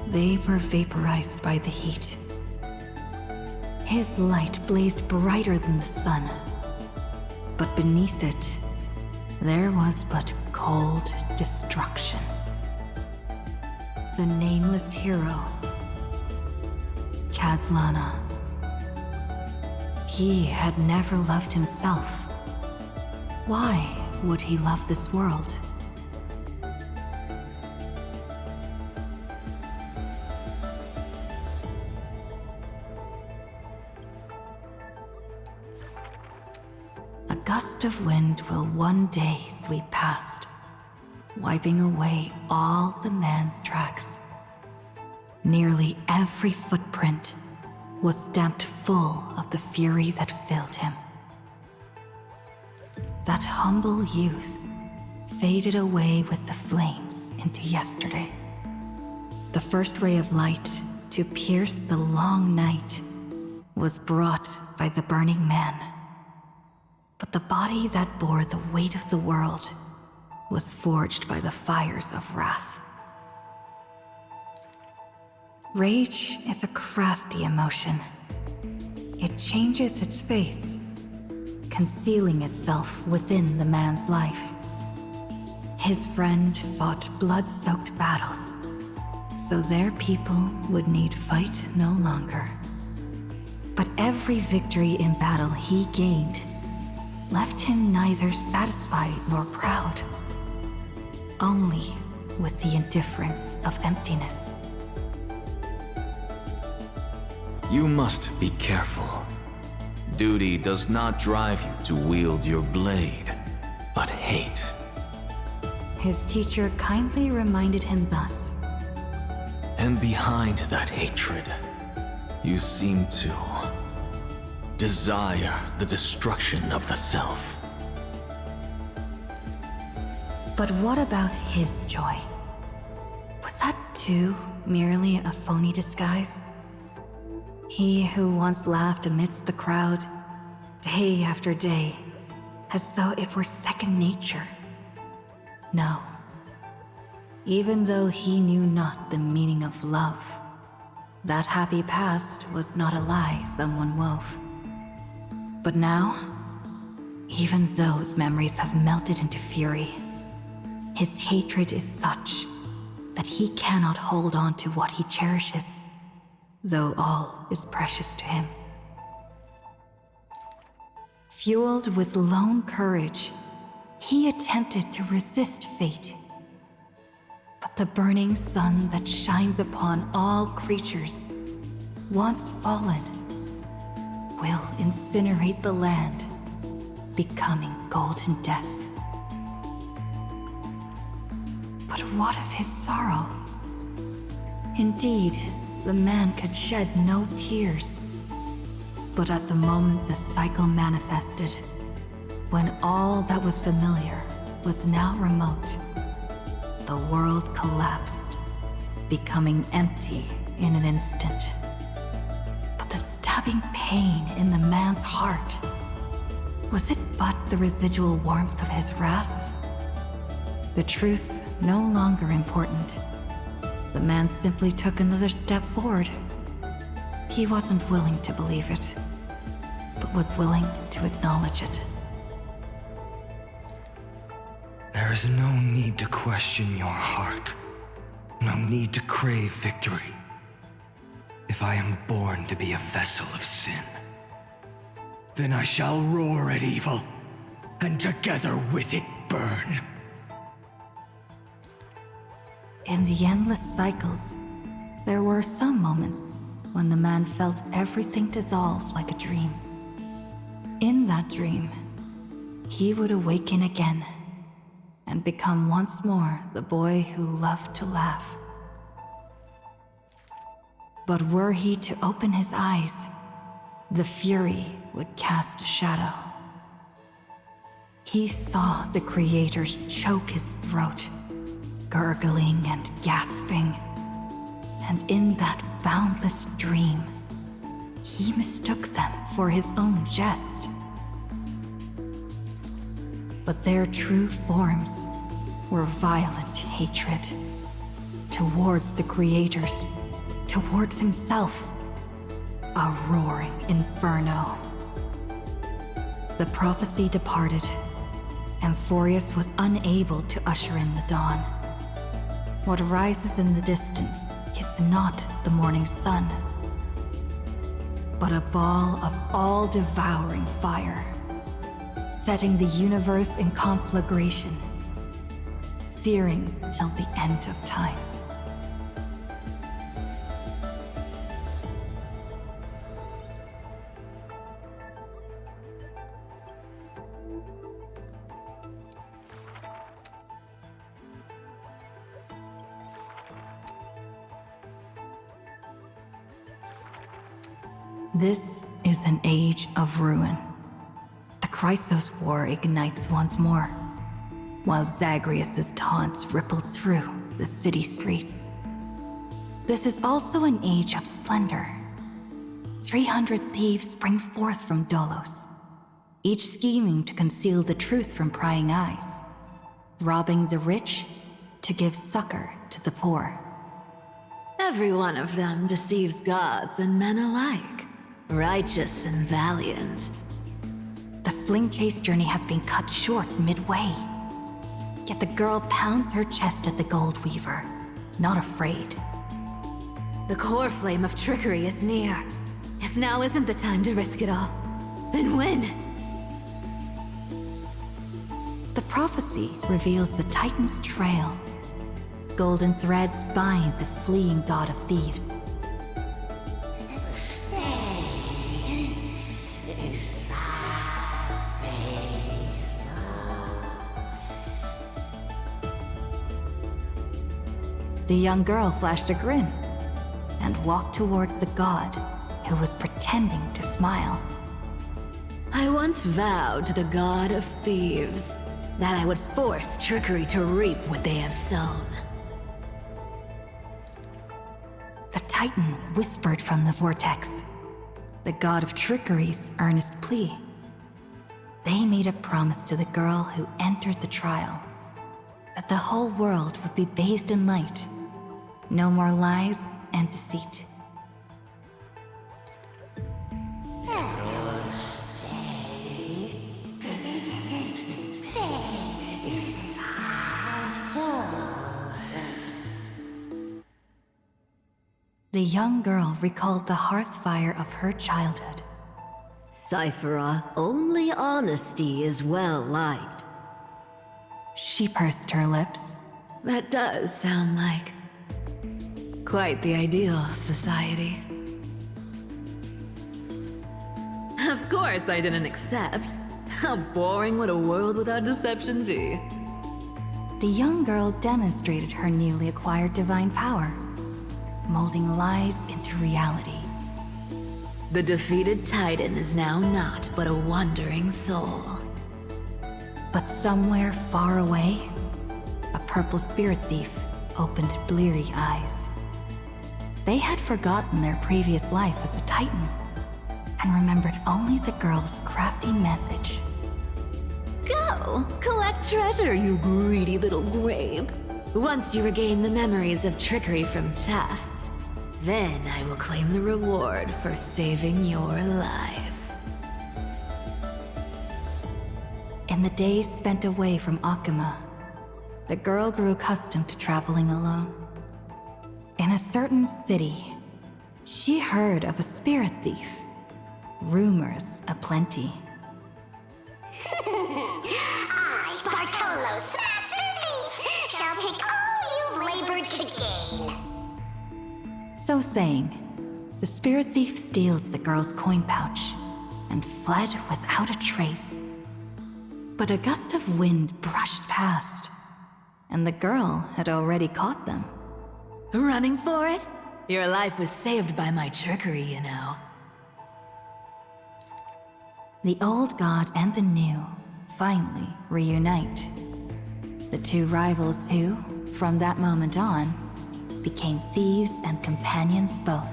they were vaporized by the heat. His light blazed brighter than the sun, but beneath it, there was but cold destruction. The nameless hero, Kazlana. He had never loved himself. Why would he love this world? A gust of wind will one day sweep past, wiping away all the man's tracks. Nearly every footprint was stamped full of the fury that filled him. That humble youth faded away with the flames into yesterday. The first ray of light to pierce the long night was brought by the burning man. But the body that bore the weight of the world was forged by the fires of wrath. Rage is a crafty emotion. It changes its face, concealing itself within the man's life. His friend fought blood-soaked battles, so their people would need fight no longer. But every victory in battle he gained left him neither satisfied nor proud, only with the indifference of emptiness. You must be careful. Duty does not drive you to wield your blade, but hate. His teacher kindly reminded him thus. And behind that hatred, you seem to desire the destruction of the self. But what about his joy? Was that too merely a phony disguise? He who once laughed amidst the crowd, day after day, as though it were second nature. No. Even though he knew not the meaning of love, that happy past was not a lie someone wove. But now, even those memories have melted into fury. His hatred is such that he cannot hold on to what he cherishes, though all is precious to him. Fueled with lone courage, he attempted to resist fate. But the burning sun that shines upon all creatures, once fallen, will incinerate the land, becoming golden death. But what of his sorrow? Indeed, the man could shed no tears. But at the moment the cycle manifested, when all that was familiar was now remote, the world collapsed, becoming empty in an instant. But the stabbing pain in the man's heart, was it but the residual warmth of his wraths? The truth no longer important. The man simply took another step forward. He wasn't willing to believe it, but was willing to acknowledge it. There is no need to question your heart. No need to crave victory. If I am born to be a vessel of sin, then I shall roar at evil, and together with it burn. In the endless cycles, there were some moments when the man felt everything dissolve like a dream. In that dream, he would awaken again and become once more the boy who loved to laugh. But were he to open his eyes, the Fury would cast a shadow. He saw the creators choke his throat, gurgling and gasping. And in that boundless dream, he mistook them for his own jest. But their true forms were violent hatred towards the creators, towards himself, a roaring inferno. The prophecy departed. Amphorius was unable to usher in the dawn. What rises in the distance is not the morning sun, but a ball of all-devouring fire, setting the universe in conflagration, searing till the end of time. This is an age of ruin. The Chrysos War ignites once more, while Zagreus' taunts ripple through the city streets. This is also an age of splendor. 300 thieves spring forth from Dolos, each scheming to conceal the truth from prying eyes, robbing the rich to give succor to the poor. Every one of them deceives gods and men alike, righteous and valiant. The fling chase journey has been cut short midway. Yet the girl pounds her chest at the Gold Weaver, not afraid. The core flame of trickery is near. If now isn't the time to risk it all, then when? The prophecy reveals the Titan's trail. Golden threads bind the fleeing god of thieves. The young girl flashed a grin and walked towards the god, who was pretending to smile. I once vowed to the god of thieves that I would force trickery to reap what they have sown. The Titan whispered from the vortex, the god of trickery's earnest plea. They made a promise to the girl who entered the trial, that the whole world would be bathed in light. No more lies and deceit. The young girl recalled the hearth fire of her childhood. Cyphera, only honesty is well liked. She pursed her lips. That does sound like quite the ideal society. Of course I didn't accept. How boring would a world without deception be? The young girl demonstrated her newly acquired divine power, molding lies into reality. The defeated Titan is now not but a wandering soul. But somewhere far away, a purple spirit thief opened bleary eyes. They had forgotten their previous life as a Titan, and remembered only the girl's crafty message. Go! Collect treasure, you greedy little grape. Once you regain the memories of trickery from chests, then I will claim the reward for saving your life. In the days spent away from Akuma, the girl grew accustomed to traveling alone. In a certain city, she heard of a spirit thief. Rumors aplenty. I, Bartolos, Master Thief, shall take all you've labored to gain. So saying, the spirit thief steals the girl's coin pouch and fled without a trace. But a gust of wind brushed past, and the girl had already caught them. Running for it? Your life was saved by my trickery, you know. The old god and the new finally reunite. The two rivals who, from that moment on, became thieves and companions both.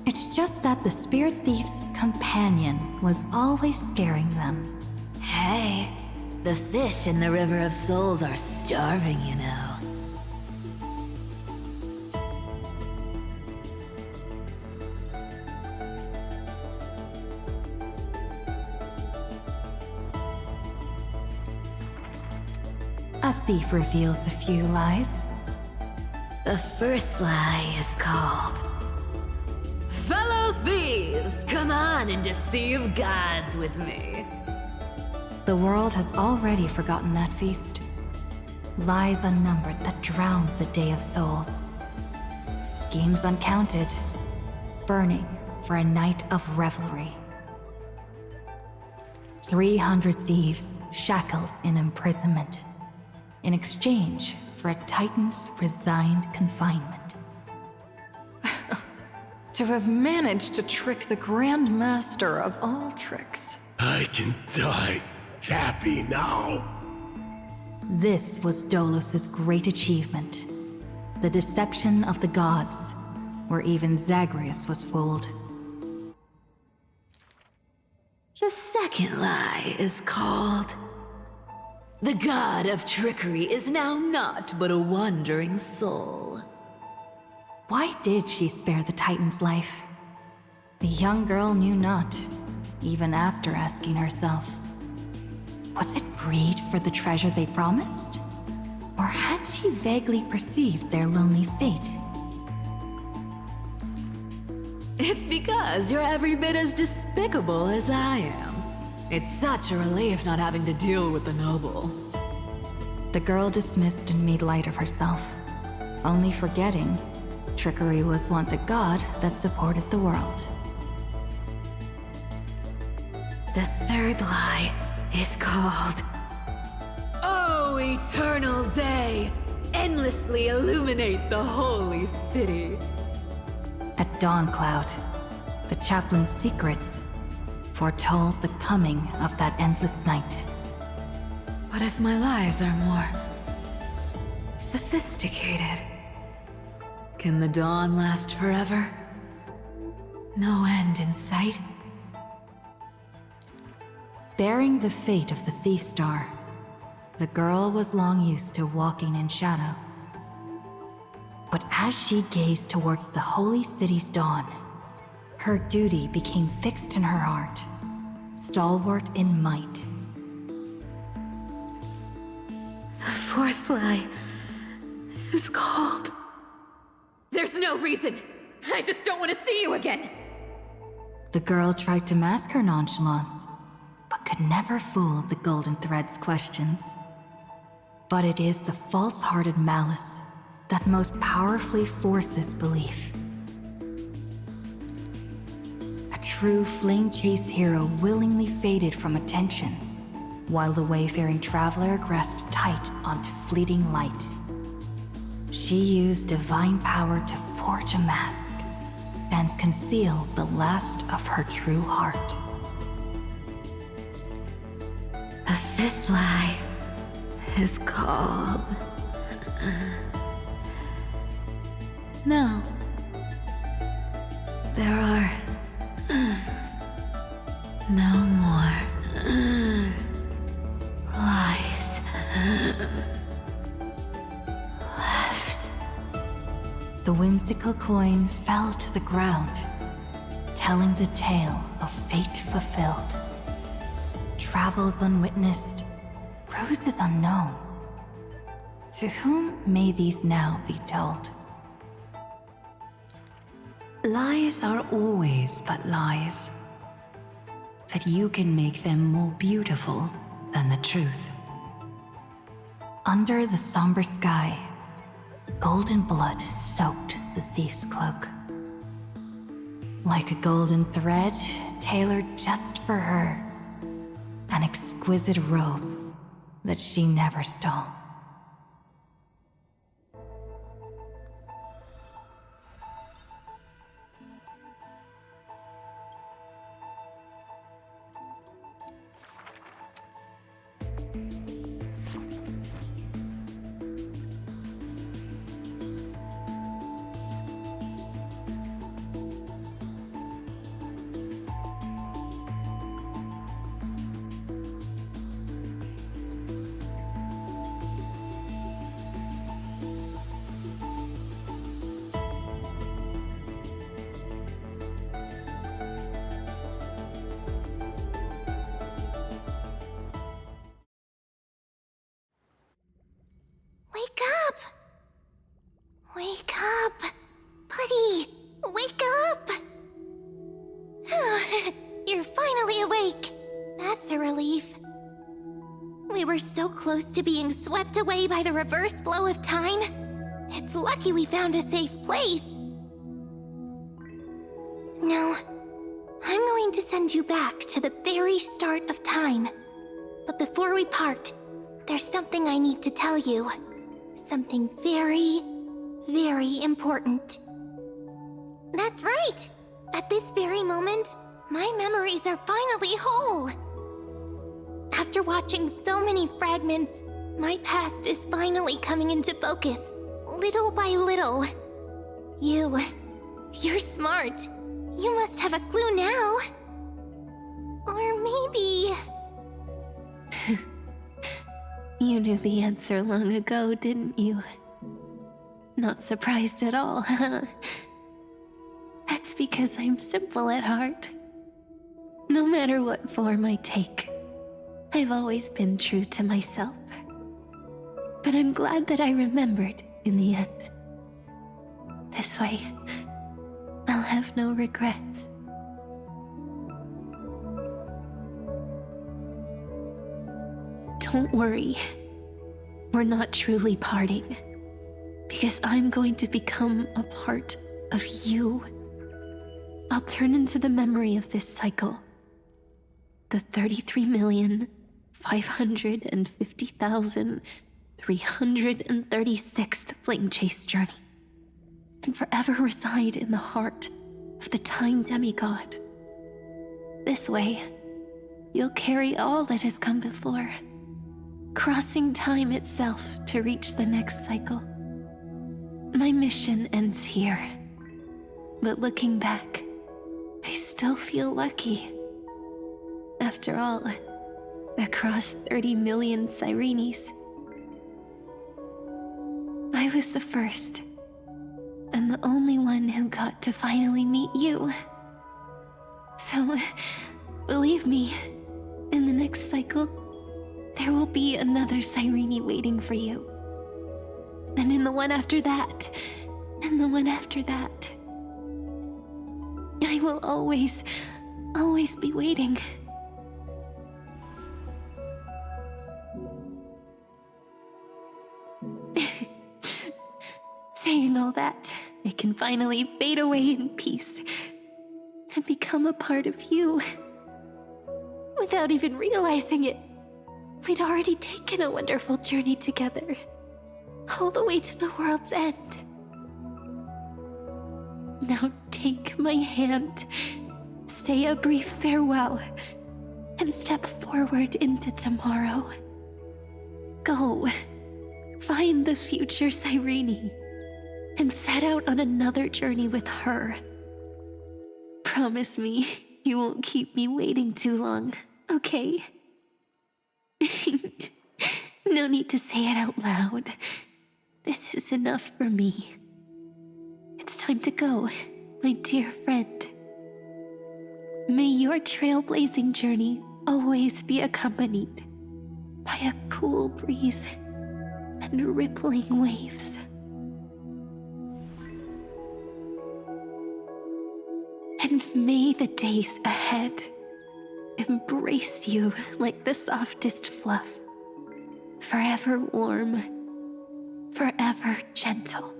It's just that the spirit thief's companion was always scaring them. Hey, the fish in the River of Souls are starving, you know. A thief reveals a few lies. The first lie is called... Fellow thieves, come on and deceive gods with me. The world has already forgotten that feast. Lies unnumbered that drowned the Day of Souls. Schemes uncounted, burning for a night of revelry. 300 thieves shackled in imprisonment, in exchange for a Titan's resigned confinement. To have managed to trick the Grand Master of all tricks. I can die happy now. This was Dolos's great achievement. The deception of the gods, where even Zagreus was fooled. The second lie is called... The god of trickery is now not but a wandering soul. Why did she spare the Titan's life? The young girl knew not, even after asking herself. Was it greed for the treasure they promised? Or had she vaguely perceived their lonely fate? It's because you're every bit as despicable as I am. It's such a relief not having to deal with the noble. The girl dismissed and made light of herself, only forgetting trickery was once a god that supported the world. The third lie is called... Oh, eternal day! Endlessly illuminate the holy city. At Dawncloud, the chaplain's secrets foretold the coming of that endless night. What if my lies are more... sophisticated? Can the dawn last forever? No end in sight? Bearing the fate of the Thief Star, the girl was long used to walking in shadow. But as she gazed towards the holy city's dawn, her duty became fixed in her heart, stalwart in might. The fourth lie is called... There's no reason! I just don't want to see you again! The girl tried to mask her nonchalance, but could never fool the Golden Thread's questions. But it is the false-hearted malice that most powerfully forces belief. A true flame chase hero willingly faded from attention, while the wayfaring traveler grasped tight onto fleeting light. She used divine power to forge a mask and conceal the last of her true heart. The fifth lie is called... No. There are... no more... lies... The whimsical coin fell to the ground, telling the tale of fate fulfilled. Travels unwitnessed, roses unknown. To whom may these now be told? Lies are always but lies, but you can make them more beautiful than the truth. Under the somber sky, golden blood soaked the thief's cloak. Like a golden thread tailored just for her, An exquisite robe that she never stole. Wake up! Wake up! Buddy! Wake up! You're finally awake. That's a relief. We were so close to being swept away by the reverse flow of time. It's lucky we found a safe place. Now, I'm going to send you back to the very start of time. But before we part, there's something I need to tell you. Something very, very important. That's right! At this very moment, my memories are finally whole. After watching so many fragments, my past is finally coming into focus, little by little. You're smart. You must have a clue now. Or maybe... You knew the answer long ago, didn't you? Not surprised at all, huh? That's because I'm simple at heart. No matter what form I take, I've always been true to myself. But I'm glad that I remembered in the end. This way, I'll have no regrets. Don't worry. We're not truly parting. Because I'm going to become a part of you. I'll turn into the memory of this cycle. The 33,550,336th Flame Chase journey. And forever reside in the heart of the Time Demigod. This way, you'll carry all that has come before, crossing time itself to reach the next cycle. My mission ends here, but looking back, I still feel lucky. After all, across 30 million Sirenes, I was the first, and the only one who got to finally meet you. So, believe me, in the next cycle, there will be another Cyrene waiting for you. And in the one after that, and the one after that. I will always be waiting. Saying all that, I can finally fade away in peace and become a part of you. Without even realizing it, we'd already taken a wonderful journey together, all the way to the world's end. Now take my hand, say a brief farewell, and step forward into tomorrow. Go, find the future Cyrene, and set out on another journey with her. Promise me you won't keep me waiting too long, okay? No need to say it out loud. This is enough for me. It's time to go, my dear friend. May your trailblazing journey always be accompanied by a cool breeze and rippling waves. And may the days ahead embrace you like the softest fluff, forever warm, forever gentle.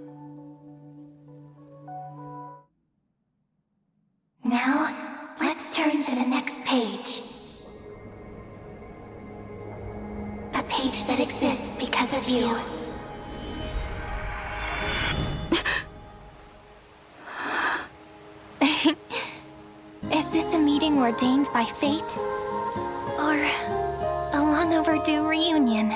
Now, let's turn to the next page. ordained by fate? Or a long overdue reunion?